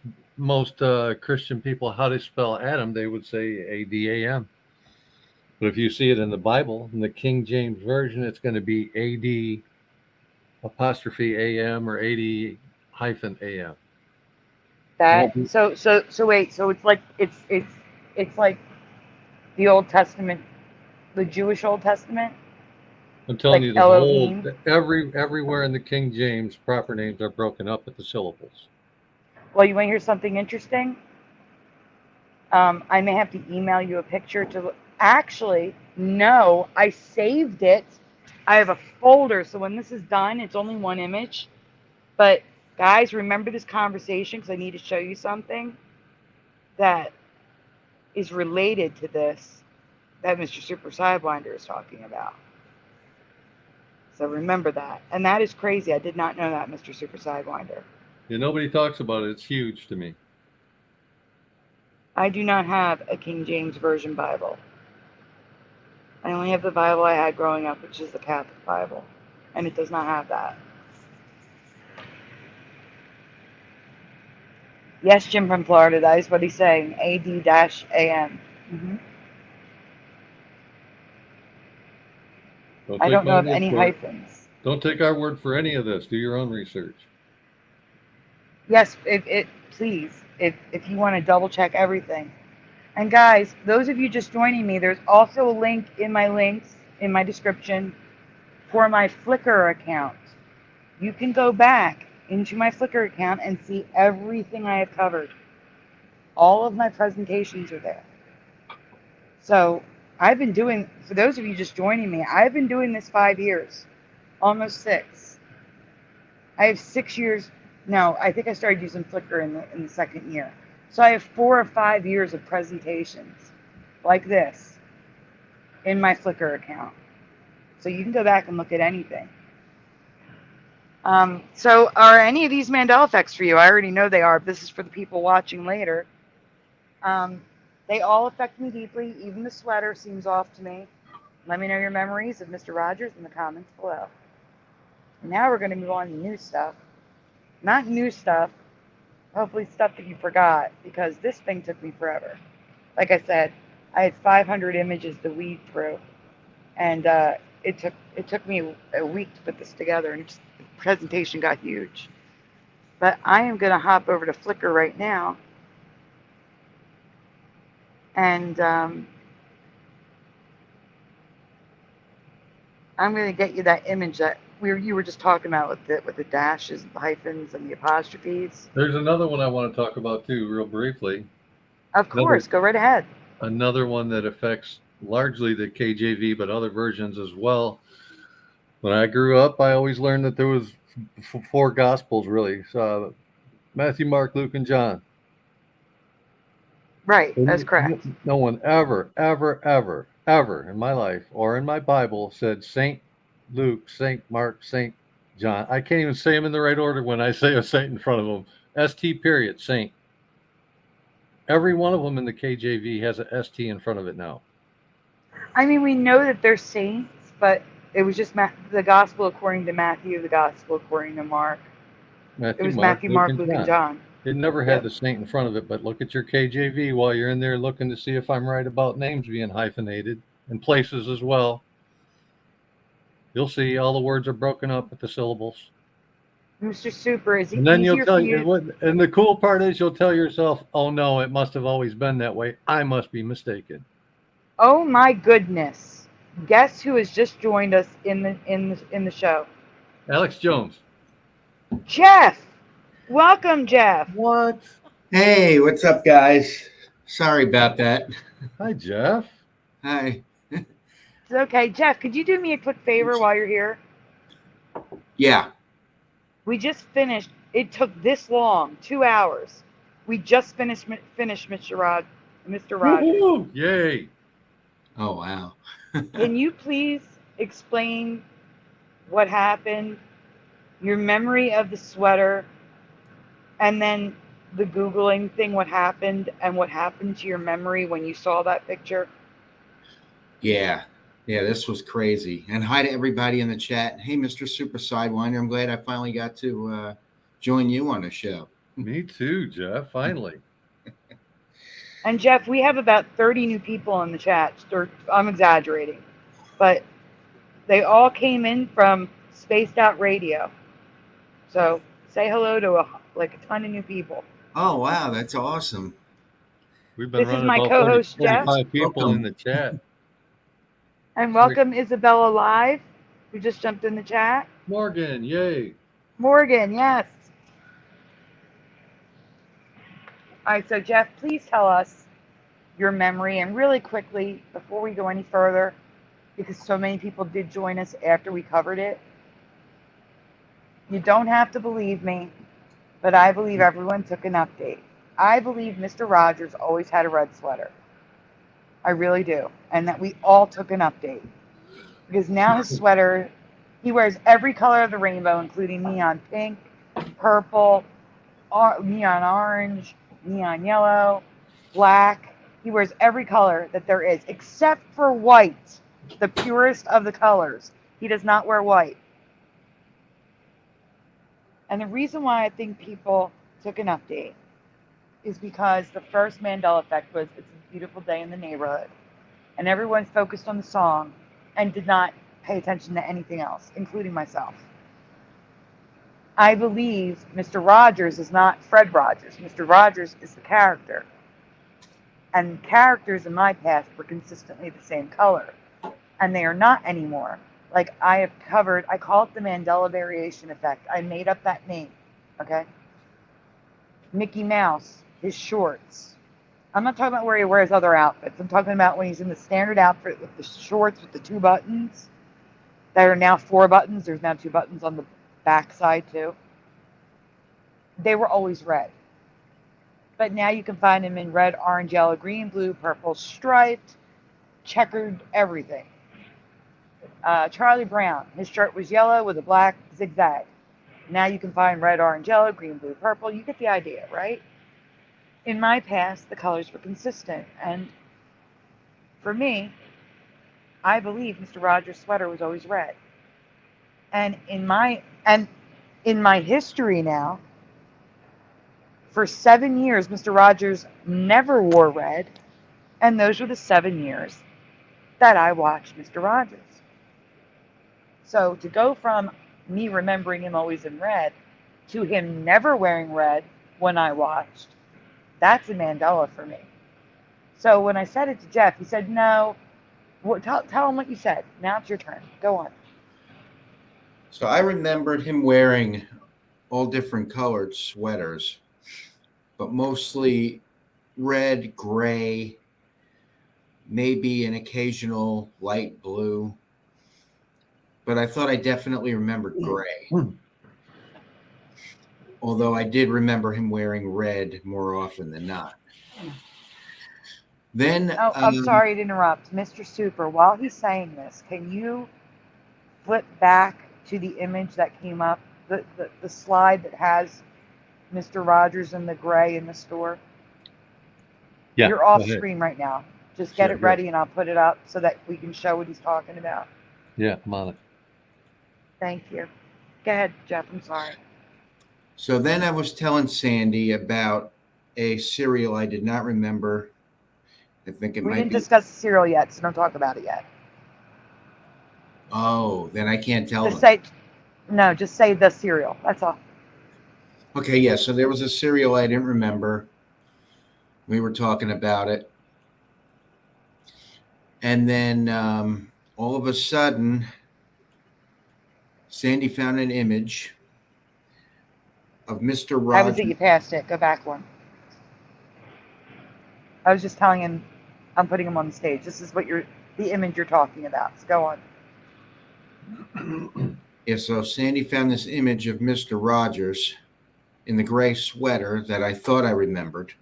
Christian people how to spell Adam, they would say Adam. But if you see it in the Bible, in the King James Version, it's going to be AD apostrophe AM or AD hyphen AM. So wait, so it's like it's like the Old Testament, the Jewish Old Testament. I'm telling like you, the Elohim. whole everywhere in the King James, proper names are broken up at the syllables. Well, you want to hear something interesting? I may have to email you a picture to. Actually, no, I saved it. I have a folder, so when this is done, it's only one image. But guys, remember this conversation because I need to show you something that is related to this that Mr. Super Sidewinder is talking about. So remember that. And that is crazy. I did not know that, Mr. Super Sidewinder. Yeah, nobody talks about it. It's huge to me. I do not have a King James Version Bible. I only have the Bible I had growing up, which is the Catholic Bible. And it does not have that. Yes, Jim from Florida, that is what he's saying. AD-AM. Mm-hmm. I don't know of any hyphens. Don't take our word for any of this. Do your own research. Yes, please, if you want to double check everything. And guys, those of you just joining me, there's also a link in my links in my description for my Flickr account. You can go back into my Flickr account and see everything I have covered. All of my presentations are there. So I've been doing, for those of you just joining me, I've been doing this 5 years, almost 6. I have 6 years. No, I think I started using Flickr in the second year. So I have 4 or 5 years of presentations like this in my Flickr account. So you can go back and look at anything. So are any of these Mandela effects for you? I already know they are. But this is for the people watching later. They all affect me deeply. Even the sweater seems off to me. Let me know your memories of Mr. Rogers in the comments below. Now we're going to move on to new stuff. Not new stuff. Hopefully stuff that you forgot, because this thing took me forever. Like I said, I had 500 images to weed through, and it took me a week to put this together, and the presentation got huge. But I am going to hop over to Flickr right now, and I'm going to get you that image that you were just talking about with the dashes, the hyphens, and the apostrophes. There's another one I want to talk about too, real briefly. Of course, go right ahead. Another one that affects largely the KJV, but other versions as well. When I grew up, I always learned that there was 4 Gospels, really. So Matthew, Mark, Luke, and John. Right, that's correct. No one ever in my life or in my Bible said Saint Luke, Saint Mark, Saint John. I can't even say them in the right order when I say a saint in front of them. ST period, saint. Every one of them in the KJV has a ST in front of it now. I mean, we know that they're saints, but it was just the gospel according to Matthew, the gospel according to Mark. It was Matthew, Mark, Luke, and John. It never had the saint in front of it, but look at your KJV while you're in there looking to see if I'm right about names being hyphenated and places as well. You'll see all the words are broken up at the syllables. Mr. Super, is it and then easier you'll tell for you? And the cool part is you'll tell yourself, oh no, it must have always been that way. I must be mistaken. Oh my goodness. Guess who has just joined us in the show? Alex Jones. Jeff. Welcome, Jeff. What? Hey, what's up, guys? Sorry about that. Hi, Jeff. Hi. It's okay. Jeff, could you do me a quick favor while you're here? Yeah. We just finished. It took this long, 2 hours. We just finished Mr. Rogers. Woo-hoo! Yay. Oh, wow. Can you please explain what happened, your memory of the sweater, and then the Googling thing, what happened, and what happened to your memory when you saw that picture? Yeah. Yeah, this was crazy. And hi to everybody in the chat. Hey, Mr. Super Sidewinder. I'm glad I finally got to join you on the show. Me too, Jeff. Finally. And Jeff, we have about 30 new people in the chat. I'm exaggerating, but they all came in from Spaced Out Radio. So say hello to a ton of new people. Oh, wow. That's awesome. We've been This is running my about co-host, 45 Jeff. people Welcome. in the chat. And welcome Isabella Live, who just jumped in the chat. Morgan, yay. Morgan, yes. All right, so Jeff, please tell us your memory, and really quickly, before we go any further, because so many people did join us after we covered it. You don't have to believe me, but I believe everyone took an update. I believe Mr. Rogers always had a red sweater. I really do. And that we all took an update. Because now his sweater, he wears every color of the rainbow, including neon pink, purple, neon orange, neon yellow, black. He wears every color that there is, except for white, the purest of the colors. He does not wear white. And the reason why I think people took an update is because the first Mandela effect was It's a Beautiful Day in the Neighborhood. And everyone's focused on the song and did not pay attention to anything else, including myself. I believe Mr. Rogers is not Fred Rogers. Mr. Rogers is the character. And characters in my past were consistently the same color. And they are not anymore. Like I have covered, I call it the Mandela variation effect. I made up that name, okay? Mickey Mouse, his shorts. I'm not talking about where he wears other outfits. I'm talking about when he's in the standard outfit with the shorts with the 2 buttons. There are now 4 buttons. There's now 2 buttons on the back side too. They were always red. But now you can find him in red, orange, yellow, green, blue, purple, striped, checkered, everything. Charlie Brown, his shirt was yellow with a black zigzag. Now you can find red, orange, yellow, green, blue, purple. You get the idea, right? In my past, the colors were consistent. And for me, I believe Mr. Rogers' sweater was always red. And in my history now, for 7 years, Mr. Rogers never wore red. And those were the 7 years that I watched Mr. Rogers. So to go from me remembering him always in red to him never wearing red when I watched, that's a Mandela for me. So when I said it to Jeff, he said, no, tell him what you said. Now it's your turn. Go on. So I remembered him wearing all different colored sweaters, but mostly red, gray, maybe an occasional light blue. But I thought I definitely remembered gray. Although I did remember him wearing red more often than not. Then I'm sorry to interrupt. Mr. Super, while he's saying this, can you flip back to the image that came up, the slide that has Mr. Rogers in the gray in the store? Yeah. You're off screen right now. Just get Sure, it ready and I'll put it up so that we can show what he's talking about. Yeah, I'm on it. Thank you. Go ahead, Jeff. I'm sorry. So then I was telling Sandy about a cereal I did not remember. I think it We might didn't be. discuss the cereal yet, so don't talk about it yet. Oh, then I can't tell Just them. just say the cereal. That's all. Okay, yeah. So there was a cereal I didn't remember. We were talking about it. And then all of a sudden, Sandy found an image of Mr. Rogers. I was that you passed it. Go back one. I was just telling him I'm putting him on the stage. This is what the image you're talking about. So go on. Yeah, so Sandy found this image of Mr. Rogers in the gray sweater that I thought I remembered.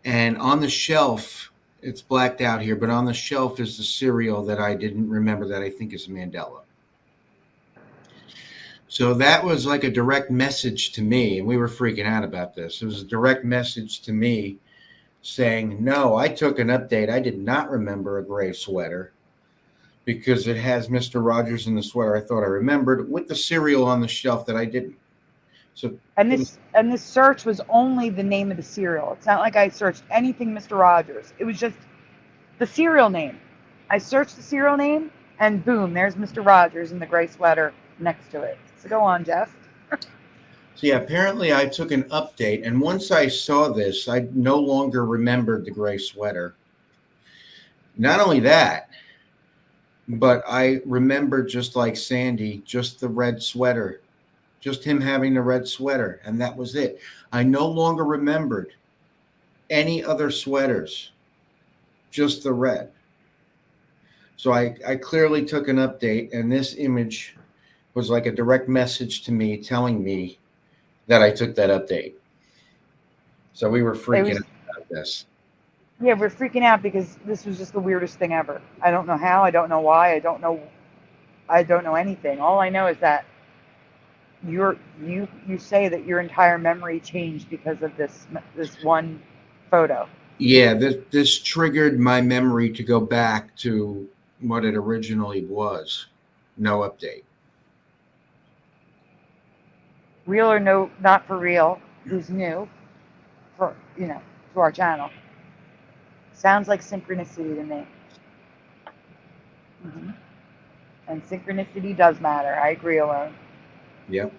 And on the shelf, it's blacked out here, but on the shelf is the cereal that I didn't remember that I think is Mandela. So that was like a direct message to me, and we were freaking out about this. It was a direct message to me saying, no, I took an update. I did not remember a gray sweater because it has Mr. Rogers in the sweater I thought I remembered with the cereal on the shelf that I didn't. So and this search was only the name of the cereal. It's not like I searched anything Mr. Rogers. It was just the cereal name. I searched the cereal name, and boom, there's Mr. Rogers in the gray sweater next to it. So go on, Jeff. So yeah, apparently I took an update, and once I saw this, I no longer remembered the gray sweater. Not only that, but I remembered, just like Sandy, just the red sweater, just him having the red sweater, and that was it. I no longer remembered any other sweaters, just the red. So I clearly took an update, and this image was like a direct message to me telling me that I took that update. So we were freaking out about this. Yeah, we're freaking out because this was just the weirdest thing ever. I don't know how. I don't know why. I don't know anything. All I know is that you say that your entire memory changed because of this one photo. Yeah, this triggered my memory to go back to what it originally was. No update. Real or no, not for real, who's new for, to our channel. Sounds like synchronicity to me. Mm-hmm. And synchronicity does matter. I agree, Alone. Yep.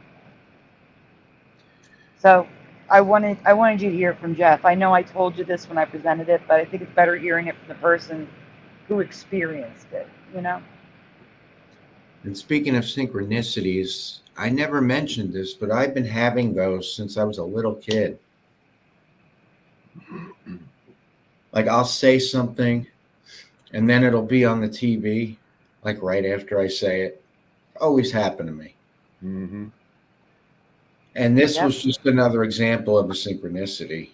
So I wanted you to hear it from Jeff. I know I told you this when I presented it, but I think it's better hearing it from the person who experienced it, And speaking of synchronicities, I never mentioned this, but I've been having those since I was a little kid. Like I'll say something and then it'll be on the TV, like right after I say it. Always happened to me. Mm-hmm. And this was just another example of a synchronicity.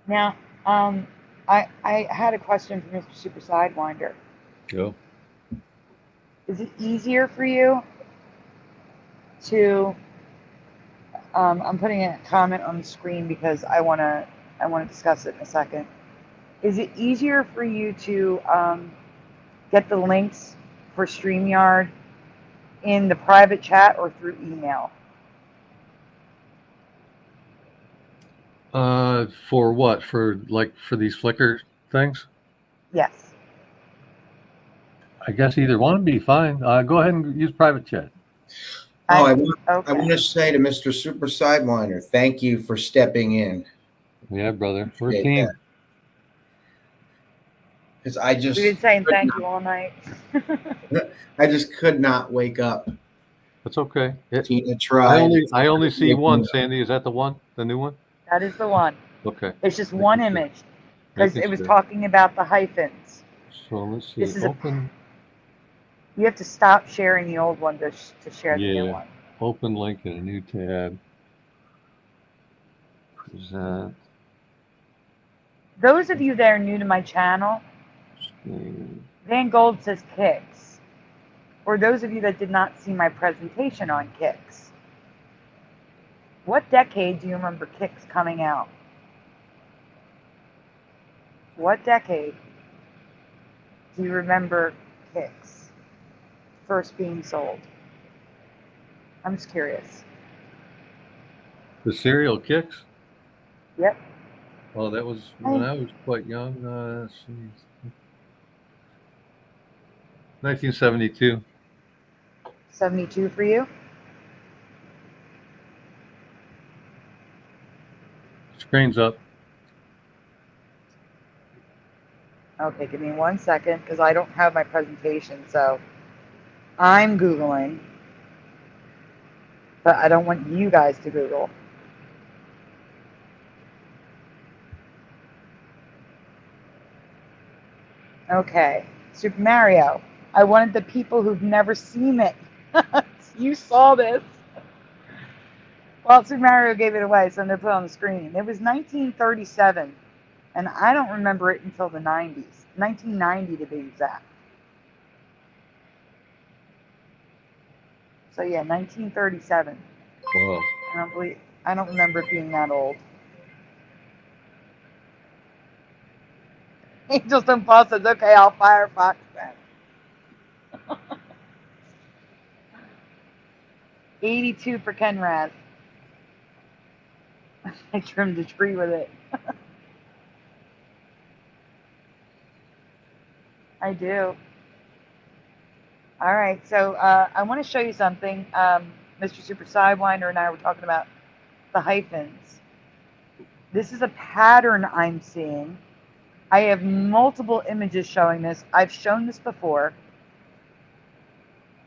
Now, I had a question for Mr. Super Sidewinder. Go. Is it easier for you to? I'm putting a comment on the screen because I want to discuss it in a second. Is it easier for you to get the links for StreamYard in the private chat or through email? For what? For these Flickr things? Yes. I guess either one would be fine. Go ahead and use private chat. I want to say to Mr. Super Sidewinder, thank you for stepping in. Yeah, brother. We're a team. Because I just... We've been saying thank you all night. I just could not wake up. That's okay. Tina tried. I only see one, Sandy. Is that the one? The new one? That is the one. Okay. It's just one image. Because it was talking about the hyphens. So let's see. This is open. You have to stop sharing the old one to share the new one. Open link in a new tab. Present. Those of you that are new to my channel, Van Gold says Kicks. For those of you that did not see my presentation on Kicks, what decade do you remember Kicks coming out? What decade do you remember Kicks first being sold? I'm just curious. The cereal Kicks? Yep. Well, that was when I was quite young. Let's see. 1972. 72 for you? Screen's up. Okay, give me 1 second because I don't have my presentation, so I'm Googling, but I don't want you guys to Google. Okay, Super Mario. I wanted the people who've never seen it. You saw this. Well, Super Mario gave it away, so I'm going to put it on the screen. It was 1937, and I don't remember it until the 90s. 1990 to be exact. So yeah, 1937. Wow. I don't remember it being that old. Angels don't pause says, okay, I'll Firefox then. 82 for Ken Raz. I trimmed a tree with it. I do. All right, so I want to show you something. Mr. Super Sidewinder and I were talking about the hyphens. This is a pattern I'm seeing. I have multiple images showing this. I've shown this before.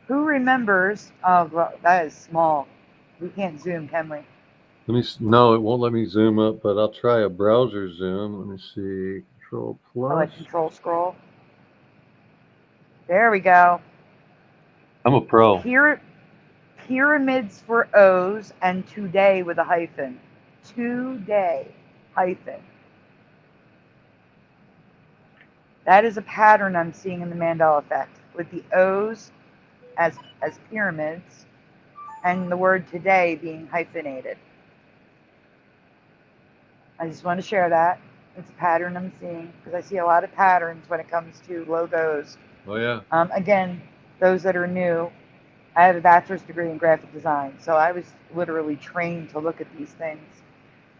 Who remembers? Oh, well, that is small. We can't zoom, can we? No, it won't let me zoom up, but I'll try a browser zoom. Let me see. Control plus. Oh, like control scroll. There we go. I'm a pro. Pyramids for O's and today with a hyphen. Today hyphen. That is a pattern I'm seeing in the Mandela effect with the O's as pyramids and the word today being hyphenated. I just want to share that. It's a pattern I'm seeing because I see a lot of patterns when it comes to logos. Oh, yeah. Again, those that are new, I have a bachelor's degree in graphic design, so I was literally trained to look at these things,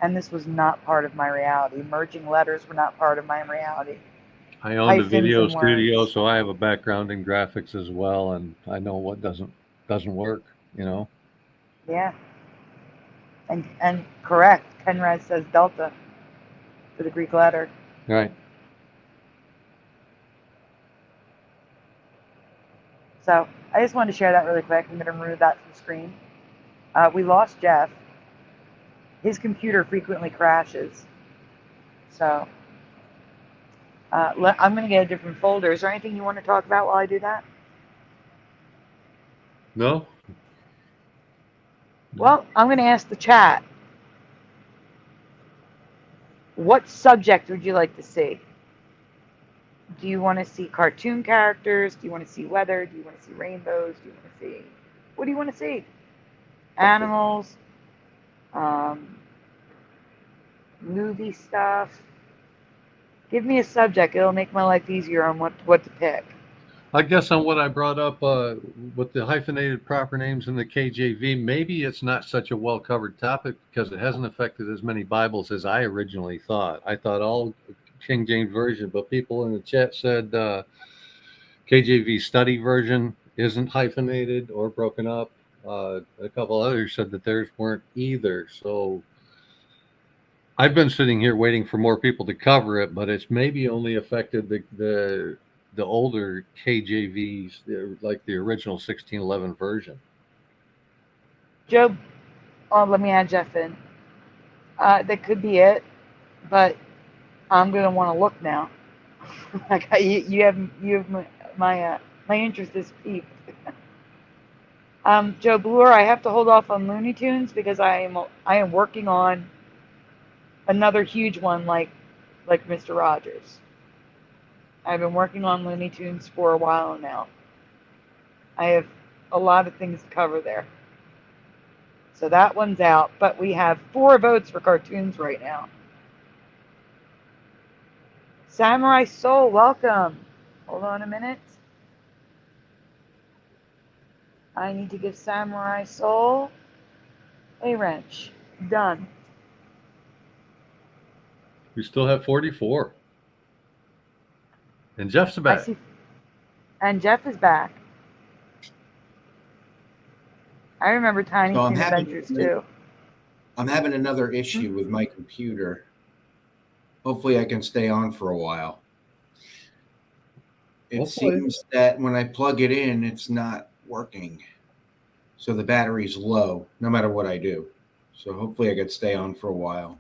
and this was not part of my reality. Merging letters were not part of my reality. I owned a video studio, so I have a background in graphics as well, and I know what doesn't work, you know? Yeah. And correct. Kenraz says delta for the Greek letter. Right. So I just wanted to share that really quick. I'm going to remove that from the screen. We lost Jeff. His computer frequently crashes. So I'm going to get a different folder. Is there anything you want to talk about while I do that? No. Well, I'm going to ask the chat. What subject would you like to see? Do you want to see cartoon characters? Do you want to see weather? Do you want to see rainbows? Do you want to see... What do you want to see? Animals? Movie stuff? Give me a subject. It'll make my life easier on what to pick. I guess on what I brought up with the hyphenated proper names in the KJV, maybe it's not such a well-covered topic because it hasn't affected as many Bibles as I originally thought. I thought all King James Version, but people in the chat said KJV study version isn't hyphenated or broken up. A couple others said that theirs weren't either. So I've been sitting here waiting for more people to cover it, but it's maybe only affected the older KJVs, like the original 1611 version. Joe, let me add Jeff in. That could be it, but I'm gonna want to look now. Like you have my interest is piqued. Joe Bloor, I have to hold off on Looney Tunes because I am working on another huge one like Mr. Rogers. I've been working on Looney Tunes for a while now. I have a lot of things to cover there. So that one's out, but we have 4 votes for cartoons right now. Samurai Soul, welcome. Hold on a minute. I need to give Samurai Soul a wrench. Done. We still have 44. And Jeff's back. And Jeff is back. I remember Tiny Toon Adventures too. I'm having another issue with my computer. Hopefully I can stay on for a while. It seems that when I plug it in, it's not working. So the battery's low, no matter what I do. So hopefully I could stay on for a while.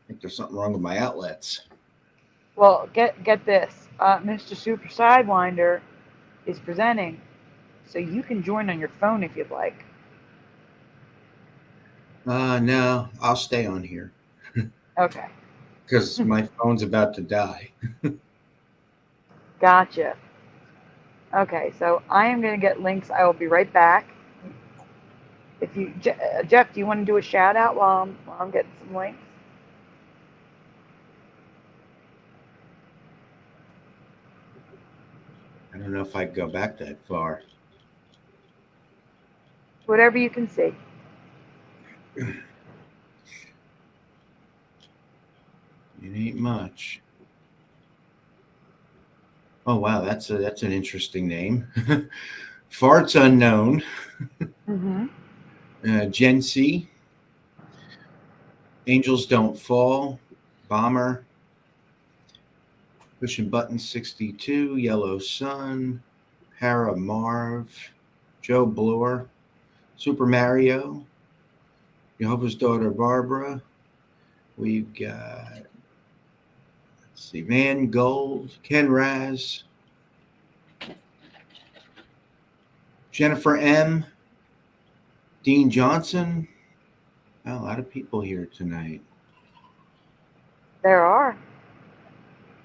I think there's something wrong with my outlets. Well, get this. Mr. Super Sidewinder is presenting, so you can join on your phone if you'd like. No, I'll stay on here. Okay. Because my phone's about to die. Gotcha. Okay, so I am going to get links. I will be right back. If you, Jeff, do you want to do a shout out while I'm getting some links? don't know if I go back that far. Whatever you can see. It ain't much. Oh wow, that's an interesting name. Farts unknown. Gen C. Angels Don't Fall. Bomber. Pushing Button 62. Yellow Sun. Para Marv. Joe Bloor. Super Mario. Jehovah's Daughter Barbara. We've got, let's see, Van Gold, Ken Raz, Jennifer M, Dean Johnson. Oh, a lot of people here tonight. There are.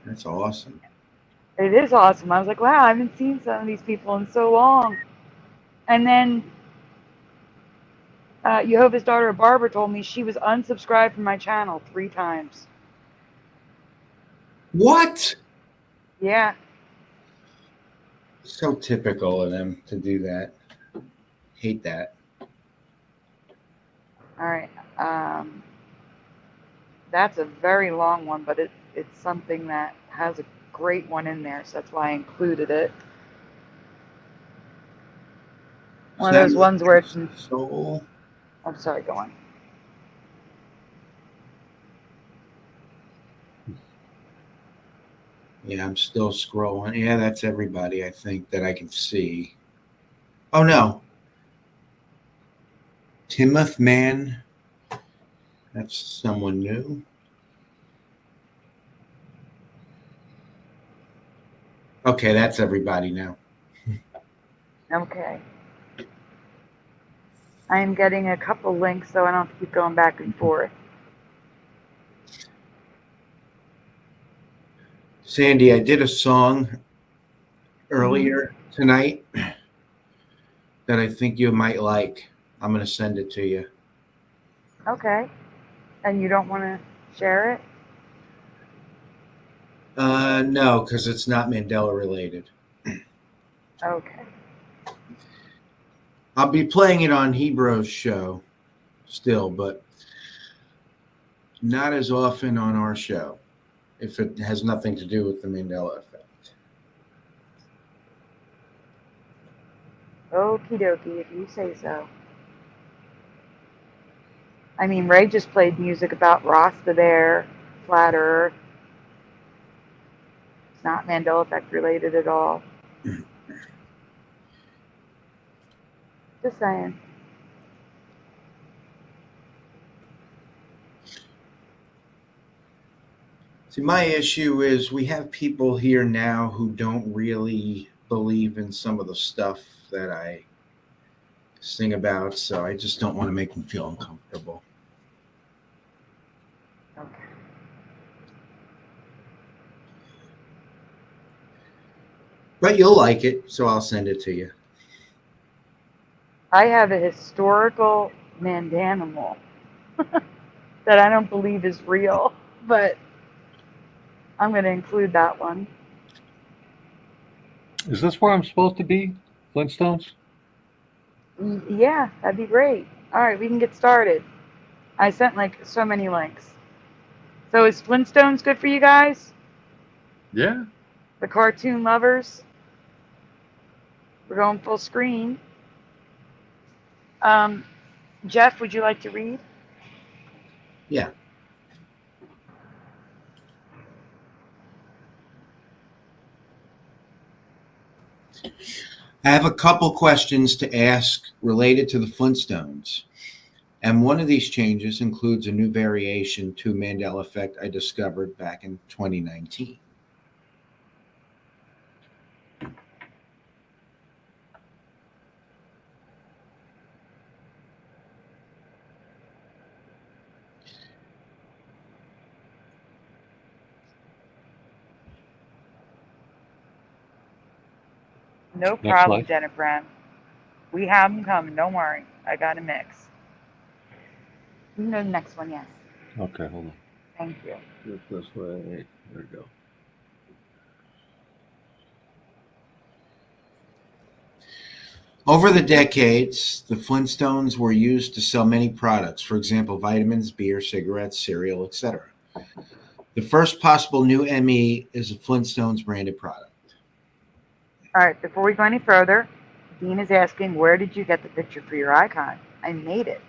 That's awesome. It is awesome. I was like, wow, I haven't seen some of these people in so long. And then Jehovah's Daughter Barbara told me she was unsubscribed from my channel 3 times. What? Yeah. So typical of them to do that. Hate that. All right. That's a very long one, but it's something that has a great one in there, so that's why I included it. One of those ones where it's soul. I'm sorry, go on. Yeah, I'm still scrolling. Yeah, that's everybody I think that I can see. Oh no. Timoth Man. That's someone new. Okay, that's everybody now. Okay. I am getting a couple links, so I don't have to keep going back and forth. Sandy, I did a song earlier tonight that I think you might like. I'm going to send it to you. Okay. And you don't want to share it? No, because it's not Mandela related. Okay. I'll be playing it on Hebreo's show still, but not as often on our show if it has nothing to do with the Mandela effect. Okie dokie, if you say so. I mean, Ray just played music about Rasta Bear, Flat Earth. It's not Mandela effect related at all. Just saying. See, my issue is we have people here now who don't really believe in some of the stuff that I sing about, so I just don't want to make them feel uncomfortable. Okay. But you'll like it, so I'll send it to you. I have a historical mandanimal that I don't believe is real, but I'm going to include that one. Is this where I'm supposed to be? Flintstones? Yeah, that'd be great. All right, we can get started. I sent like so many links. So is Flintstones good for you guys? Yeah. The cartoon lovers? We're going full screen. Jeff, would you like to read? Yeah. I have a couple questions to ask related to the Flintstones. And one of these changes includes a new variation to Mandela effect I discovered back in 2019. No problem, Jennifer. We have them coming. Don't worry. I got a mix. You know the next one, yes. Okay, hold on. Thank you. Look this way. There we go. Over the decades, the Flintstones were used to sell many products, for example, vitamins, beer, cigarettes, cereal, etc. The first possible new ME is a Flintstones branded product. All right, before we go any further, Dean is asking, where did you get the picture for your icon? I made it.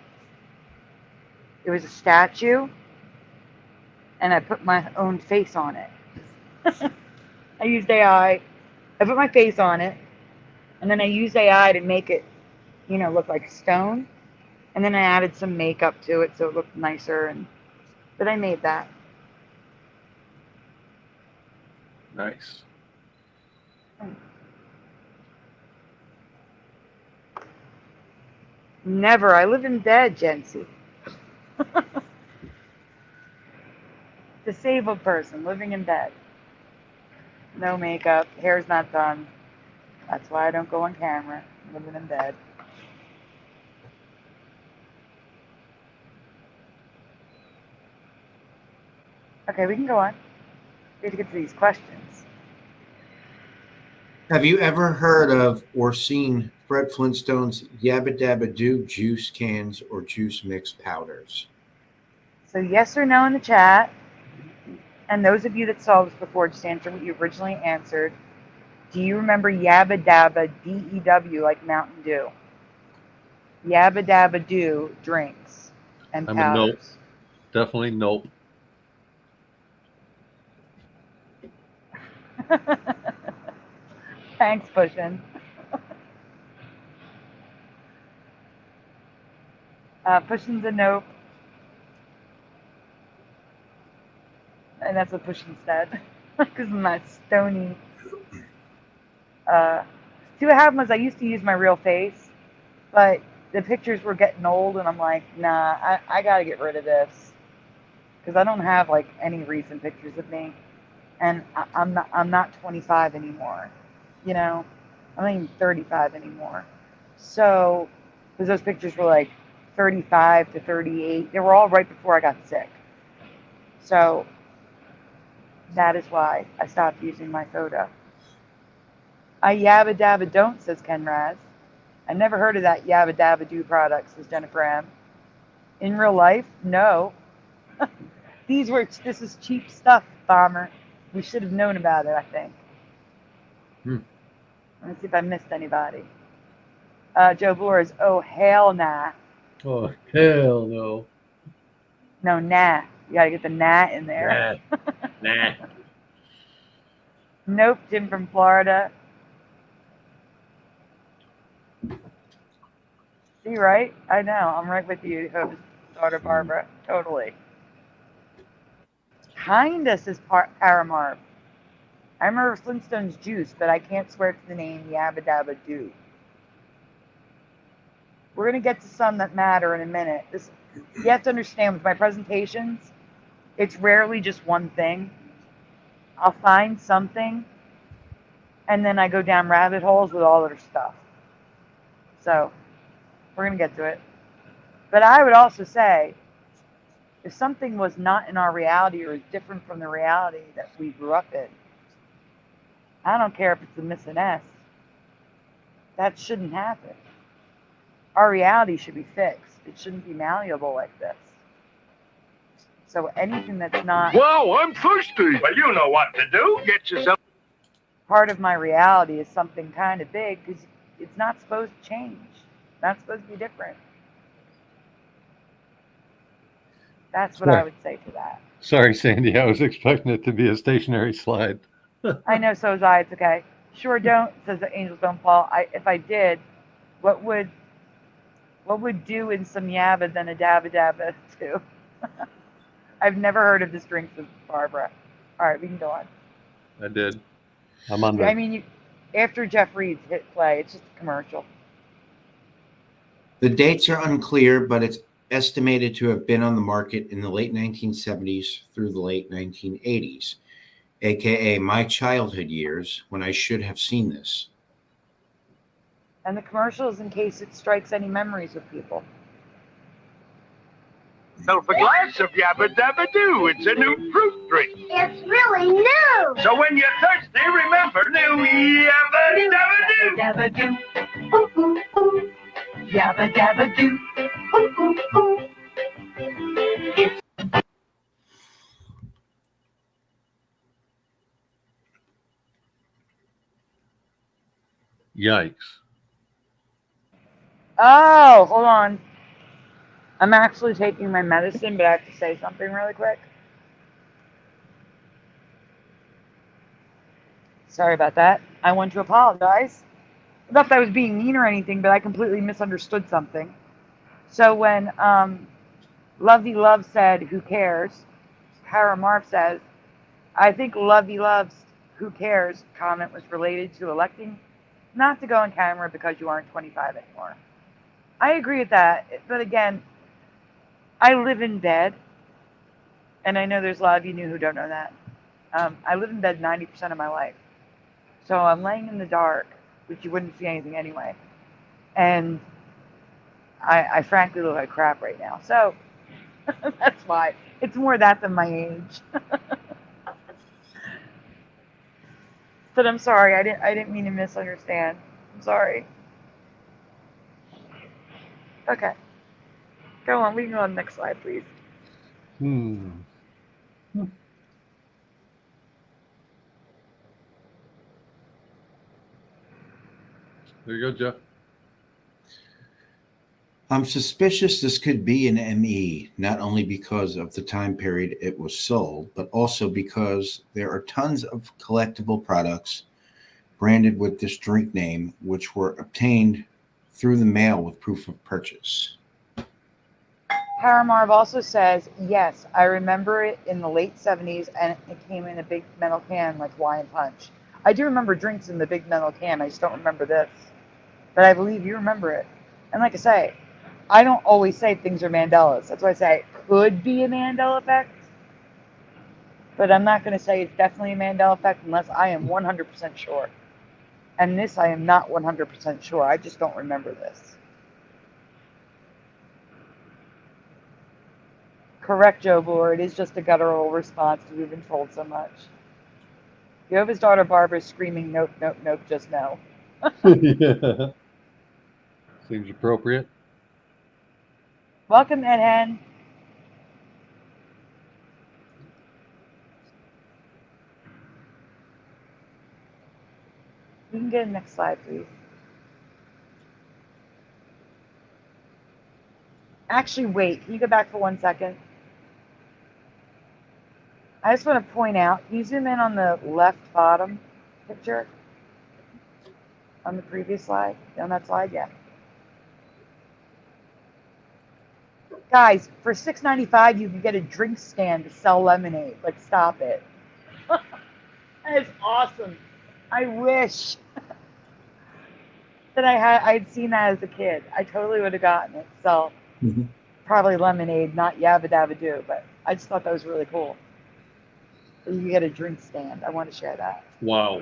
It was a statue, and I put my own face on it. I used AI. I put my face on it, and then I used AI to make it, you know, look like stone. And then I added some makeup to it so it looked nicer. But I made that. Nice. Never. I live in bed, Jency. Disabled person living in bed. No makeup. Hair's not done. That's why I don't go on camera. Living in bed. Okay, we can go on. We have to get to these questions. Have you ever heard of or seen Fred Flintstone's Yabba Dabba Doo juice cans or juice mix powders? So yes or no in the chat. And those of you that saw this before, just answer what you originally answered. Do you remember Yabba Dabba DEW like Mountain Dew? Yabba Dabba Doo drinks and I'm a nope. powders. Definitely nope. Thanks, Pushin. Pushin's a nope. And that's what Pushin said. Because I'm not stony. See, what happened was I used to use my real face, but the pictures were getting old, and I'm like, nah, I got to get rid of this. Because I don't have, like, any recent pictures of me. And I'm not 25 anymore. You know? I'm not even 35 anymore. So, because those pictures were like 35 to 38. They were all right before I got sick. So, that is why I stopped using my photo. I yabba dabba don't, says Ken Raz. I never heard of that yabba dabba do product, says Jennifer M. In real life, no. This is cheap stuff, Bomber. We should have known about it, I think. Let me see if I missed anybody. Joe Bloor is, oh, hell nah. Oh, hell no. No, nah. You gotta get the nah in there. Nah. Nope, Jim from Florida. See, right? I know. I'm right with you, Hope's daughter Barbara. Totally. Kinda, says Paramarv. I remember Flintstone's juice, but I can't swear to the name Yabba Dabba Doo. We're going to get to some that matter in a minute. You have to understand, with my presentations, it's rarely just one thing. I'll find something, and then I go down rabbit holes with all other stuff. So, we're going to get to it. But I would also say, if something was not in our reality or is different from the reality that we grew up in, I don't care if it's a missing S. That shouldn't happen. Our reality should be fixed. It shouldn't be malleable like this. So anything that's not... Wow, I'm thirsty. Well, you know what to do. Get yourself... Part of my reality is something kind of big because it's not supposed to change. It's not supposed to be different. That's what I would say to that. Sorry, Sandy. I was expecting it to be a stationary slide. I know, so was I. It's okay. Sure don't, says the Angels Don't Fall. If I did, what would do in some yabba than a dabba dabba too? I've never heard of this drink, says Barbara. All right, we can go on. I did. I'm on I mean, after Jeff Reed's hit play, it's just a commercial. The dates are unclear, but it's estimated to have been on the market in the late 1970s through the late 1980s, aka my childhood years when I should have seen this. And the commercial is in case it strikes any memories with people. Self a glass of Yabba Dabba Doo. It's a new fruit drink. It's really new. So when you're thirsty, remember new Yabba Dabba Doo. Dabba Doo. yabba dabba do. Ooh, ooh, ooh. Yikes. Oh, hold on. I'm actually taking my medicine, but I have to say something really quick. Sorry about that. I want to apologize. Not that I was being mean or anything, but I completely misunderstood something. So when Lovey Love said, "Who cares?" Para Marv says, "I think Lovey Love's 'Who cares' comment was related to electing not to go on camera because you aren't 25 anymore." I agree with that, but again, I live in bed, and I know there's a lot of you new who don't know that. I live in bed 90% of my life, so I'm laying in the dark, which you wouldn't see anything anyway, and I frankly look like crap right now. So that's why. It's more that than my age. But I'm sorry. I didn't mean to misunderstand. I'm sorry. Okay. Go on. We can go on the next slide, please. There you go, Jeff. I'm suspicious this could be an ME, not only because of the time period it was sold, but also because there are tons of collectible products branded with this drink name, which were obtained through the mail with proof of purchase. Paramarv also says, yes, I remember it in the late 70s, and it came in a big metal can like Hawaiian Punch. I do remember drinks in the big metal can. I just don't remember this. But I believe you remember it. And like I say, I don't always say things are Mandelas. That's why I say it could be a Mandela effect. But I'm not going to say it's definitely a Mandela effect unless I am 100% sure. And this I am not 100% sure. I just don't remember this. Correct, Joe Boer. It is just a guttural response because we've been told so much. Yova's daughter Barbara is screaming, nope, nope, nope, just no. Yeah. Seems appropriate. Welcome, Ed Hen. We can get the next slide, please. Actually, wait. Can you go back for 1 second? I just want to point out, can you zoom in on the left bottom picture? On the previous slide? On that slide? Yeah. Guys, for $6.95, you can get a drink stand to sell lemonade. Like, stop it. That is awesome. I wish that I'd seen that as a kid. I totally would have gotten it. So, probably lemonade, not yabba dabba do, but I just thought that was really cool. You can get a drink stand. I want to share that. Wow.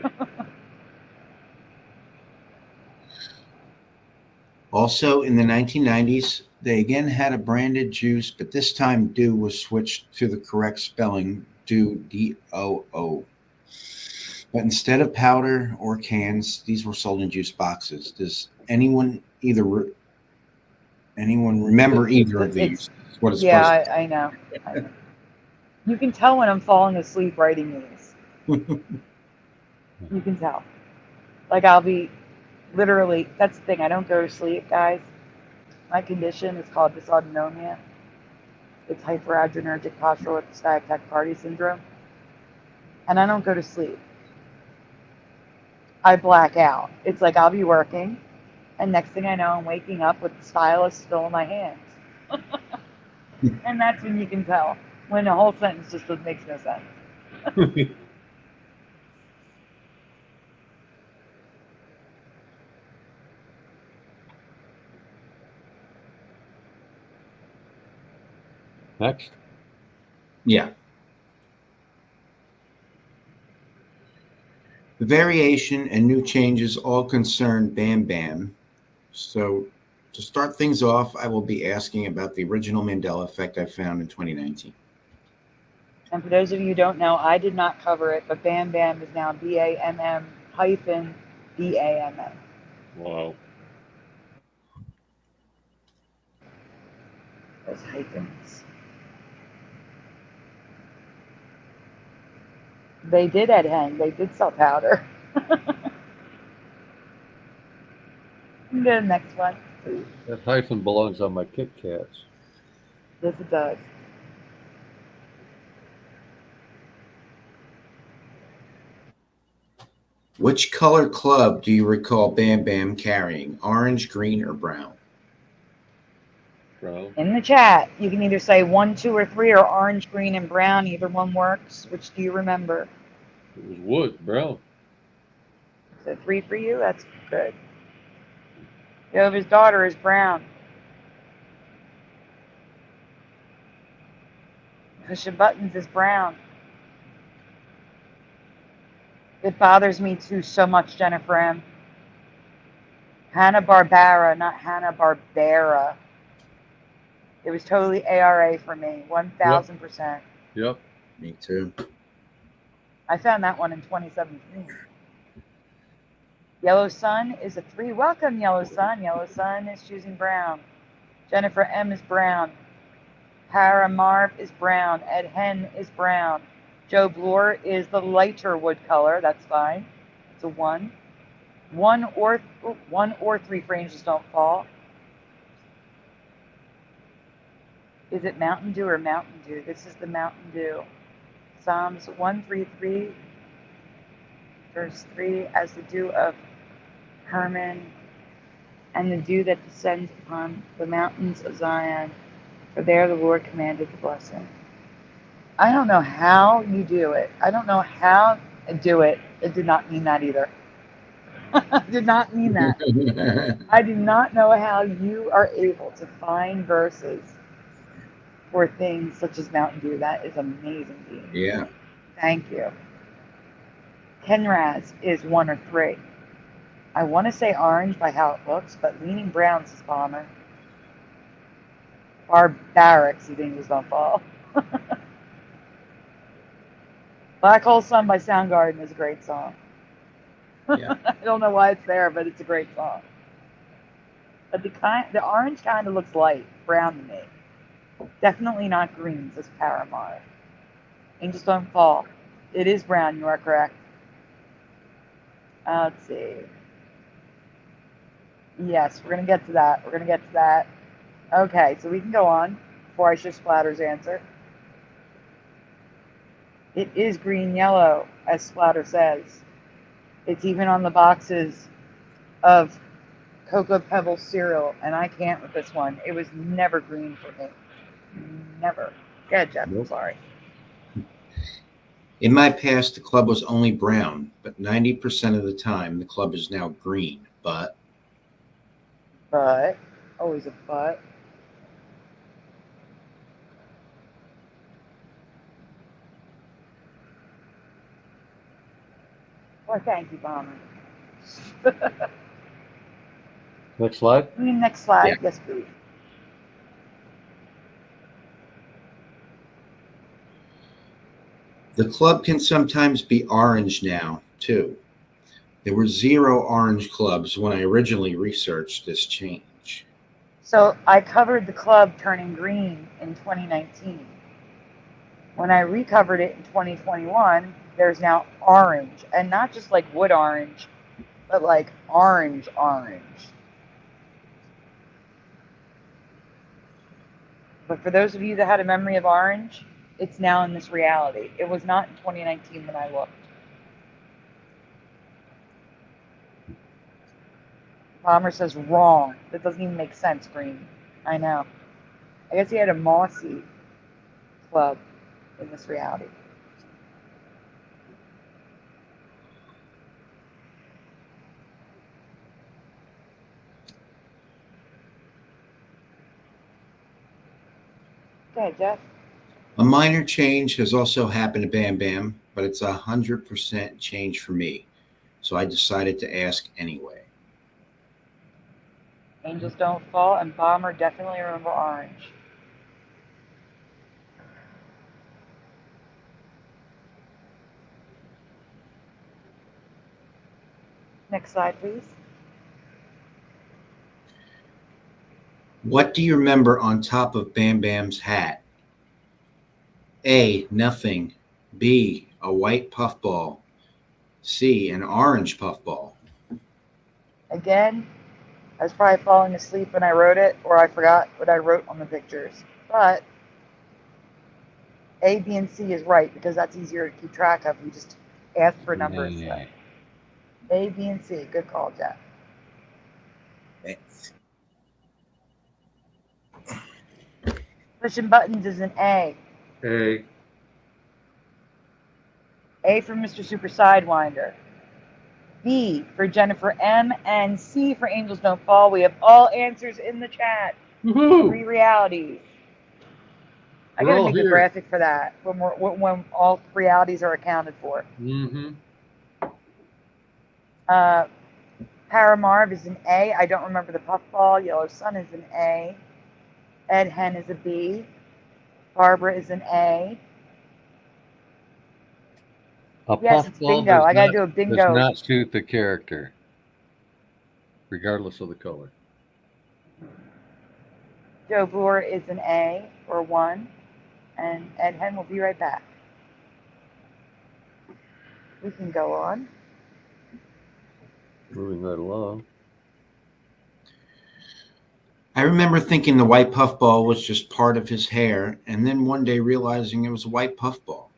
Also, in the 1990s, they again had a branded juice, but this time "do" was switched to the correct spelling, "do," D-O-O. But instead of powder or cans, these were sold in juice boxes. Does anyone remember either of these? What it's Yeah, supposed to I know. You can tell when I'm falling asleep writing these. You can tell. Like, I'll be literally, that's the thing, I don't go to sleep, guys. My condition is called dysautonomia. It's hyperadrenergic postural orthostatic tachycardia syndrome. And I don't go to sleep. I black out. It's like I'll be working, and next thing I know, I'm waking up with the stylus still in my hands. And that's when you can tell, when a whole sentence just makes no sense. Next. Yeah. The variation and new changes all concern Bam Bam. So to start things off, I will be asking about the original Mandela effect I found in 2019. And for those of you who don't know, I did not cover it, but Bam Bam is now BAMM-BAMM. Wow. Those hyphens. They did at Hen. They did sell powder. Go to the next one. That hyphen belongs on my Kit Kats. Yes, it does. Which color club do you recall Bam Bam carrying? Orange, green, or brown? Brown. In the chat, you can either say 1, 2, or 3, or orange, green, and brown. Either one works. Which do you remember? It was wood, brown. So 3 for you? That's good. Jehovah's Daughter is brown. Push of Buttons is brown. It bothers me too so much, Jennifer M. Hanna-Barbera, not Hanna-Barbera. It was totally ARA for me, 1,000%. Yep. Me too. I found that one in 2017. Yellow Sun is a 3. Welcome, Yellow Sun. Yellow Sun is choosing brown. Jennifer M is brown. Para Marv is brown. Ed Hen is brown. Joe Bloor is the lighter wood color. That's fine. It's a 1. 1 or 3 for Angels Don't Fall. Is it Mountain Dew or Mountain Dew? This is the Mountain Dew. Psalms 133, verse 3, as the dew of Hermon and the dew that descends upon the mountains of Zion, for there the Lord commanded the blessing. I don't know how you do it. I don't know how I do it. It did not mean that either. I did not mean that. I do not know how you are able to find verses for things such as Mountain Dew. That is amazing, Dean. Yeah. Thank you. Kenraz is 1 or 3. I want to say orange by how it looks, but leaning brown says Bomber. Barbarics, you think Don't Fall. Black Hole Sun by Soundgarden is a great song. Yeah. I don't know why it's there, but it's a great song. But the orange kind of looks light brown to me. Definitely not green, says Paramar. Angels Don't Fall. It is brown, you are correct. Let's see. Yes, we're going to get to that. We're going to get to that. Okay, so we can go on before I shift Splatter's answer. It is green yellow, as Splatter says. It's even on the boxes of Cocoa Pebbles cereal, and I can't with this one. It was never green for me. Never. Go ahead, Jeff. Nope. Sorry. In my past, the club was only brown, but 90% of the time, the club is now green. But Always a but. Well, thank you, Bomber. Next slide. Next slide. Yeah. Yes, please. the club can sometimes be orange now, too. There were 0 orange clubs when I originally researched this change. So I covered the club turning green in 2019. When I recovered it in 2021, there's now orange, and not just like wood orange, but like orange. But for those of you that had a memory of orange, it's now in this reality. It was not in 2019 when I looked. Palmer says wrong. That doesn't even make sense, Green. I know. I guess he had a mossy club in this reality. Okay, Jeff. A minor change has also happened to Bam Bam, but it's 100% change for me. So I decided to ask anyway. Angels Don't Fall and Bomber definitely remember orange. Next slide, please. What do you remember on top of Bam Bam's hat? A, nothing. B, a white puffball. C, an orange puffball. Again, I was probably falling asleep when I wrote it, or I forgot what I wrote on the pictures. But A, B, and C is right because that's easier to keep track of. You just ask for numbers. So. A, B, and C. Good call, Jeff. Thanks. Pushing buttons is an A. A. A for Mr. Super Sidewinder. B for Jennifer M. And C for Angels Don't Fall. We have all answers in the chat. Woohoo! 3 realities. I gotta make a graphic for that when all realities are accounted for. Mm-hmm. Paramarv is an A. I don't remember the puffball. Yellow Sun is an A. Ed Hen is a B. Barbara is an A. Yes, it's bingo. I gotta do a bingo. Does not suit the character, regardless of the color. Joe Boer is an A or 1. And Ed Hen will be right back. We can go on. Moving right along. I remember thinking the white puffball was just part of his hair, and then one day realizing it was a white puffball.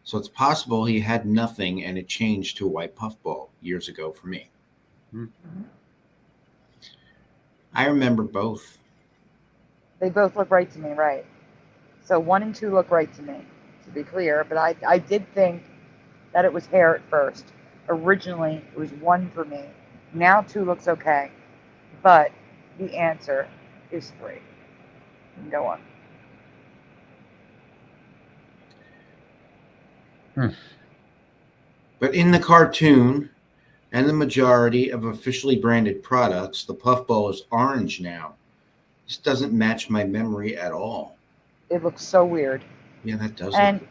So it's possible he had nothing and it changed to a white puffball years ago for me. Mm-hmm. I remember both. They both look right to me, right? So 1 and 2 look right to me, to be clear. But I did think that it was hair at first. Originally, it was 1 for me. Now 2 looks okay. But the answer is 3. Go on. But in the cartoon and the majority of officially branded products, the puffball is orange now. This doesn't match my memory at all. It looks so weird. Yeah, that does. And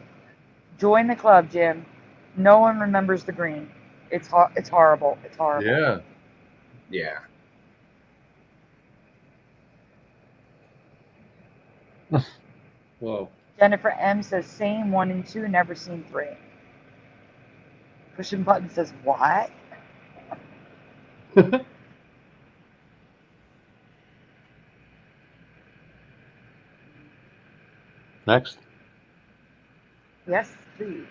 join the club, Jim. No one remembers the green. It's horrible. It's horrible. Yeah. Yeah. Whoa. Jennifer M says same 1 and 2, never seen 3. Pushing button says what? Next. Yes, please.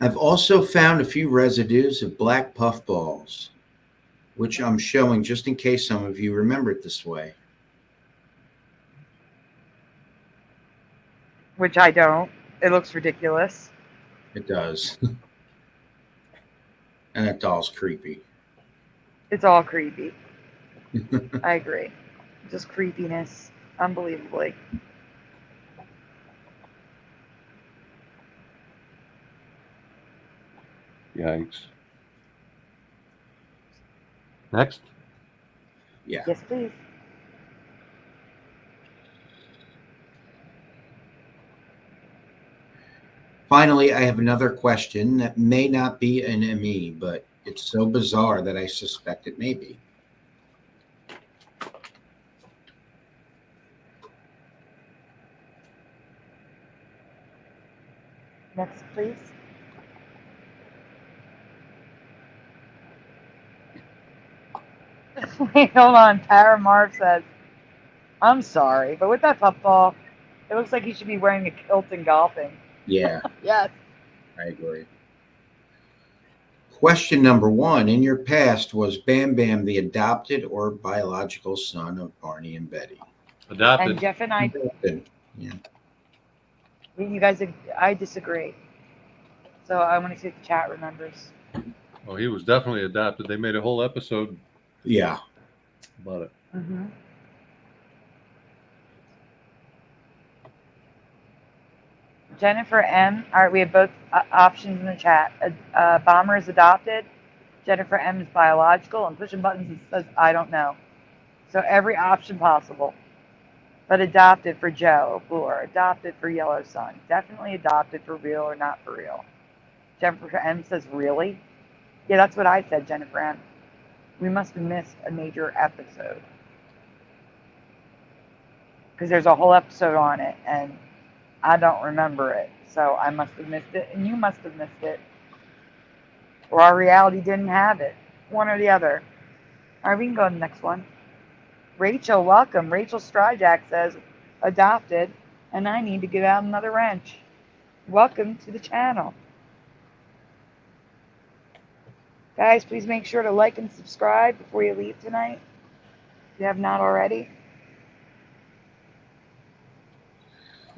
I've also found a few residues of black puffballs, which I'm showing just in case some of you remember it this way. Which I don't. It looks ridiculous. It does. And that doll's creepy. It's all creepy. I agree. Just creepiness. Unbelievably. Yikes. Next. Yeah. Yes, please. Finally, I have another question that may not be an ME, but it's so bizarre that I suspect it may be. Next, please. Wait, hold on. Tara Marv says, I'm sorry, but with that puffball, it looks like he should be wearing a kilt and golfing. Yeah. Yes. I agree. Question number 1. In your past, was Bam Bam the adopted or biological son of Barney and Betty? Adopted. And Jeff and I, Adopted. Yeah. you guys, I disagree. So I want to see if the chat remembers. Oh, he was definitely adopted. They made a whole episode. Yeah. About it. Mm-hmm. Jennifer M. All right, we have both options in the chat. Bomber is adopted. Jennifer M. is biological. And pushing buttons says, I don't know. So every option possible. But adopted for Joe Boer. Adopted for Yellow Sun. Definitely adopted for real or not for real. Jennifer M. says, really? Yeah, that's what I said, Jennifer Ann. We must have missed a major episode. Because there's a whole episode on it, and I don't remember it. So I must have missed it, and you must have missed it. Or our reality didn't have it. One or the other. All right, we can go to the next one. Rachel, welcome. Rachel Stryjack says, adopted, and I need to get out another wrench. Welcome to the channel. Guys, please make sure to like and subscribe before you leave tonight, if you have not already.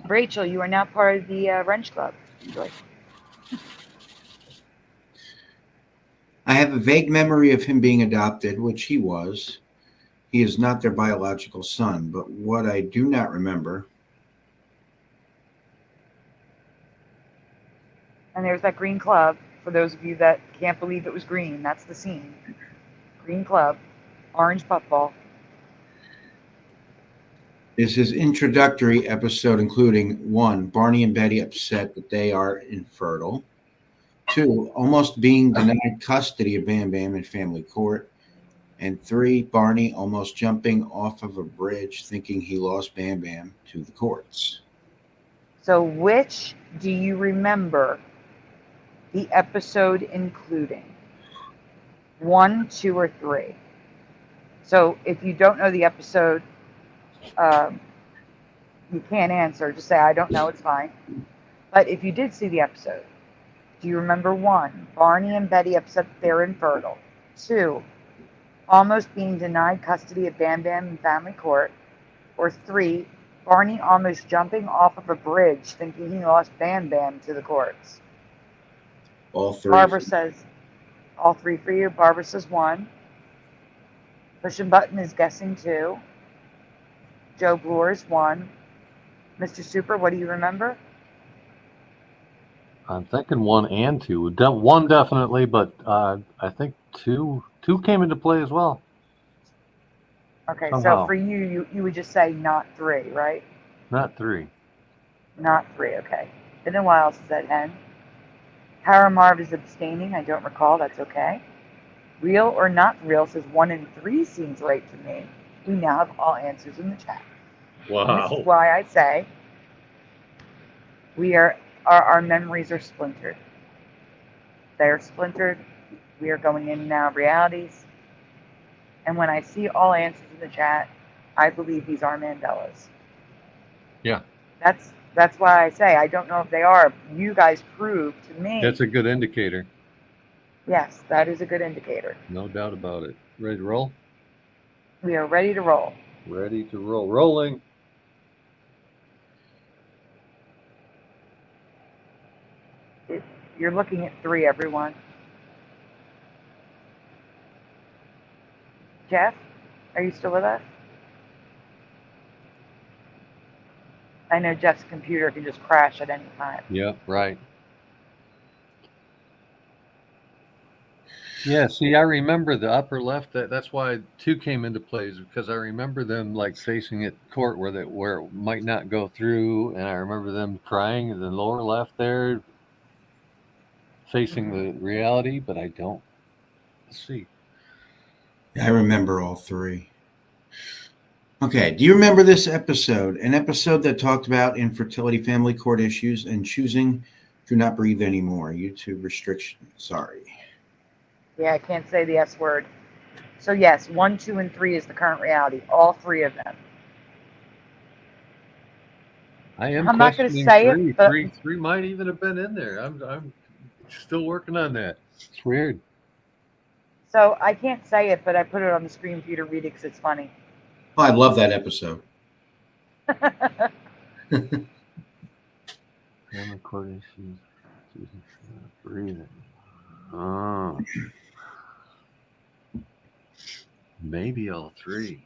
Rachel, you are now part of the wrench club. Enjoy. I have a vague memory of him being adopted, which he was. He is not their biological son, but what I do not remember. And there's that green club. For those of you that can't believe it was green, that's the scene. Green club, orange puffball. Is his introductory episode including 1, Barney and Betty upset that they are infertile, 2, almost being denied custody of Bam Bam in family court, and 3, Barney almost jumping off of a bridge thinking he lost Bam Bam to the courts. So which do you remember the episode including? 1, 2, or 3? So if you don't know the episode, you can't answer. Just say, I don't know, it's fine. But if you did see the episode, do you remember 1, Barney and Betty upset that they're infertile? 2, almost being denied custody of Bam Bam in family court? Or 3, Barney almost jumping off of a bridge thinking he lost Bam Bam to the courts? All 3. Barbara says, all 3 for you. Barbara says 1. Pushing Button is guessing 2. Joe Bloor is 1. Mr. Super, what do you remember? I'm thinking 1 and 2. 1 definitely, but I think 2 came into play as well. Okay, Somehow. so for you would just say not 3, right? Not 3. Not 3, okay. Been a while since that end. Tara Marv is abstaining. I don't recall. That's okay. Real or not real says 1 and 3 seems right to me. We now have all answers in the chat. Wow. This is why I say our memories are splintered. They're splintered. We are going in now realities. And when I see all answers in the chat, I believe these are Mandelas. Yeah. That's why I say I don't know if they are. You guys prove to me. That's a good indicator. Yes, that is a good indicator. No doubt about it. Ready to roll? We are ready to roll. Ready to roll. Rolling. You're looking at 3, everyone. Jeff, are you still with us? I know Jeff's computer can just crash at any time. Yeah, right. Yeah, see, I remember the upper left. That's why 2 came into play, is because I remember them like facing at court where it might not go through, and I remember them crying in the lower left there, facing the reality. But I don't. Let's see. I remember all 3. Okay, do you remember this episode? An episode that talked about infertility, family court issues, and choosing to not breathe anymore. YouTube restrictions. Sorry. Yeah, I can't say the S word. So yes, 1, 2, and 3 is the current reality. All 3 of them. I'm not going to questioning say 3. it, but 3 might even have been in there. I'm still working on that. It's weird. so I can't say it, but I put it on the screen for you to read it because it's funny. Oh, I love that episode. Family court issues. Breathing. Oh. Maybe all 3.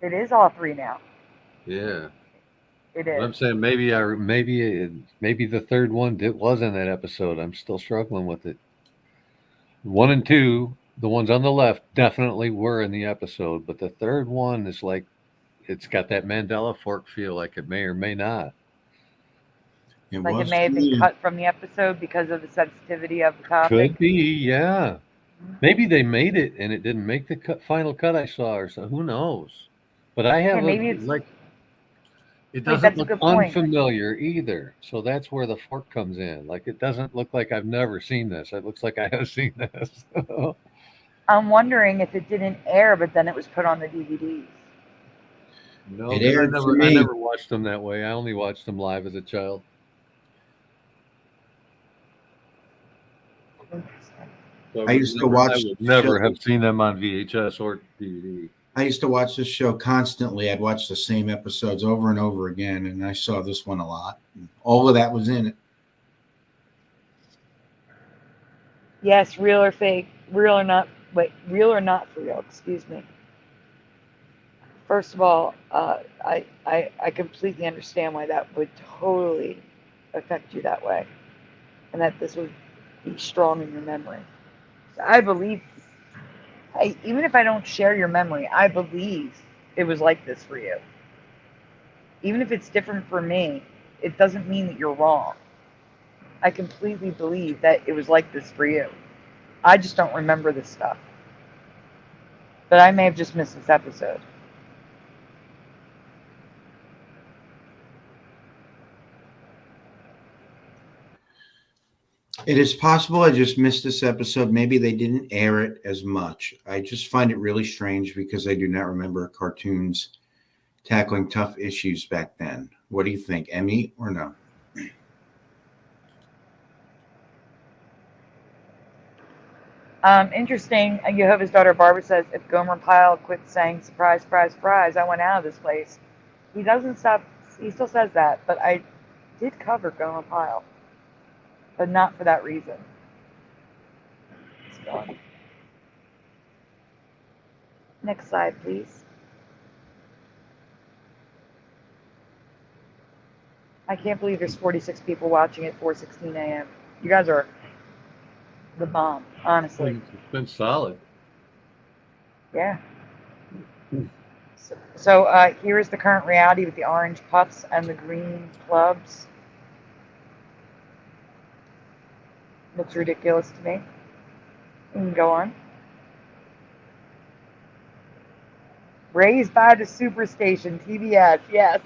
It is all 3 now. Yeah. It But is. I'm saying maybe the third one was in that episode. I'm still struggling with it. 1 and 2, the ones on the left, definitely were in the episode, but the third one is like it's got that Mandela fork feel, like it may or may not. Like it may have been cut from the episode because of the sensitivity of the topic. Could be, yeah. Maybe they made it and it didn't make the final cut I saw, or so. Who knows? But I have maybe it's like it Wait, doesn't that's a look good point. unfamiliar either. So that's where the fork comes in. Like it doesn't look like I've never seen this. It looks like I have seen this. I'm wondering if it didn't air, but then it was put on the DVDs. No, It 'cause aired for me. I never watched them that way. I only watched them live as a child. So I used to watch. I would never have seen them on VHS or DVD. I used to watch this show constantly. I'd watch the same episodes over and over again, and I saw this one a lot. All of that was in it. Yes, real or fake, real or not. Wait, real or not for real? Excuse me. First of all, I completely understand why that would totally affect you that way, and that this would be strong in your memory. So I believe. Even if I don't share your memory, I believe it was like this for you. Even if it's different for me, it doesn't mean that you're wrong. I completely believe that it was like this for you. I just don't remember this stuff. But I may have just missed this episode. It is possible I just missed this episode. Maybe they didn't air it as much. I just find it really strange because I do not remember cartoons tackling tough issues back then. What do you think, Emmy, or no? Interesting. Jehovah's daughter Barbara says, if Gomer Pyle quit saying surprise, surprise, surprise, I went out of this place. He doesn't stop. He still says that, but I did cover Gomer Pyle, but not for that reason. It's gone. Next slide, please. I can't believe there's 46 people watching at 4:16 a.m. You guys are the bomb, honestly. It's been solid. Yeah. So here is the current reality with the orange puffs and the green clubs. Looks ridiculous to me. You can go on. Raised by the Superstation, TBS, yes.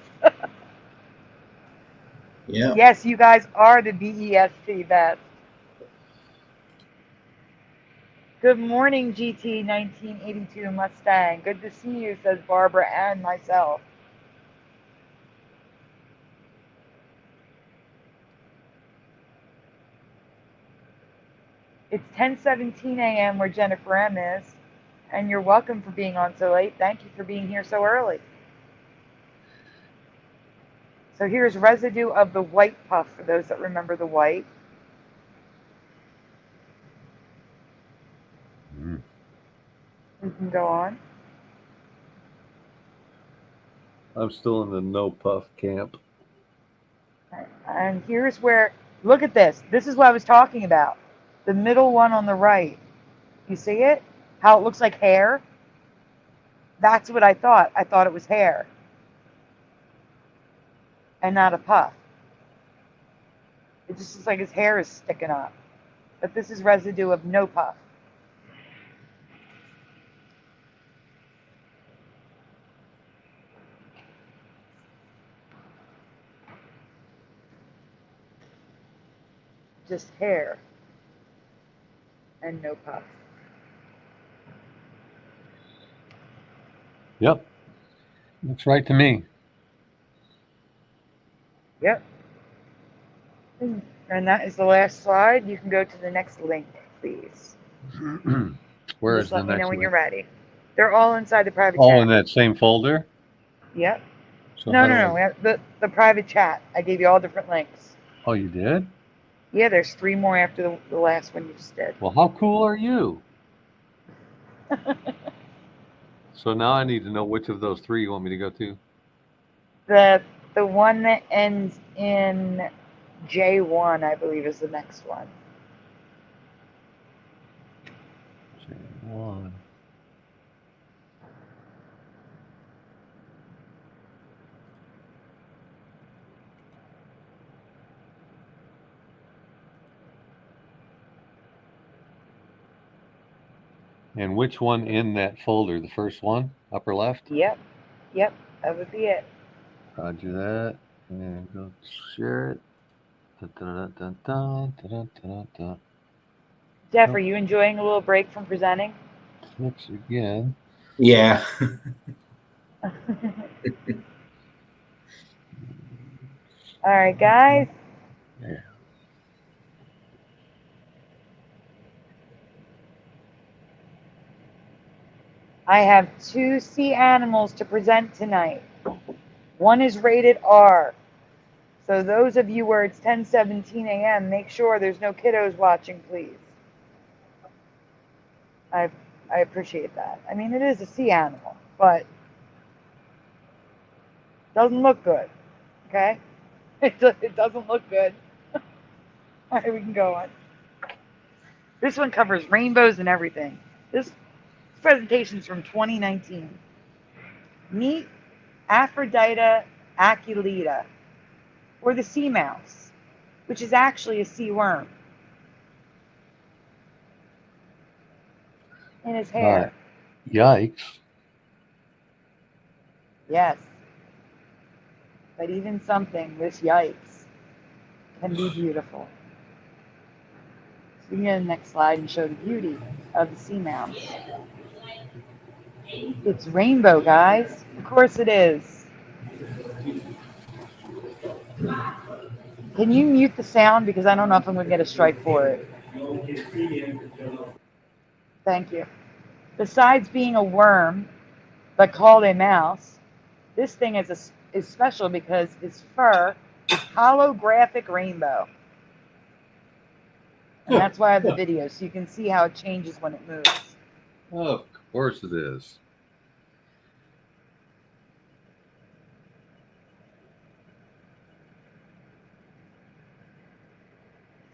Yeah. Yes, you guys are the BEST best. Good morning, GT 1982 Mustang. Good to see you, says Barbara and myself. It's 10:17 a.m. where Jennifer M is, and you're welcome for being on so late. Thank you for being here so early. So here's residue of the white puff for those that remember the white. We can go on. I'm still in the no puff camp. And here's where, look at this. This is what I was talking about. The middle one on the right. You see it? How it looks like hair? That's what I thought. I thought it was hair. And not a puff. It just looks like his hair is sticking up. But this is residue of no puff. Just hair and no puff. Yep. Looks right to me. Yep. And that is the last slide. You can go to the next link, please. Where Just is the let me next know when link? you're ready. They're all inside the private All chat. in that same folder? Yep. So No. We have the private chat. I gave you all different links. Oh, you did? Yeah, there's 3 more after the last one you just did. Well, how cool are you? So now I need to know which of those 3 you want me to go to. The one that ends in J1, I believe, is the next one. J1. And which one in that folder? The first one, upper left? Yep. Yep. That would be it. Roger that. And go share it. Jeff, are you enjoying a little break from presenting? Switch again. Yeah. All right, guys. Yeah. I have 2 sea animals to present tonight. One is rated R. So those of you where it's 10:17 a.m., make sure there's no kiddos watching, please. I appreciate that. I mean, it is a sea animal, but it doesn't look good, okay? It doesn't look good. All right, we can go on. This one covers rainbows and everything. This presentation's from 2019. Meet Aphrodite aculata, or the sea mouse, which is actually a sea worm. In his hair. Yikes. Yes. But even something this yikes can be beautiful. So we can go to the next slide and show the beauty of the sea mouse. It's rainbow, guys. Of course it is. Can you mute the sound? Because I don't know if I'm going to get a strike for it. Thank you. Besides being a worm, but called a mouse, this thing is special because its fur is holographic rainbow. And that's why I have the video, so you can see how it changes when it moves. Oh, of course it is.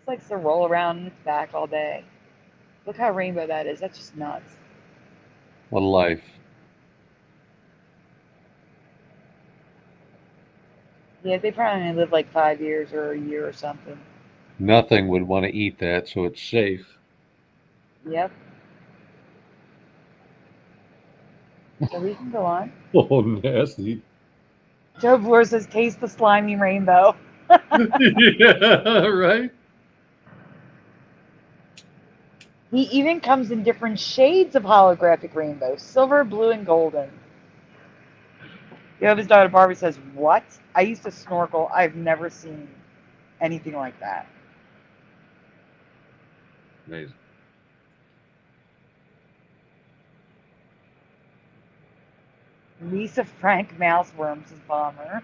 It likes to roll around on its back all day. Look how rainbow that is. That's just nuts. What a life. Yeah, they probably only live like 5 years or a year or something. Nothing would want to eat that, so it's safe. Yep. So we can go on. Oh, nasty. Joe Bloor says, taste the slimy rainbow. Yeah, right? He even comes in different shades of holographic rainbow, silver, blue, and golden. His daughter Barbie says, what? I used to snorkel. I've never seen anything like that. Amazing. Lisa Frank Mouseworms is bomber.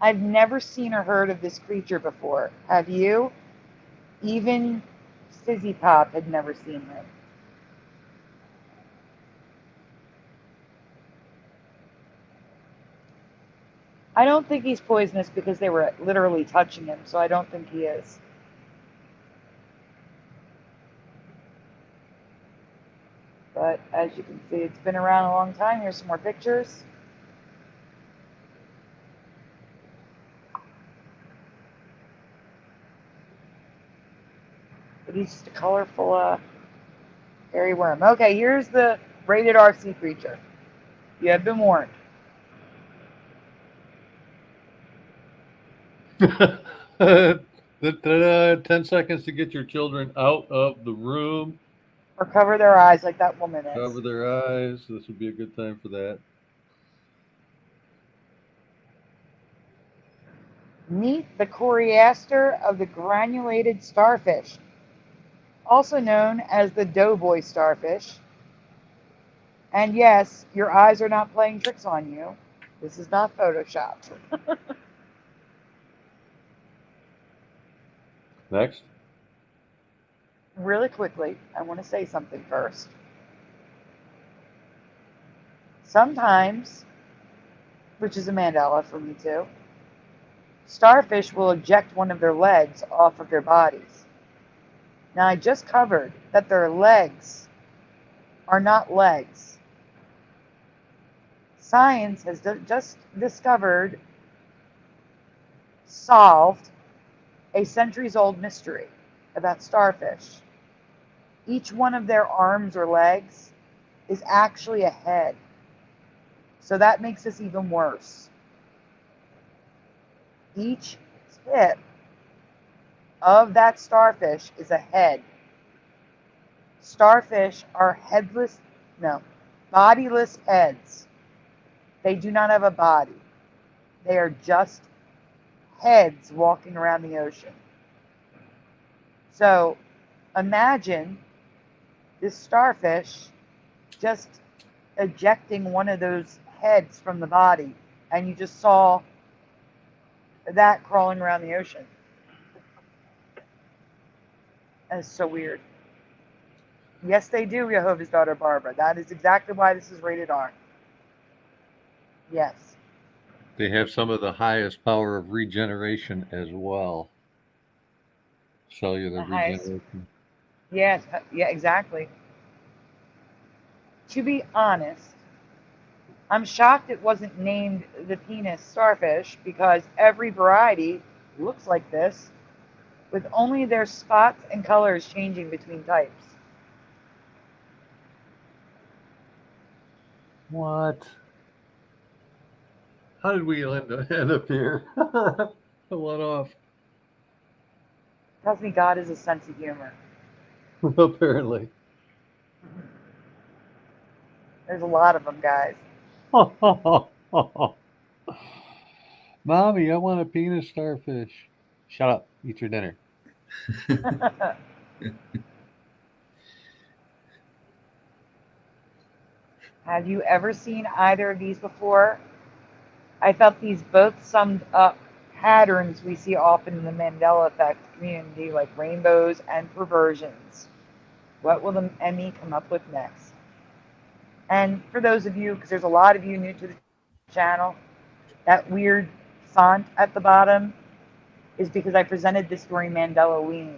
I've never seen or heard of this creature before. Have you? Even Sizzy Pop had never seen him. I don't think he's poisonous because they were literally touching him, so I don't think he is. But as you can see, it's been around a long time. Here's some more pictures. But he's just a colorful hairy worm. Okay, here's the rated R sea creature. You have been warned. 10 seconds to get your children out of the room. Or cover their eyes like that woman is. Cover their eyes. This would be a good time for that. Meet the choriaster of the granulated starfish, also known as the doughboy starfish. And yes, your eyes are not playing tricks on you. This is not Photoshop. Next. Really quickly, I want to say something first. Sometimes, which is a Mandela for me too, starfish will eject one of their legs off of their bodies. Now, I just covered that their legs are not legs. Science has just discovered, solved a centuries-old mystery about starfish. each one of their arms or legs is actually a head. So that makes this even worse. Each tip of that starfish is a head. Starfish are bodiless heads. They do not have a body. They are just heads walking around the ocean. So imagine this starfish just ejecting one of those heads from the body, and you just saw that crawling around the ocean. That's so weird. Yes, they do, Jehovah's daughter Barbara. That is exactly why this is rated R. Yes. They have some of the highest power of regeneration as well. Cellular regeneration. Yes, yeah, exactly. To be honest, I'm shocked it wasn't named the penis starfish, because every variety looks like this, with only their spots and colors changing between types. What? How did we end up here? I went off. Tells me God has a sense of humor. Apparently. There's a lot of them, guys. Mommy, I want a penis starfish. Shut up. Eat your dinner. Have you ever seen either of these before? I felt these both summed up patterns we see often in the Mandela effect community, like rainbows and perversions. What will the ME come up with next? And for those of you, because there's a lot of you new to the channel, that weird font at the bottom is because I presented this during Mandela'Ween.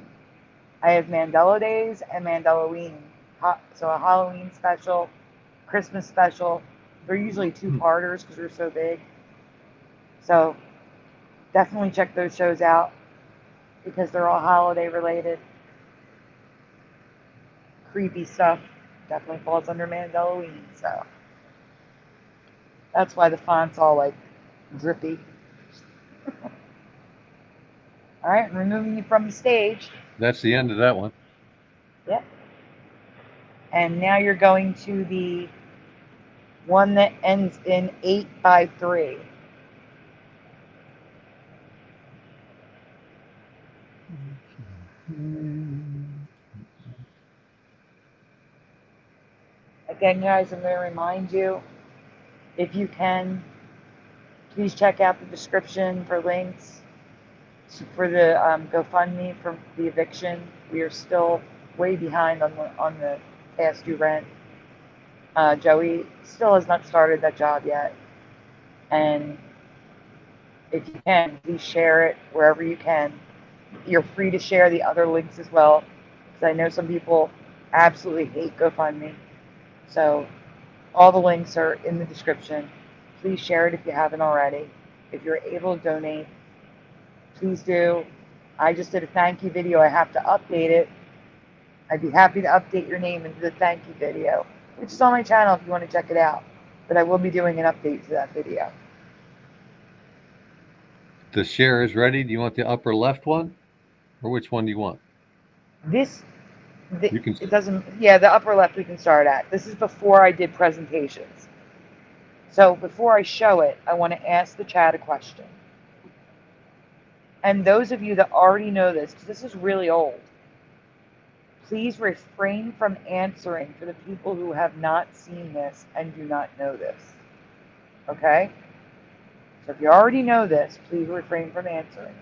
I have Mandela Days and Mandela'Ween. So a Halloween special, Christmas special. They're usually two-parters because they're so big. So definitely check those shows out because they're all holiday related. Creepy stuff definitely falls under Mandela'Ween. So that's why the font's all like drippy. All right, I'm removing you from the stage. That's the end of that one. Yep. And now you're going to the one that ends in 8x3. Again, guys, I'm going to remind you, if you can, please check out the description for links for the GoFundMe for the eviction. We are still way behind on the past due rent. Joey still has not started that job yet. And if you can, please share it wherever you can. You're free to share the other links as well, because I know some people absolutely hate GoFundMe. So all the links are in the description. Please share it if you haven't already. If you're able to donate, please do. I just did a thank you video. I have to update it. I'd be happy to update your name into the thank you video, which is on my channel if you want to check it out. But I will be doing an update to that video. The share is ready. Do you want the upper left one? Or which one do you want? It doesn't, yeah, the upper left we can start at. This is before I did presentations. So before I show it, I want to ask the chat a question. And those of you that already know this, because this is really old, please refrain from answering for the people who have not seen this and do not know this. Okay? So if you already know this, please refrain from answering.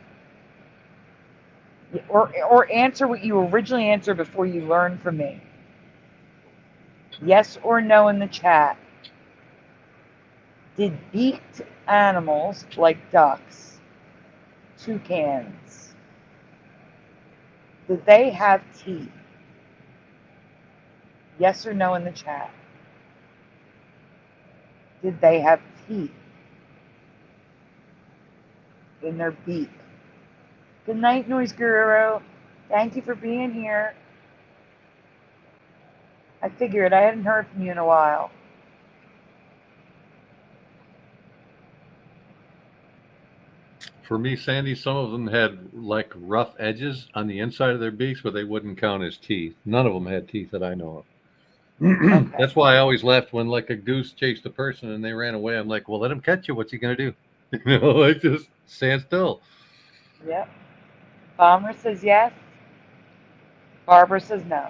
Or answer what you originally answered before you learned from me. Yes or no in the chat. Did beaked animals like ducks, toucans, did they have teeth? Yes or no in the chat. Did they have teeth in their beak? Good night, Noise Guru. Thank you for being here. I figured I hadn't heard from you in a while. For me, Sandy, some of them had like rough edges on the inside of their beaks, but they wouldn't count as teeth. None of them had teeth that I know of. Okay. That's why I always left when like a goose chased a person and they ran away. I'm like, well, let him catch you. What's he gonna do? You know, like just stand still. Yep. Bomber says yes. Barbara says no.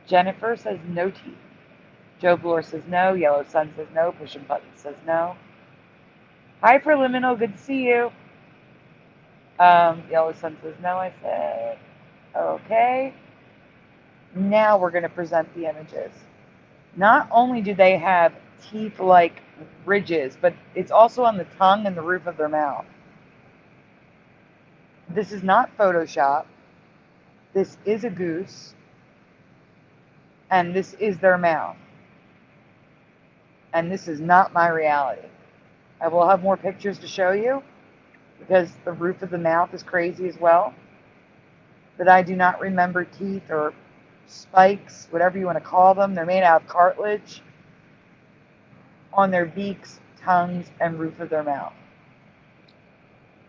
Jennifer says no teeth. Joe Bloor says no. Yellow Sun says no. Pushing Button says no. Hi, Preliminal. Good to see you. Yellow Sun says no. I said okay. Now we're going to present the images. Not only do they have teeth-like ridges, but it's also on the tongue and the roof of their mouth. This is not Photoshop. This is a goose. And this is their mouth. And this is not my reality. I will have more pictures to show you because the roof of the mouth is crazy as well. But I do not remember teeth or spikes, whatever you want to call them. They're made out of cartilage on their beaks, tongues, and roof of their mouth.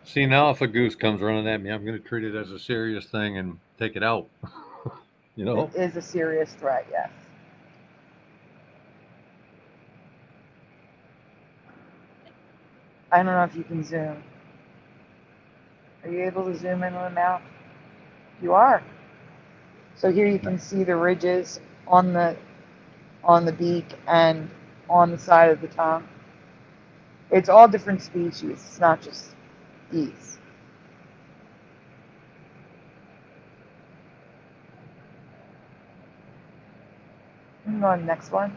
See, now if a goose comes running at me, I'm going to treat it as a serious thing and take it out. You know? It is a serious threat, yes. I don't know if you can zoom. Are you able to zoom in on the mouth? You are. So here you can see the ridges on the beak and on the side of the tongue. It's all different species. It's not just these. We can go on the next one.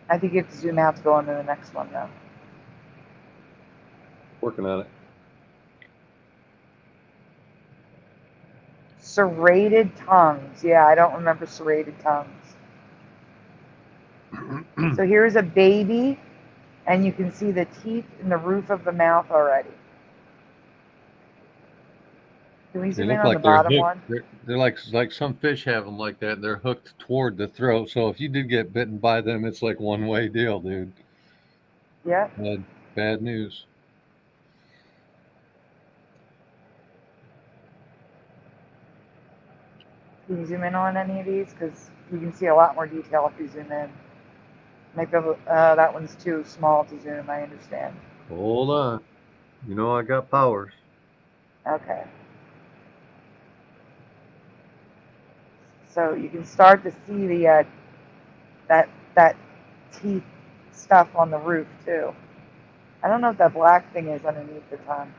I think you have to zoom out to go on to the next one, though. Working on it. Serrated tongues. Yeah, I don't remember serrated tongues. So here's a baby, and you can see the teeth in the roof of the mouth already. Can we zoom in on the bottom one? They're like some fish have them like that. They're hooked toward the throat. So if you did get bitten by them, it's like one-way deal, dude. Yeah. Bad news. Can you zoom in on any of these? Because you can see a lot more detail if you zoom in. Maybe that one's too small to zoom, I understand. Hold on. You know I got powers. Okay. So you can start to see the that teeth stuff on the roof too. I don't know what that black thing is underneath the tongue.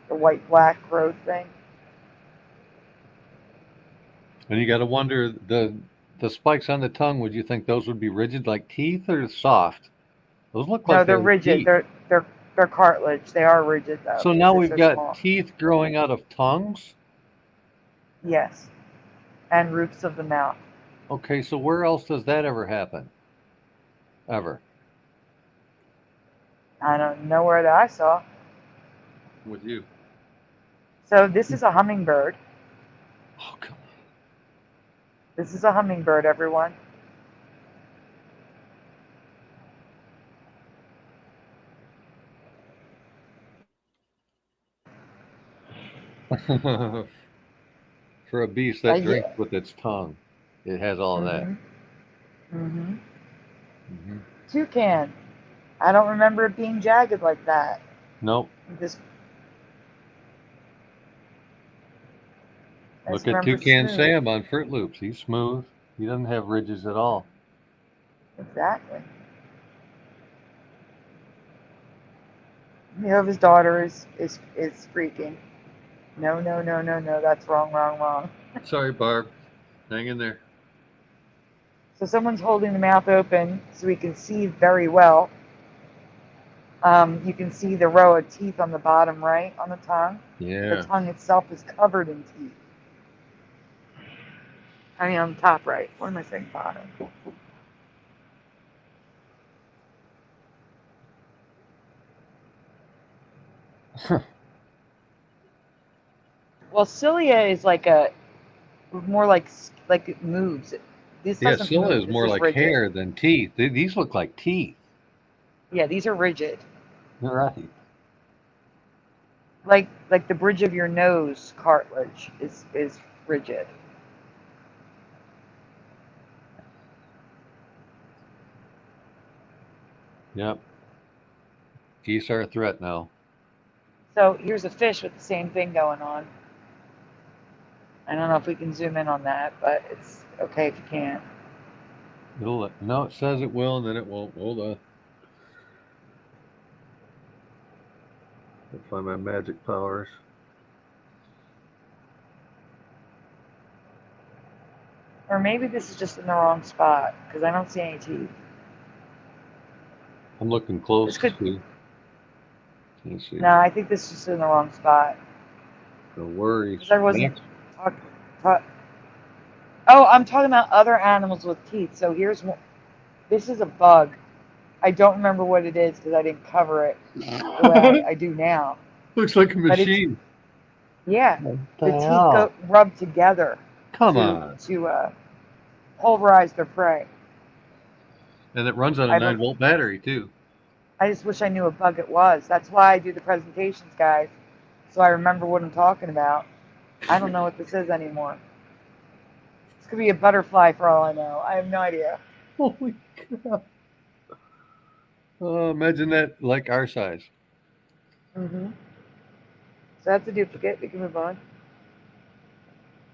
The white black growth thing. And you got to wonder the spikes on the tongue. Would you think those would be rigid like teeth or soft? Those look like no, they're rigid. Teeth. They're cartilage. They are rigid though. So now we've got teeth growing out of tongues? Yes. And roofs of the mouth. Okay, so where else does that ever happen? Ever? I don't know where that I saw. With you. So this is a hummingbird. Oh, come on. This is a hummingbird, everyone. For a beast that drinks with its tongue, it has all of that. Mm-hmm. Toucan. I don't remember it being jagged like that. Nope. Look at Toucan smooth. Sam on Fruit Loops. He's smooth. He doesn't have ridges at all. Exactly. Jehovah's daughter is freaking. No, that's wrong. Sorry, Barb. Hang in there. So someone's holding the mouth open so we can see very well. You can see the row of teeth on the bottom right on the tongue. Yeah. The tongue itself is covered in teeth. I mean, on the top right. What am I saying, bottom? Well, cilia is like a more like it moves. This Yeah, doesn't Scylla move. is This more is like rigid. hair than teeth. These look like teeth. Yeah, these are rigid. Right. Like the bridge of your nose cartilage is rigid. Yep. Geese are a threat now. So here's a fish with the same thing going on. I don't know if we can zoom in on that, but it's okay if you can't. No, it says it will, and then it won't. Hold on. I'll find my magic powers. Or maybe this is just in the wrong spot because I don't see any teeth. I'm looking close This to see. Let's see. No, I think this is just in the wrong spot. No worries. Because I wasn't Oh, I'm talking about other animals with teeth. So here's one. This is a bug. I don't remember what it is because I didn't cover it the way I do now. Looks like a But machine. Yeah, What the the teeth hell? rub together Come on. to pulverize their prey. And it runs on a 9-volt battery, too. I just wish I knew what bug it was. That's why I do the presentations, guys, so I remember what I'm talking about. I don't know what this is anymore. This could be a butterfly for all I know. I have no idea. Holy crap. Oh, imagine that like our size. Mm-hmm. So that's a duplicate. We can move on.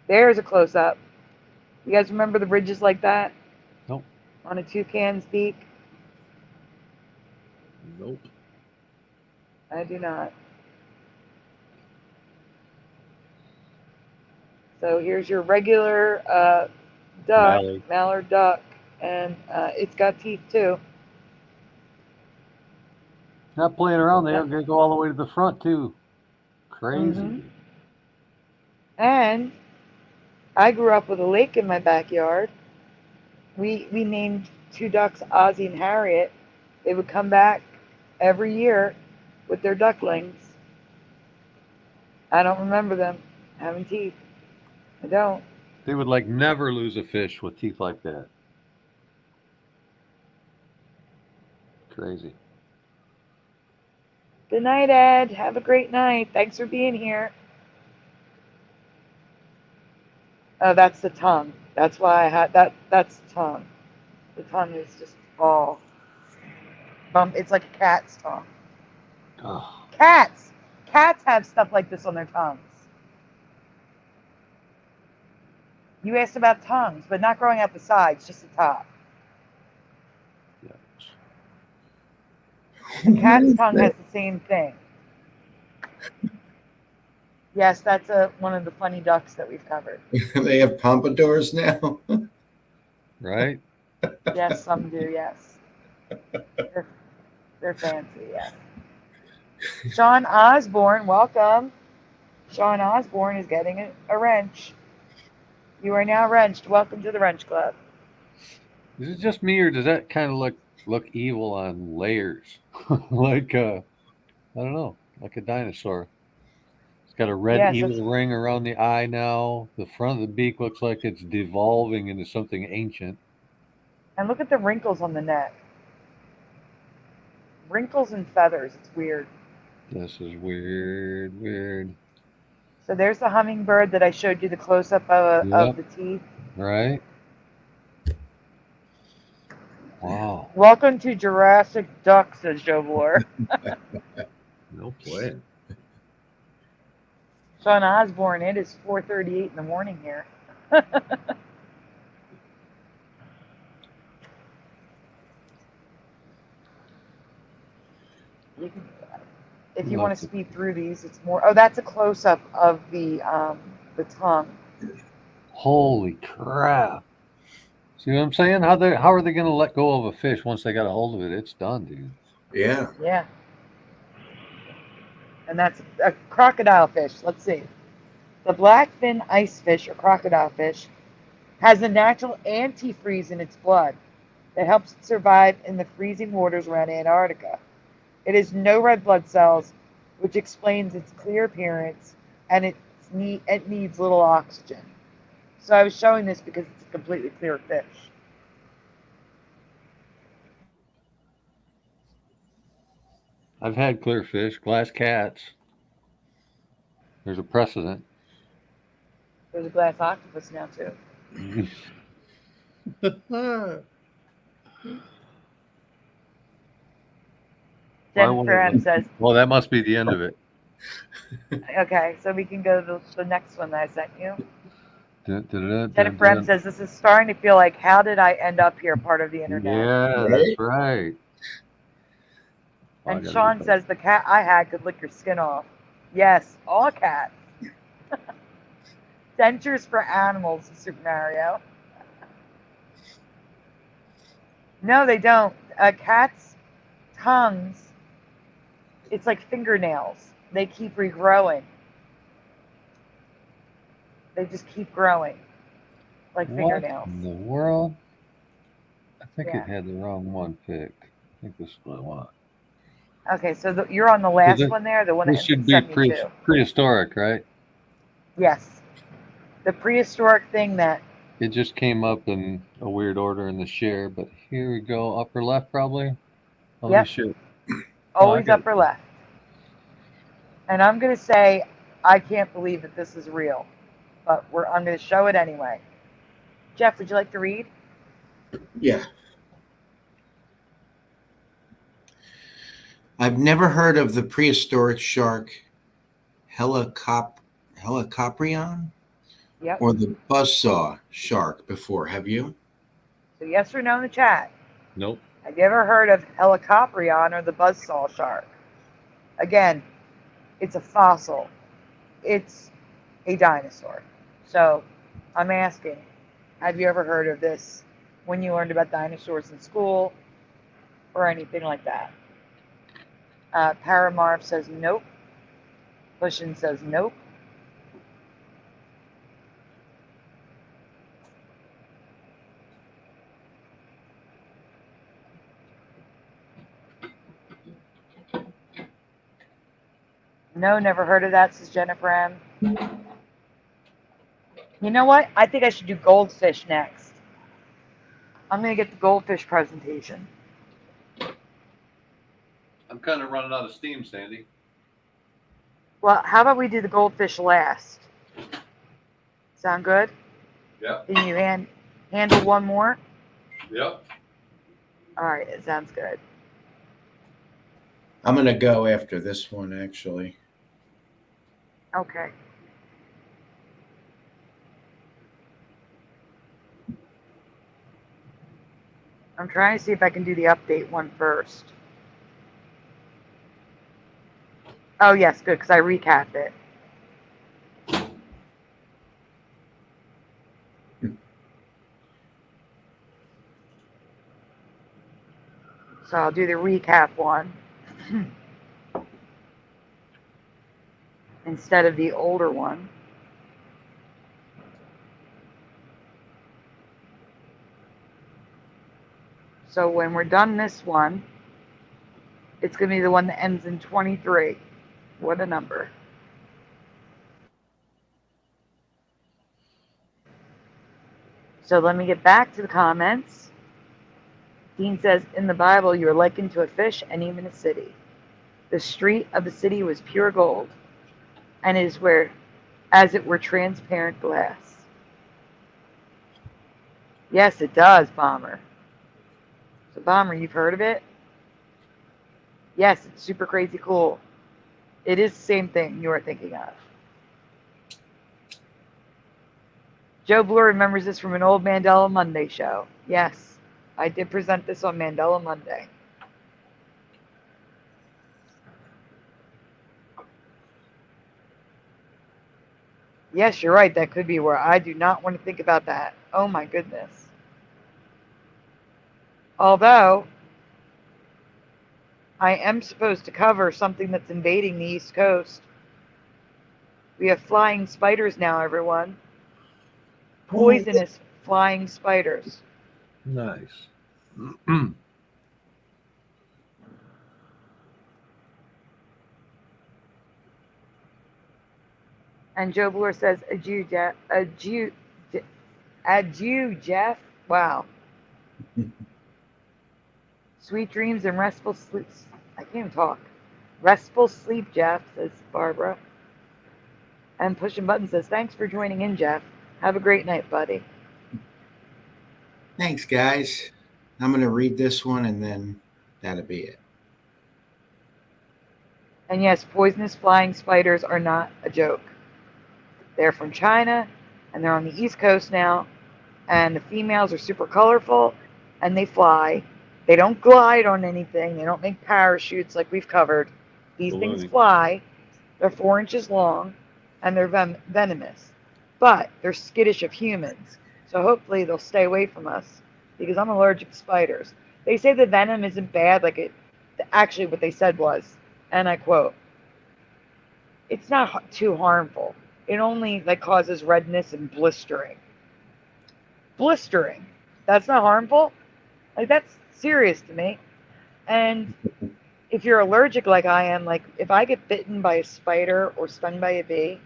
There's a close-up. You guys remember the bridges like that? Nope. On a toucan's beak? Nope. I do not. So here's your regular duck, mallard duck, and it's got teeth too. Not playing around. They're going to go all the way to the front, too. Crazy. Mm-hmm. And I grew up with a lake in my backyard. We named 2 ducks Ozzie and Harriet. They would come back every year with their ducklings. I don't remember them having teeth. I don't. They would like never lose a fish with teeth like that. Crazy. Good night, Ed. Have a great night. Thanks for being here. Oh, that's the tongue. That's why I had that. That's the tongue. The tongue is just all. It's like a cat's tongue. Oh. Cats have stuff like this on their tongues. You asked about tongues, but not growing out the sides, just the top. Yes. The cat's tongue has the same thing. Yes, that's one of the funny ducks that we've covered. They have pompadours now. Right? Yes, some do, yes. They're fancy, yes. Sean Osborne, welcome. Sean Osborne is getting a wrench. You are now wrenched. Welcome to the Wrench Club. Is it just me, or does that kind of look evil on layers? Like, I don't know, like a dinosaur. It's got a red evil ring around the eye now. The front of the beak looks like it's devolving into something ancient. And look at the wrinkles on the neck. Wrinkles and feathers. It's weird. This is weird. So there's the hummingbird that I showed you the close-up of the teeth. Right. Wow. Welcome to Jurassic Duck, says Joe Vore. No play. Sean Osborne, it is 4:38 in the morning here. If you want to speed through these, it's more. Oh, that's a close-up of the tongue. Holy crap! See what I'm saying? How are they going to let go of a fish once they got a hold of it? It's done, dude. Yeah. Yeah. And that's a crocodile fish. Let's see. The blackfin ice fish, or crocodile fish, has a natural antifreeze in its blood that helps it survive in the freezing waters around Antarctica. It has no red blood cells, which explains its clear appearance, and it needs little oxygen. So I was showing this because it's a completely clear fish. I've had clear fish, glass cats. There's a precedent. There's a glass octopus now too. Jennifer M says, well, that must be the end of it. okay, so we can go to the next one that I sent you. Jennifer Jennifer M says, this is starting to feel like, how did I end up here, part of the internet? Yeah, that's right. And Sean says, the cat I had could lick your skin off. Yes, all cats. Dentures for animals, Super Mario. No, they don't. Cats' tongues, it's like fingernails. They keep regrowing. They just keep growing, like fingernails. What in the world? I think Yeah. it had the wrong one picked. I think this is what I want. Okay, so you're on the last one there, the one that This should be 72. prehistoric, right? Yes. The prehistoric thing that... It just came up in a weird order in the share, but here we go. Upper left, probably? Holy Yep. shit. Always upper left. And I'm going to say, I can't believe that this is real. But I'm going to show it anyway. Jeff, would you like to read? Yeah. I've never heard of the prehistoric shark Helicoprion Yep. or the buzzsaw shark before. Have you? So yes or no in the chat. Nope. Have you ever heard of Helicoprion or the buzzsaw shark? Again, it's a fossil. It's a dinosaur. So I'm asking, have you ever heard of this when you learned about dinosaurs in school or anything like that? Paramarv says nope. Pushin says nope. No, never heard of that, says Jennifer M. You know what? I think I should do goldfish next. I'm going to get the goldfish presentation. I'm kind of running out of steam, Sandy. Well, how about we do the goldfish last? Sound good? Yep. Can you handle one more? Yep. All right, it sounds good. I'm going to go after this one, actually. Okay. I'm trying to see if I can do the update one first. Oh, yes, good, because I recapped it. So I'll do the recap one instead of the older one. So when we're done this one, it's going to be the one that ends in 23. What a number. So let me get back to the comments. Dean says, in the Bible, you're likened to a fish and even a city. The street of the city was pure gold, and is where, as it were, transparent glass. Yes, it does, Bomber. So, Bomber, you've heard of it? Yes, it's super crazy cool. It is the same thing you are thinking of. Joe Blue remembers this from an old Mandela Monday show. Yes. I did present this on Mandela Monday. Yes, you're right. That could be where I do not want to think about that. Oh my goodness. Although, I am supposed to cover something that's invading the East Coast. We have flying spiders now, everyone. Poisonous flying spiders. Nice. And Joe Bloor says, Adieu, Jeff. Wow. Sweet dreams and restful sleep. I can't even talk. Restful sleep, Jeff, says Barbara. And Pushing Button says, thanks for joining in, Jeff. Have a great night, buddy. Thanks, guys. I'm going to read this one, and then that'll be it. And yes, poisonous flying spiders are not a joke. They're from China, and they're on the East Coast now. And the females are super colorful, and they fly. They don't glide on anything. They don't make parachutes like we've covered. These things fly. They're 4 inches long, and they're venomous. But they're skittish of humans. So hopefully they'll stay away from us, because I'm allergic to spiders. They say the venom isn't bad. Actually, what they said was, and I quote, it's not too harmful. It only causes redness and blistering. Blistering. That's not harmful? That's serious to me. And if you're allergic like I am, if I get bitten by a spider or stung by a bee,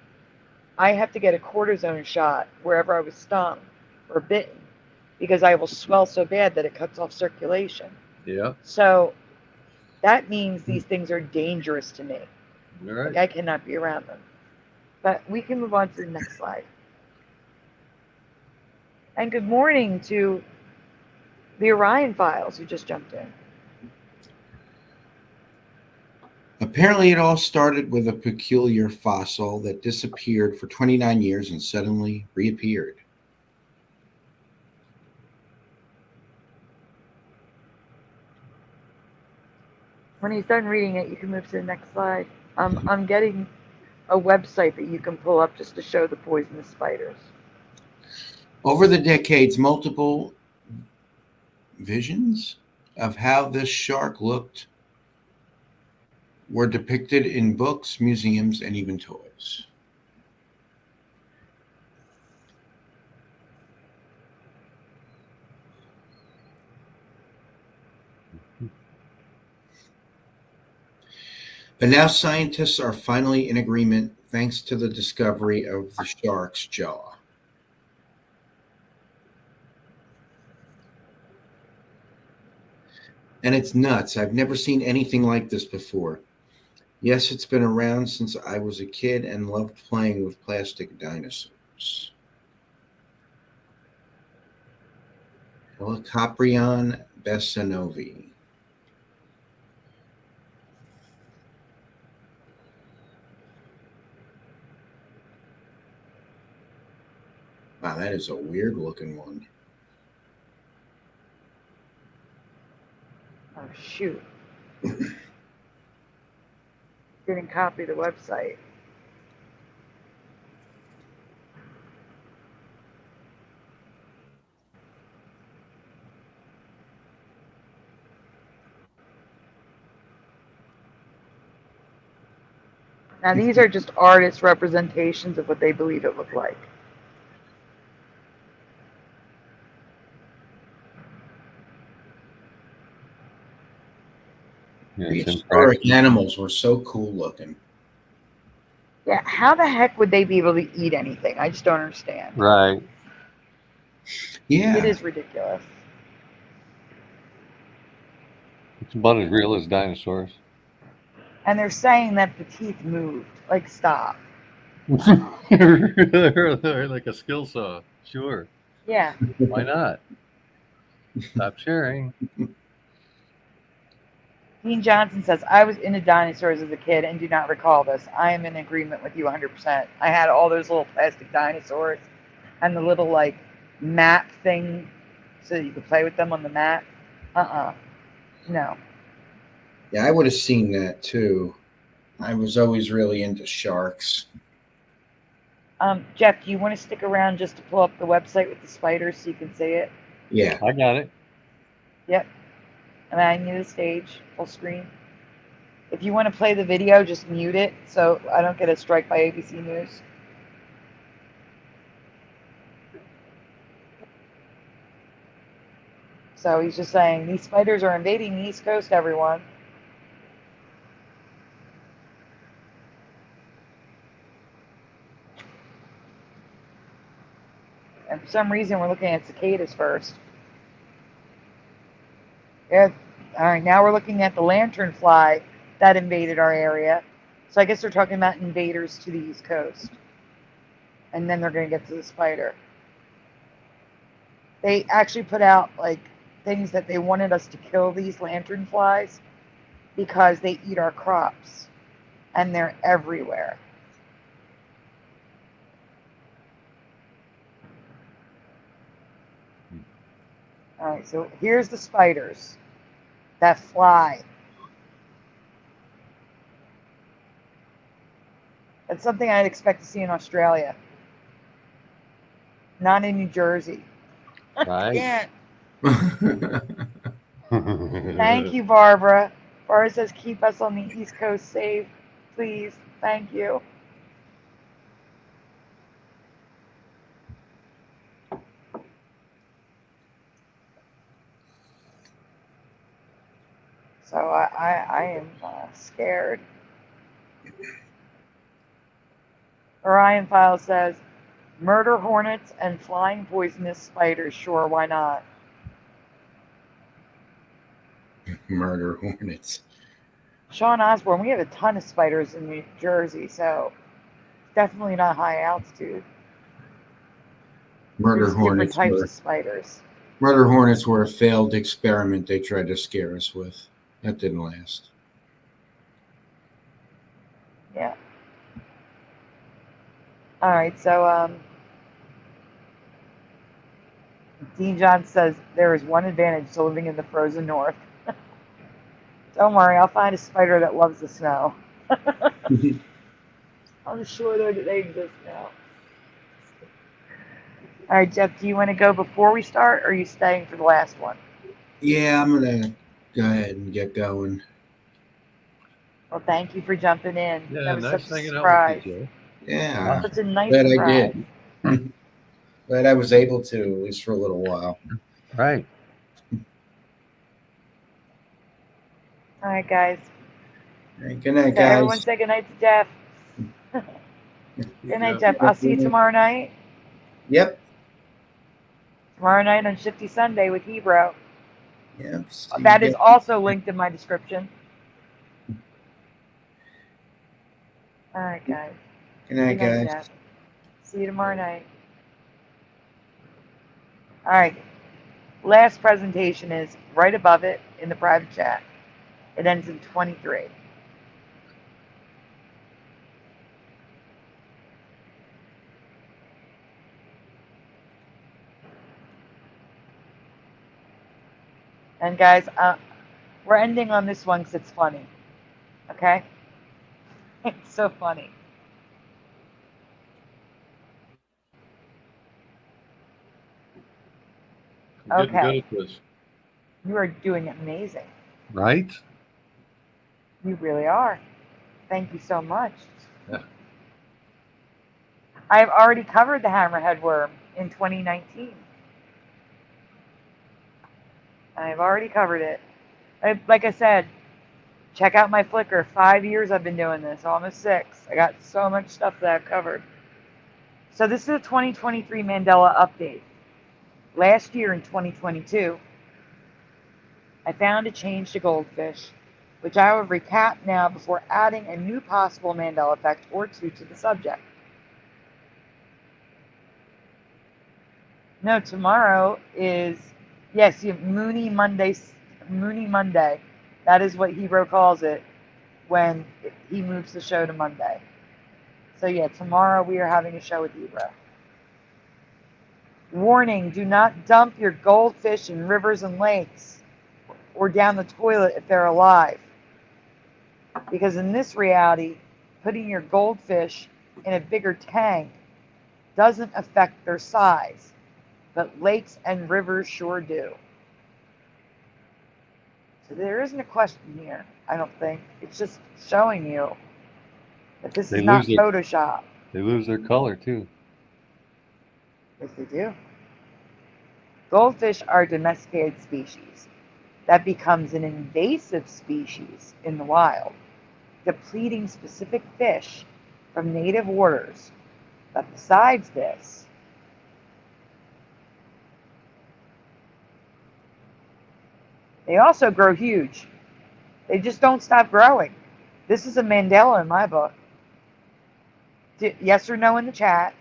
I have to get a cortisone shot wherever I was stung or bitten, because I will swell so bad that it cuts off circulation. Yeah. So that means these things are dangerous to me. All right. I cannot be around them. But we can move on to the next slide. And good morning to the Orion Files who just jumped in. Apparently, it all started with a peculiar fossil that disappeared for 29 years and suddenly reappeared. When he's done reading it, you can move to the next slide. I'm getting a website that you can pull up just to show the poisonous spiders. Over the decades, multiple visions of how this shark looked were depicted in books, museums, and even toys. But now scientists are finally in agreement thanks to the discovery of the shark's jaw. And it's nuts. I've never seen anything like this before. Yes, it's been around since I was a kid and loved playing with plastic dinosaurs. Helicoprion bessonovi. Wow, that is a weird looking one. Oh, shoot. Didn't copy the website. Now, these are just artist representations of what they believe it looked like. Prehistoric animals were so cool looking. Yeah, how the heck would they be able to eat anything? I just don't understand. Right. Yeah. It is ridiculous. It's about as real as dinosaurs. And they're saying that the teeth moved. Like, stop. They're like a skill saw. Sure. Yeah. Why not? Stop sharing. Dean Johnson says, I was into dinosaurs as a kid and do not recall this. I am in agreement with you 100%. I had all those little plastic dinosaurs and the little, map thing so that you could play with them on the map. No. Yeah, I would have seen that too. I was always really into sharks. Jeff, do you want to stick around just to pull up the website with the spiders so you can see it? Yeah. I got it. Yep. And I need the stage full screen. If you want to play the video, just mute it so I don't get a strike by ABC News. So he's just saying, these spiders are invading the East Coast, everyone. And for some reason, we're looking at cicadas first. Yeah. All right, now we're looking at the lanternfly that invaded our area. So I guess they're talking about invaders to the East Coast. And then they're going to get to the spider. They actually put out like things that they wanted us to kill these lanternflies because they eat our crops. And they're everywhere. All right, so here's the spiders that fly. That's something I'd expect to see in Australia. Not in New Jersey. Right. Yeah. Thank you, Barbara. Barbara says, keep us on the East Coast safe, please. Thank you. So I am scared. Orion File says, murder hornets and flying poisonous spiders. Sure, why not? Murder hornets. Sean Osborne, we have a ton of spiders in New Jersey, so definitely not high altitude. Murder There's different hornets. types of spiders. Murder hornets were a failed experiment they tried to scare us with. That didn't last. Yeah. All right, so Dean John says there is one advantage to living in the frozen north. Don't worry, I'll find a spider that loves the snow. I'm sure they exist now. All right, Jeff, do you want to go before we start, or are you staying for the last one? Yeah, I'm going to go ahead and get going. Well, thank you for jumping in. Yeah, that was nice such a hanging out surprise. with you, Joe. Yeah. Such a nice Glad surprise. I did. Glad I was able to, at least for a little while. Right. All right, guys. All right, good night, Okay, guys. everyone say good night to Jeff. Good night, Jeff. I'll see you tomorrow night. Yep. Tomorrow night on Shifty Sunday with Hebrew. Yep. That is also linked in my description. All right, guys. Good night, guys. Jeff. See you tomorrow night. All right. Last presentation is right above it in the private chat. It ends in 23. And guys, we're ending on this one because it's funny. Okay? It's so funny. You're getting Okay. good at this. You are doing amazing. Right? You really are. Thank you so much. Yeah. I've already covered the hammerhead worm in 2019. I've already covered it. Like I said, check out my Flickr. 5 years I've been doing this, almost 6. I got so much stuff that I've covered. So this is a 2023 Mandela update. Last year in 2022, I found a change to goldfish, which I will recap now before adding a new possible Mandela effect or two to the subject. No, tomorrow is, yes, you have Mooney Monday. Mooney Monday. That is what Hebrew calls it when he moves the show to Monday. So yeah, tomorrow we are having a show with Hebrew. Warning, do not dump your goldfish in rivers and lakes or down the toilet if they're alive. Because in this reality, putting your goldfish in a bigger tank doesn't affect their size, but lakes and rivers sure do. So there isn't a question here, I don't think. It's just showing you that this is not Photoshop. They lose their color too. Yes, they do. Goldfish are a domesticated species that becomes an invasive species in the wild, depleting specific fish from native waters. But besides this, They also grow huge. They just don't stop growing. This is a Mandela in my book. Yes or no in the chat.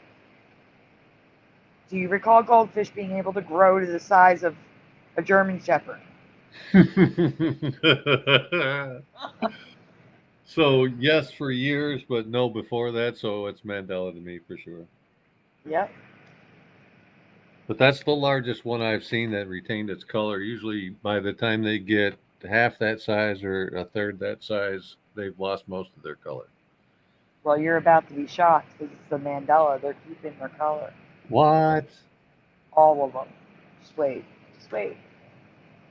Do you recall goldfish being able to grow to the size of a German Shepherd? So yes for years, but no before that. So it's Mandela to me for sure. Yep. But that's the largest one I've seen that retained its color. Usually by the time they get half that size or a third that size, they've lost most of their color. Well, you're about to be shocked because it's the Mandela. They're keeping their color. What? All of them. Just wait. Just wait.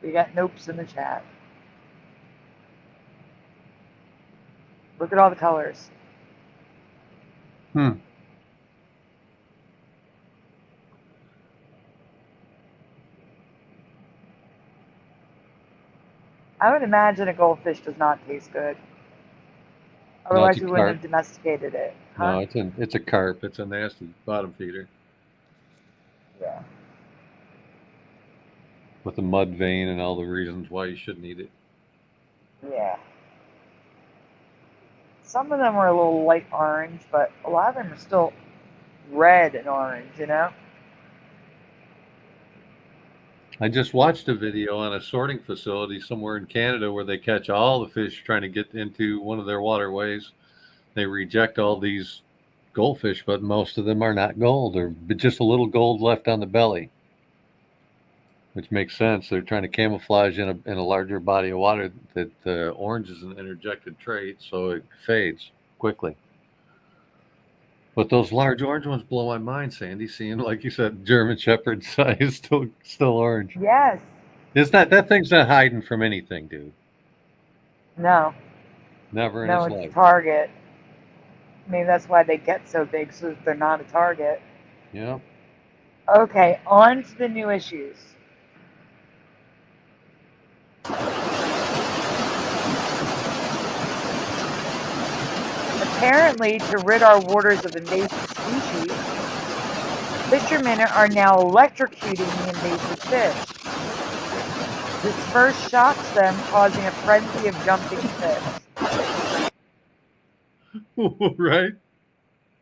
We got nopes in the chat. Look at all the colors. Hmm. I would imagine a goldfish does not taste good. Otherwise, we wouldn't have domesticated it. Huh? No, it's a carp. It's a nasty bottom feeder. Yeah. With the mud vein and all the reasons why you shouldn't eat it. Yeah. Some of them are a little light orange, but a lot of them are still red and orange, you know? I just watched a video on a sorting facility somewhere in Canada where they catch all the fish trying to get into one of their waterways. They reject all these goldfish, but most of them are not gold, or just a little gold left on the belly, which makes sense. They're trying to camouflage in a larger body of water that orange is an interjected trait, so it fades quickly. But those large orange ones blow my mind, Sandy. Seeing, like you said, German Shepherd size, still orange. Yes. It's not, that thing's not hiding from anything, dude. No. Never in No, its it's life. a target. Maybe that's why they get so big, so that they're not a target. Yeah. Okay, on to the new issues. Apparently, to rid our waters of invasive species, fishermen are now electrocuting the invasive fish. This first shocks them, causing a frenzy of jumping fish. Right?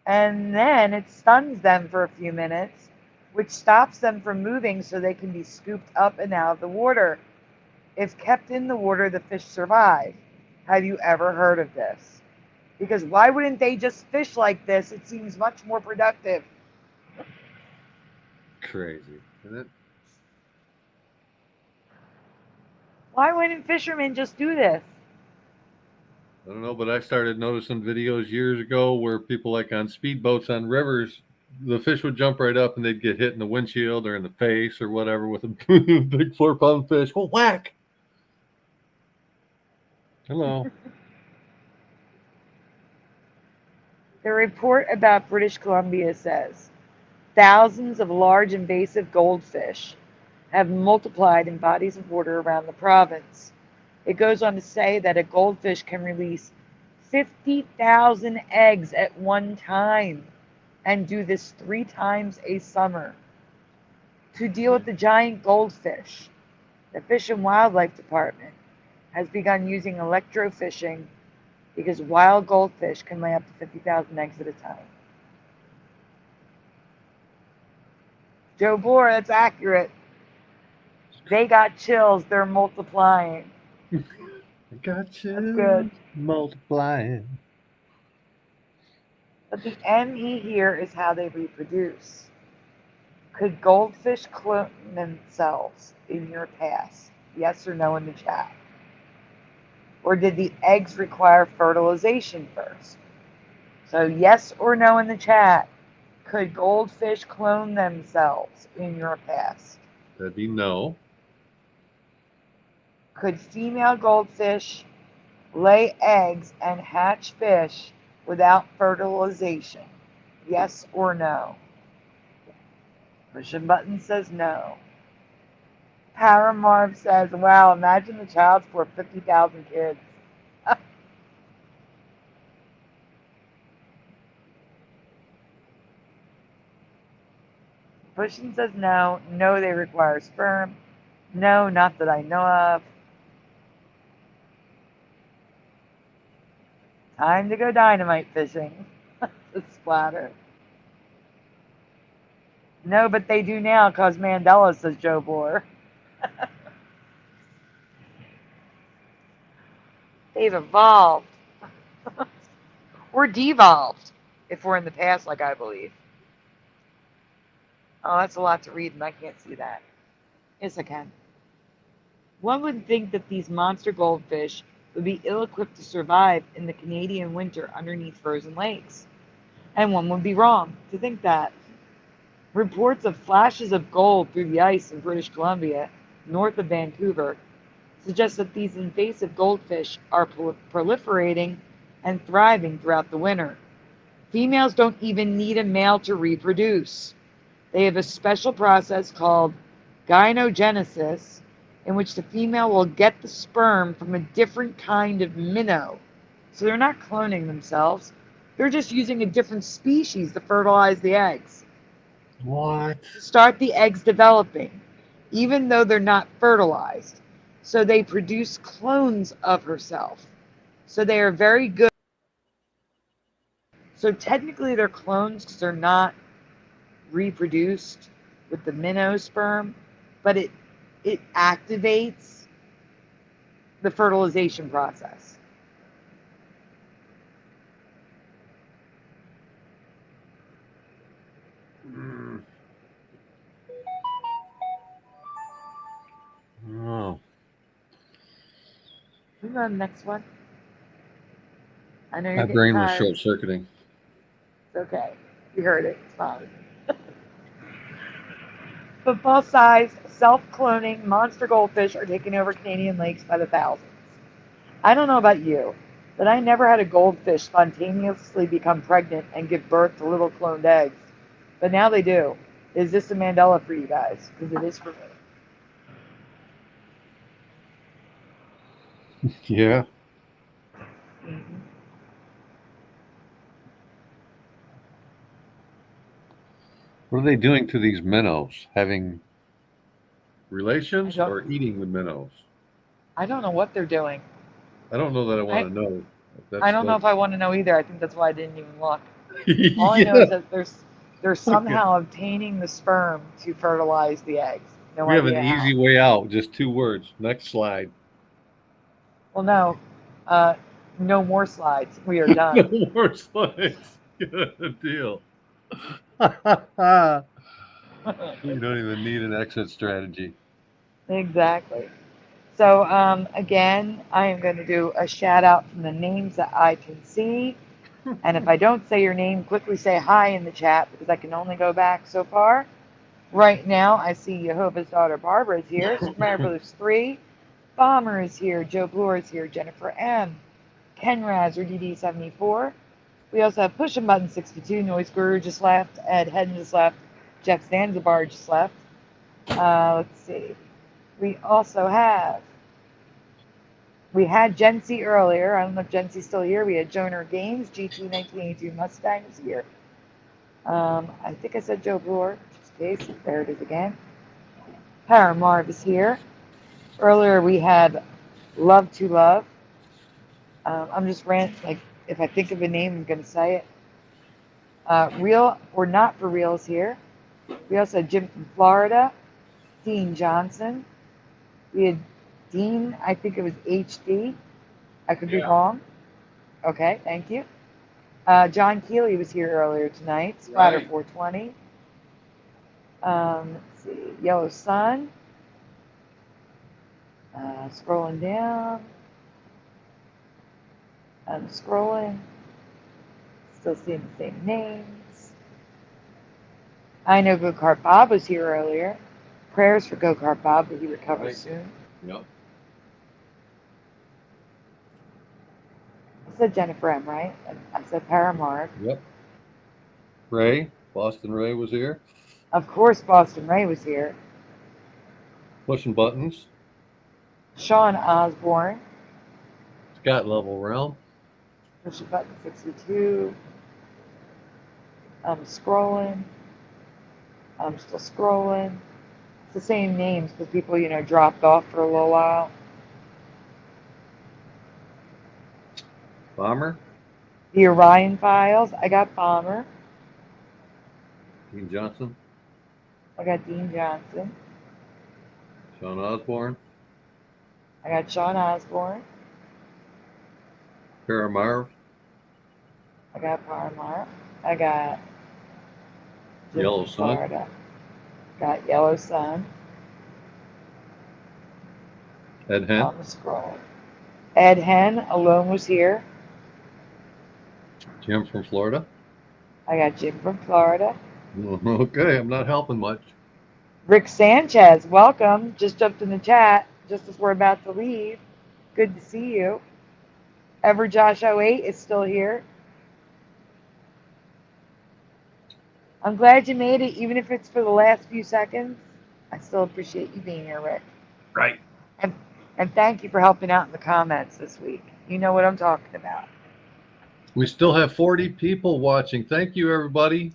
And then it stuns them for a few minutes, which stops them from moving so they can be scooped up and out of the water. If kept in the water, the fish survive. Have you ever heard of this? Because why wouldn't they just fish like this? It seems much more productive. Crazy, isn't it? Why wouldn't fishermen just do this? I don't know, but I started noticing videos years ago where people, like on speedboats on rivers, the fish would jump right up and they'd get hit in the windshield or in the face or whatever with a big 4-pound fish. Oh, whack! Hello. The report about British Columbia says thousands of large invasive goldfish have multiplied in bodies of water around the province. It goes on to say that a goldfish can release 50,000 eggs at one time and do this 3 times a summer. To deal with the giant goldfish, the Fish and Wildlife Department has begun using electrofishing because wild goldfish can lay up to 50,000 eggs at a time. Joe Bohr, that's accurate. They got chills. They're multiplying. Gotcha. That's good. Multiplying. But the ME here is how they reproduce. Could goldfish clone themselves in your past? Yes or no in the chat. Or did the eggs require fertilization first? So yes or no in the chat. Could goldfish clone themselves in your past? That'd be no. Could female goldfish lay eggs and hatch fish without fertilization? Yes or no? Pushing button says no. Paramarv says, wow, imagine the child for 50,000 kids. Pushing says no. No, they require sperm. No, not that I know of. Time to go dynamite fishing. The splatter. No, but they do now because Mandela, says Joe Bohr. They've evolved. Or devolved, if we're in the past, like I believe. Oh, that's a lot to read, and I can't see that. Yes, I can. One would think that these monster goldfish would be ill-equipped to survive in the Canadian winter underneath frozen lakes. And one would be wrong to think that. Reports of flashes of gold through the ice in British Columbia, north of Vancouver, suggest that these invasive goldfish are proliferating and thriving throughout the winter. Females don't even need a male to reproduce. They have a special process called gynogenesis, in which the female will get the sperm from a different kind of minnow. So they're not cloning themselves. They're just using a different species to fertilize the eggs. What? To start the eggs developing, even though they're not fertilized. So they produce clones of herself. So they are very good. So technically they're clones because they're not reproduced with the minnow sperm, but it activates the fertilization process. Oh. Can we go to the next one? I know you're My getting brain was tired. short-circuiting. It's okay. We heard it. It's fine. Football-sized, self-cloning monster goldfish are taking over Canadian lakes by the thousands. I don't know about you, but I never had a goldfish spontaneously become pregnant and give birth to little cloned eggs. But now they do. Is this a Mandela for you guys? Because it is for me. Yeah. Mm-hmm. What are they doing to these minnows? Having relations or eating the minnows? I don't know what they're doing. I don't know that I want to know. I don't know if I want to know either. I think that's why I didn't even look. All I Yeah. know is that they're somehow obtaining the sperm to fertilize the eggs. No We have an idea how. easy way out. Just 2 words. Next slide. Well, no. No more slides. We are done. No more slides. Good deal. You don't even need an exit strategy. Exactly. So again, I am going to do a shout out from the names that I can see. And if I don't say your name, quickly say hi in the chat because I can only go back so far. Right now, I see Jehovah's daughter Barbara is here. Superman Brothers 3. Bomber is here. Joe Bloor is here. Jennifer M. Ken Raz or DD74. We also have Push 'em Button 62. Noise Guru just left. Ed Hedden just left. Jeff Zanzibar just left. Let's see. We also have. We had Gen C earlier. I don't know if Gen C's still here. We had Joner Games. GT 1982 Mustang is here. I think I said Joe Bloor. Just in case. There it is again. Paramarv is here. Earlier we had Love to Love. I'm just like if I think of a name, I'm going to say it. Real or Not for Real is here. We also had Jim from Florida. Dean Johnson. We had Dean, I think it was HD. I could be wrong. Okay, thank you. John Keeley was here earlier tonight. Splatter Right. 420. Let's see. Yellow Sun. Scrolling down. I'm scrolling. Still seeing the same names. I know Go-Kart Bob was here earlier. Prayers for Go-Kart Bob, but he recovers soon. Yep. I said Jennifer M, right? I said Paramar. Yep. Ray, Boston Ray was here. Of course, Boston Ray was here. Pushing buttons. Sean Osborne. Scott Level Realm. Push button 62. I'm scrolling. I'm still scrolling. It's the same names because people, dropped off for a little while. Bomber. The Orion Files. I got Bomber. Dean Johnson. I got Dean Johnson. Sean Osborne. I got Sean Osborne. Paramarv. I got Paramar. I got Jim Yellow from Sun. Florida. Got Yellow Sun. Ed Hen. On the scroll. Ed Hen alone was here. Jim from Florida. I got Jim from Florida. Okay, I'm not helping much. Rick Sanchez, welcome. Just jumped in the chat just as we're about to leave. Good to see you. EverJosh08 is still here. I'm glad you made it, even if it's for the last few seconds. I still appreciate you being here, Rick. Right. And thank you for helping out in the comments this week. You know what I'm talking about. We still have 40 people watching. Thank you, everybody.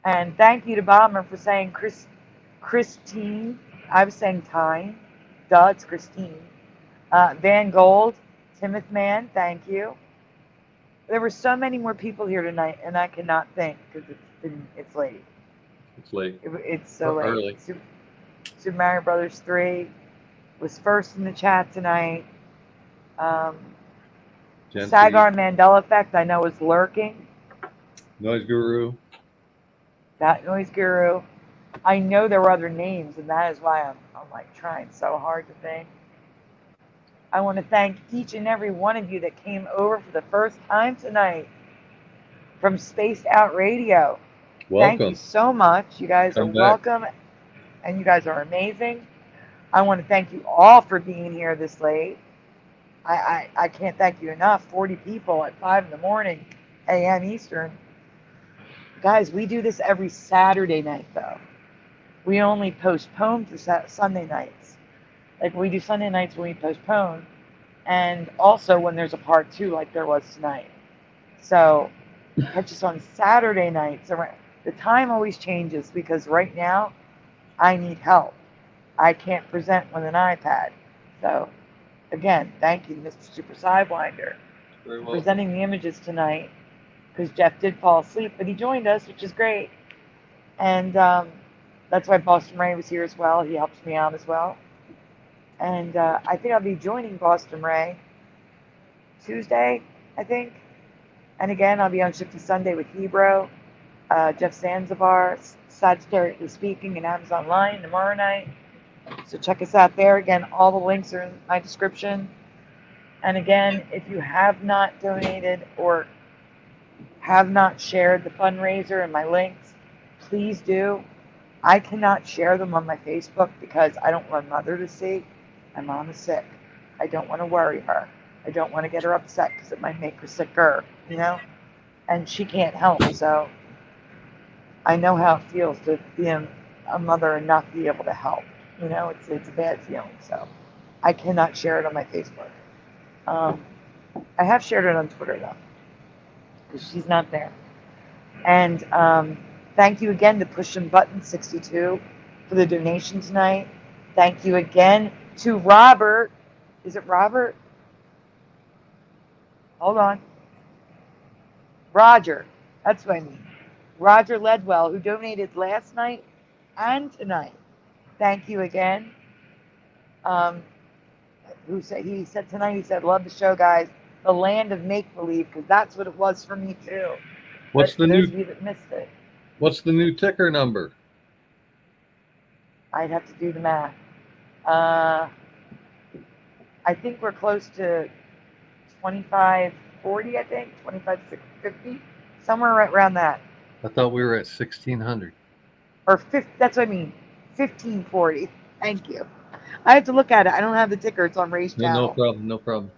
And thank you to Bomber for saying Christine. I was saying Tyne. Duh, it's Christine. Van Gold, Timoth Man, thank you. There were so many more people here tonight, and I cannot think because it's late. It's late. It's so late. Early. Super Mario Brothers 3 was first in the chat tonight. Sagar Mandela Effect, I know, is lurking. Noise Guru. That Noise Guru. I know there were other names, and that is why I'm like trying so hard to think. I want to thank each and every one of you that came over for the first time tonight from Spaced Out Radio. Welcome. Thank you so much. You guys Come are back. welcome, and you guys are amazing. I want to thank you all for being here this late. I can't thank you enough. 40 people at 5 in the morning, a.m. Eastern. Guys, we do this every Saturday night, though. We only postpone for Sunday nights. Like, we do Sunday nights when we postpone, and also when there's a part 2 like there was tonight. So catch us on Saturday nights. The time always changes because right now I need help. I can't present with an iPad. So again, thank you, Mr. Super Sidewinder, for presenting the images tonight, because Jeff did fall asleep, but he joined us, which is great. And that's why Boston Ray was here as well. He helps me out as well. And I think I'll be joining Boston Ray Tuesday, I think. And again, I'll be on Shifty Sunday with Hebrew, Jeff Zanzibar, Sagittarius Speaking, and Amazon Line tomorrow night. So check us out there. Again, all the links are in my description. And again, if you have not donated or have not shared the fundraiser and my links, please do. I cannot share them on my Facebook because I don't want Mother to see. My mom is sick. I don't want to worry her. I don't want to get her upset because it might make her sicker, you know? And she can't help. So I know how it feels to be a mother and not be able to help. You know, it's a bad feeling. So I cannot share it on my Facebook. I have shared it on Twitter, though, because she's not there. And thank you again to Pushing Button 62 for the donation tonight. Thank you again to Robert. Is it Robert? Hold on. Roger. That's what I mean. Roger Ledwell, who donated last night and tonight. Thank you again. He said tonight, he said, love the show, guys. The land of make-believe, because that's what it was for me, too. What's the those of you that missed it, What's the new ticker number? I'd have to do the math. I think we're close to 2540, I think, 25650, somewhere right around that. I thought we were at 1600. Or 50, that's what I mean, 1540. Thank you. I have to look at it. I don't have the ticker. It's on Ray's channel. No problem. No problem.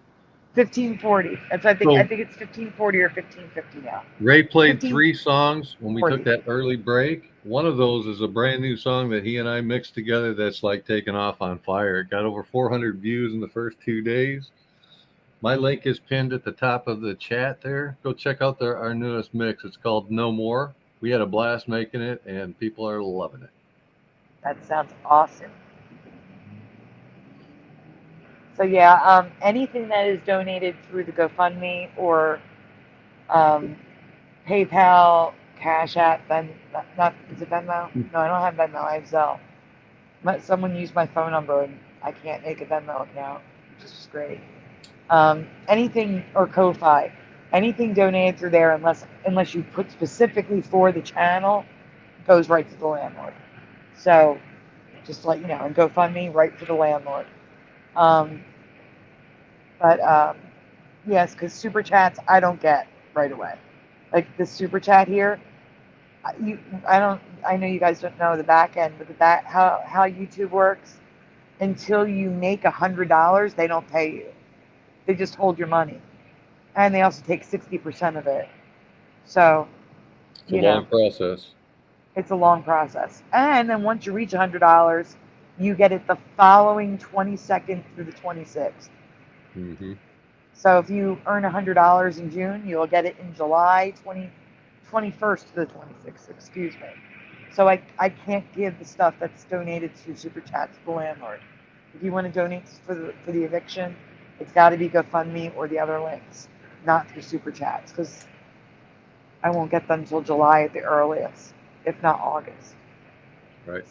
1540. That's what I think. So, I think it's 1540 or 1550 now. Ray played 15, 3 songs when we 40. took that early break. One of those is a brand new song that he and I mixed together that's like taking off on fire. It got over 400 views in the first 2 days. My link is pinned at the top of the chat there. Go check out our newest mix. It's called No More. We had a blast making it, and people are loving it. That sounds awesome. So yeah, anything that is donated through the GoFundMe or PayPal, Cash App, is it Venmo? No, I don't have Venmo. I have Zelle. Someone used my phone number and I can't make a Venmo account, which is great. Anything, or Ko-Fi, anything donated through there, unless you put specifically for the channel, goes right to the landlord. So just to let you know, and GoFundMe right to the landlord. Yes, because super chats I don't get right away. Like the super chat here, I know you guys don't know the back end, but how YouTube works. Until you make $100, they don't pay you. They just hold your money, and they also take 60% of it. So it's a long process. It's a long process, and then once you reach $100, you get it the following 22nd through the 26th. Mm-hmm. So if you earn $100 in June, you'll get it in July 21st to the 26th. Excuse me. So I can't give the stuff that's donated to Super Chat to the landlord. If you want to donate for the eviction, it's got to be GoFundMe or the other links, not through Super Chats, because I won't get them until July at the earliest, if not August. Right.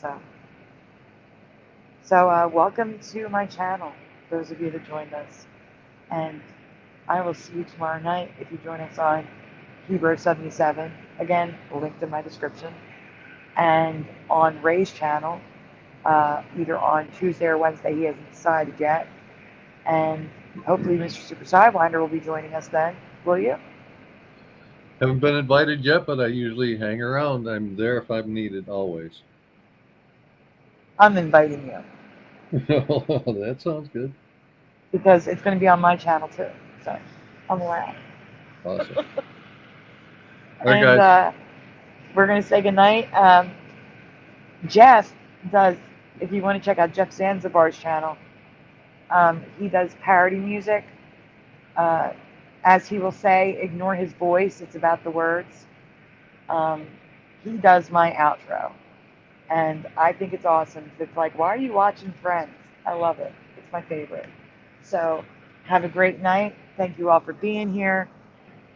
So welcome to my channel, those of you that joined us. And I will see you tomorrow night if you join us on Hebrew 77. Again, linked in my description. And on Ray's channel, either on Tuesday or Wednesday, he hasn't decided yet. And hopefully Mr. Super Sidewinder will be joining us then. Will you? Haven't been invited yet, but I usually hang around. I'm there if I'm needed, always. I'm inviting you. That sounds good. Because it's going to be on my channel too. So I'm around. Awesome. All And right, guys. we're going to say goodnight. Jeff does, if you want to check out Jeff Zanzibar's channel, he does parody music. As he will say, ignore his voice. It's about the words. He does my outro. And I think it's awesome. It's like, why are you watching Friends? I love it. It's my favorite. So have a great night. Thank you all for being here.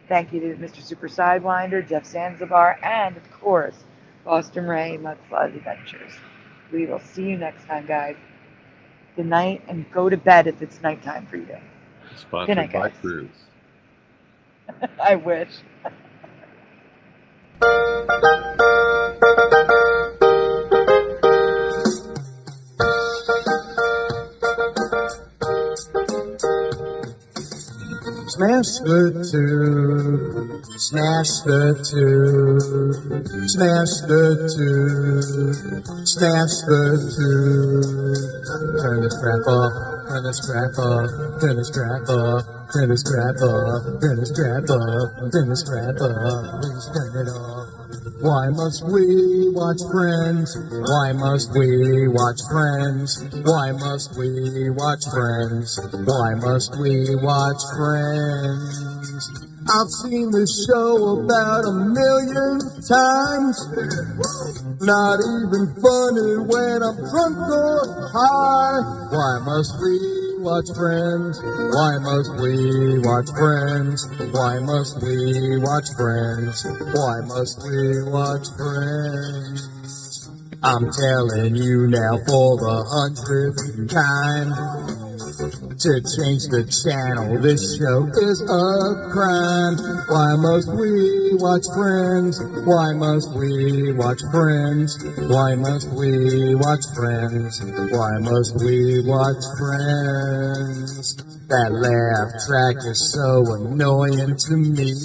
Thank you to Mr. Super Sidewinder, Jeff Zanzibar, and of course, Boston Ray, MacFarlane Adventures. We will see you next time, guys. Good night, and go to bed if it's nighttime for you. Sponsored Good night, by guys. Cruise. I wish. Smash the tube, smash the tube, smash the tube, smash the tube. Turn the strap off, turn the strap off, turn the strap off, turn the strap off, turn the strap off, turn the strap off, please turn it off. Why must we watch Friends? Why must we watch Friends? Why must we watch Friends? Why must we watch Friends? I've seen this show about 1,000,000 times. Not even funny when I'm drunk or high. Why must we watch Friends? Why must we watch Friends? Why must we watch Friends? Why must we watch Friends? I'm telling you now for the 100th time. To change the channel, this show is a crime. Why must we watch Friends? Why must we watch Friends? Why must we watch Friends? Why must we watch Friends? That laugh track is so annoying to me.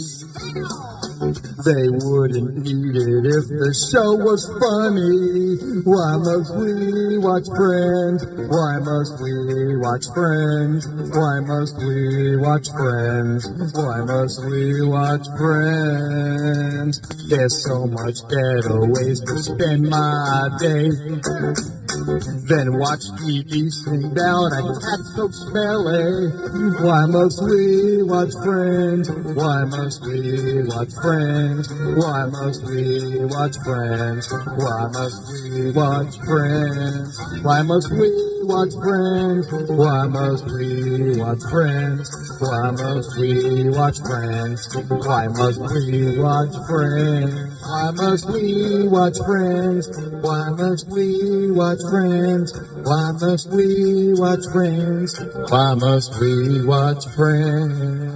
They wouldn't need it if the show was funny. Why must we watch Friends? Why must we watch Friends? Why must we watch Friends? Why must we watch Friends? There's so much better ways to spend my day than watch TV sing down a cat so smelly. Why must we watch Friends? Why must we watch Friends? Why must we watch Friends? Why must we watch Friends? Why must we watch Friends? Why must we watch Friends? Why must we watch Friends? Why must we watch Friends? Why must we watch Friends? Why must we watch Friends? Why must we watch Friends? Why must we watch Friends?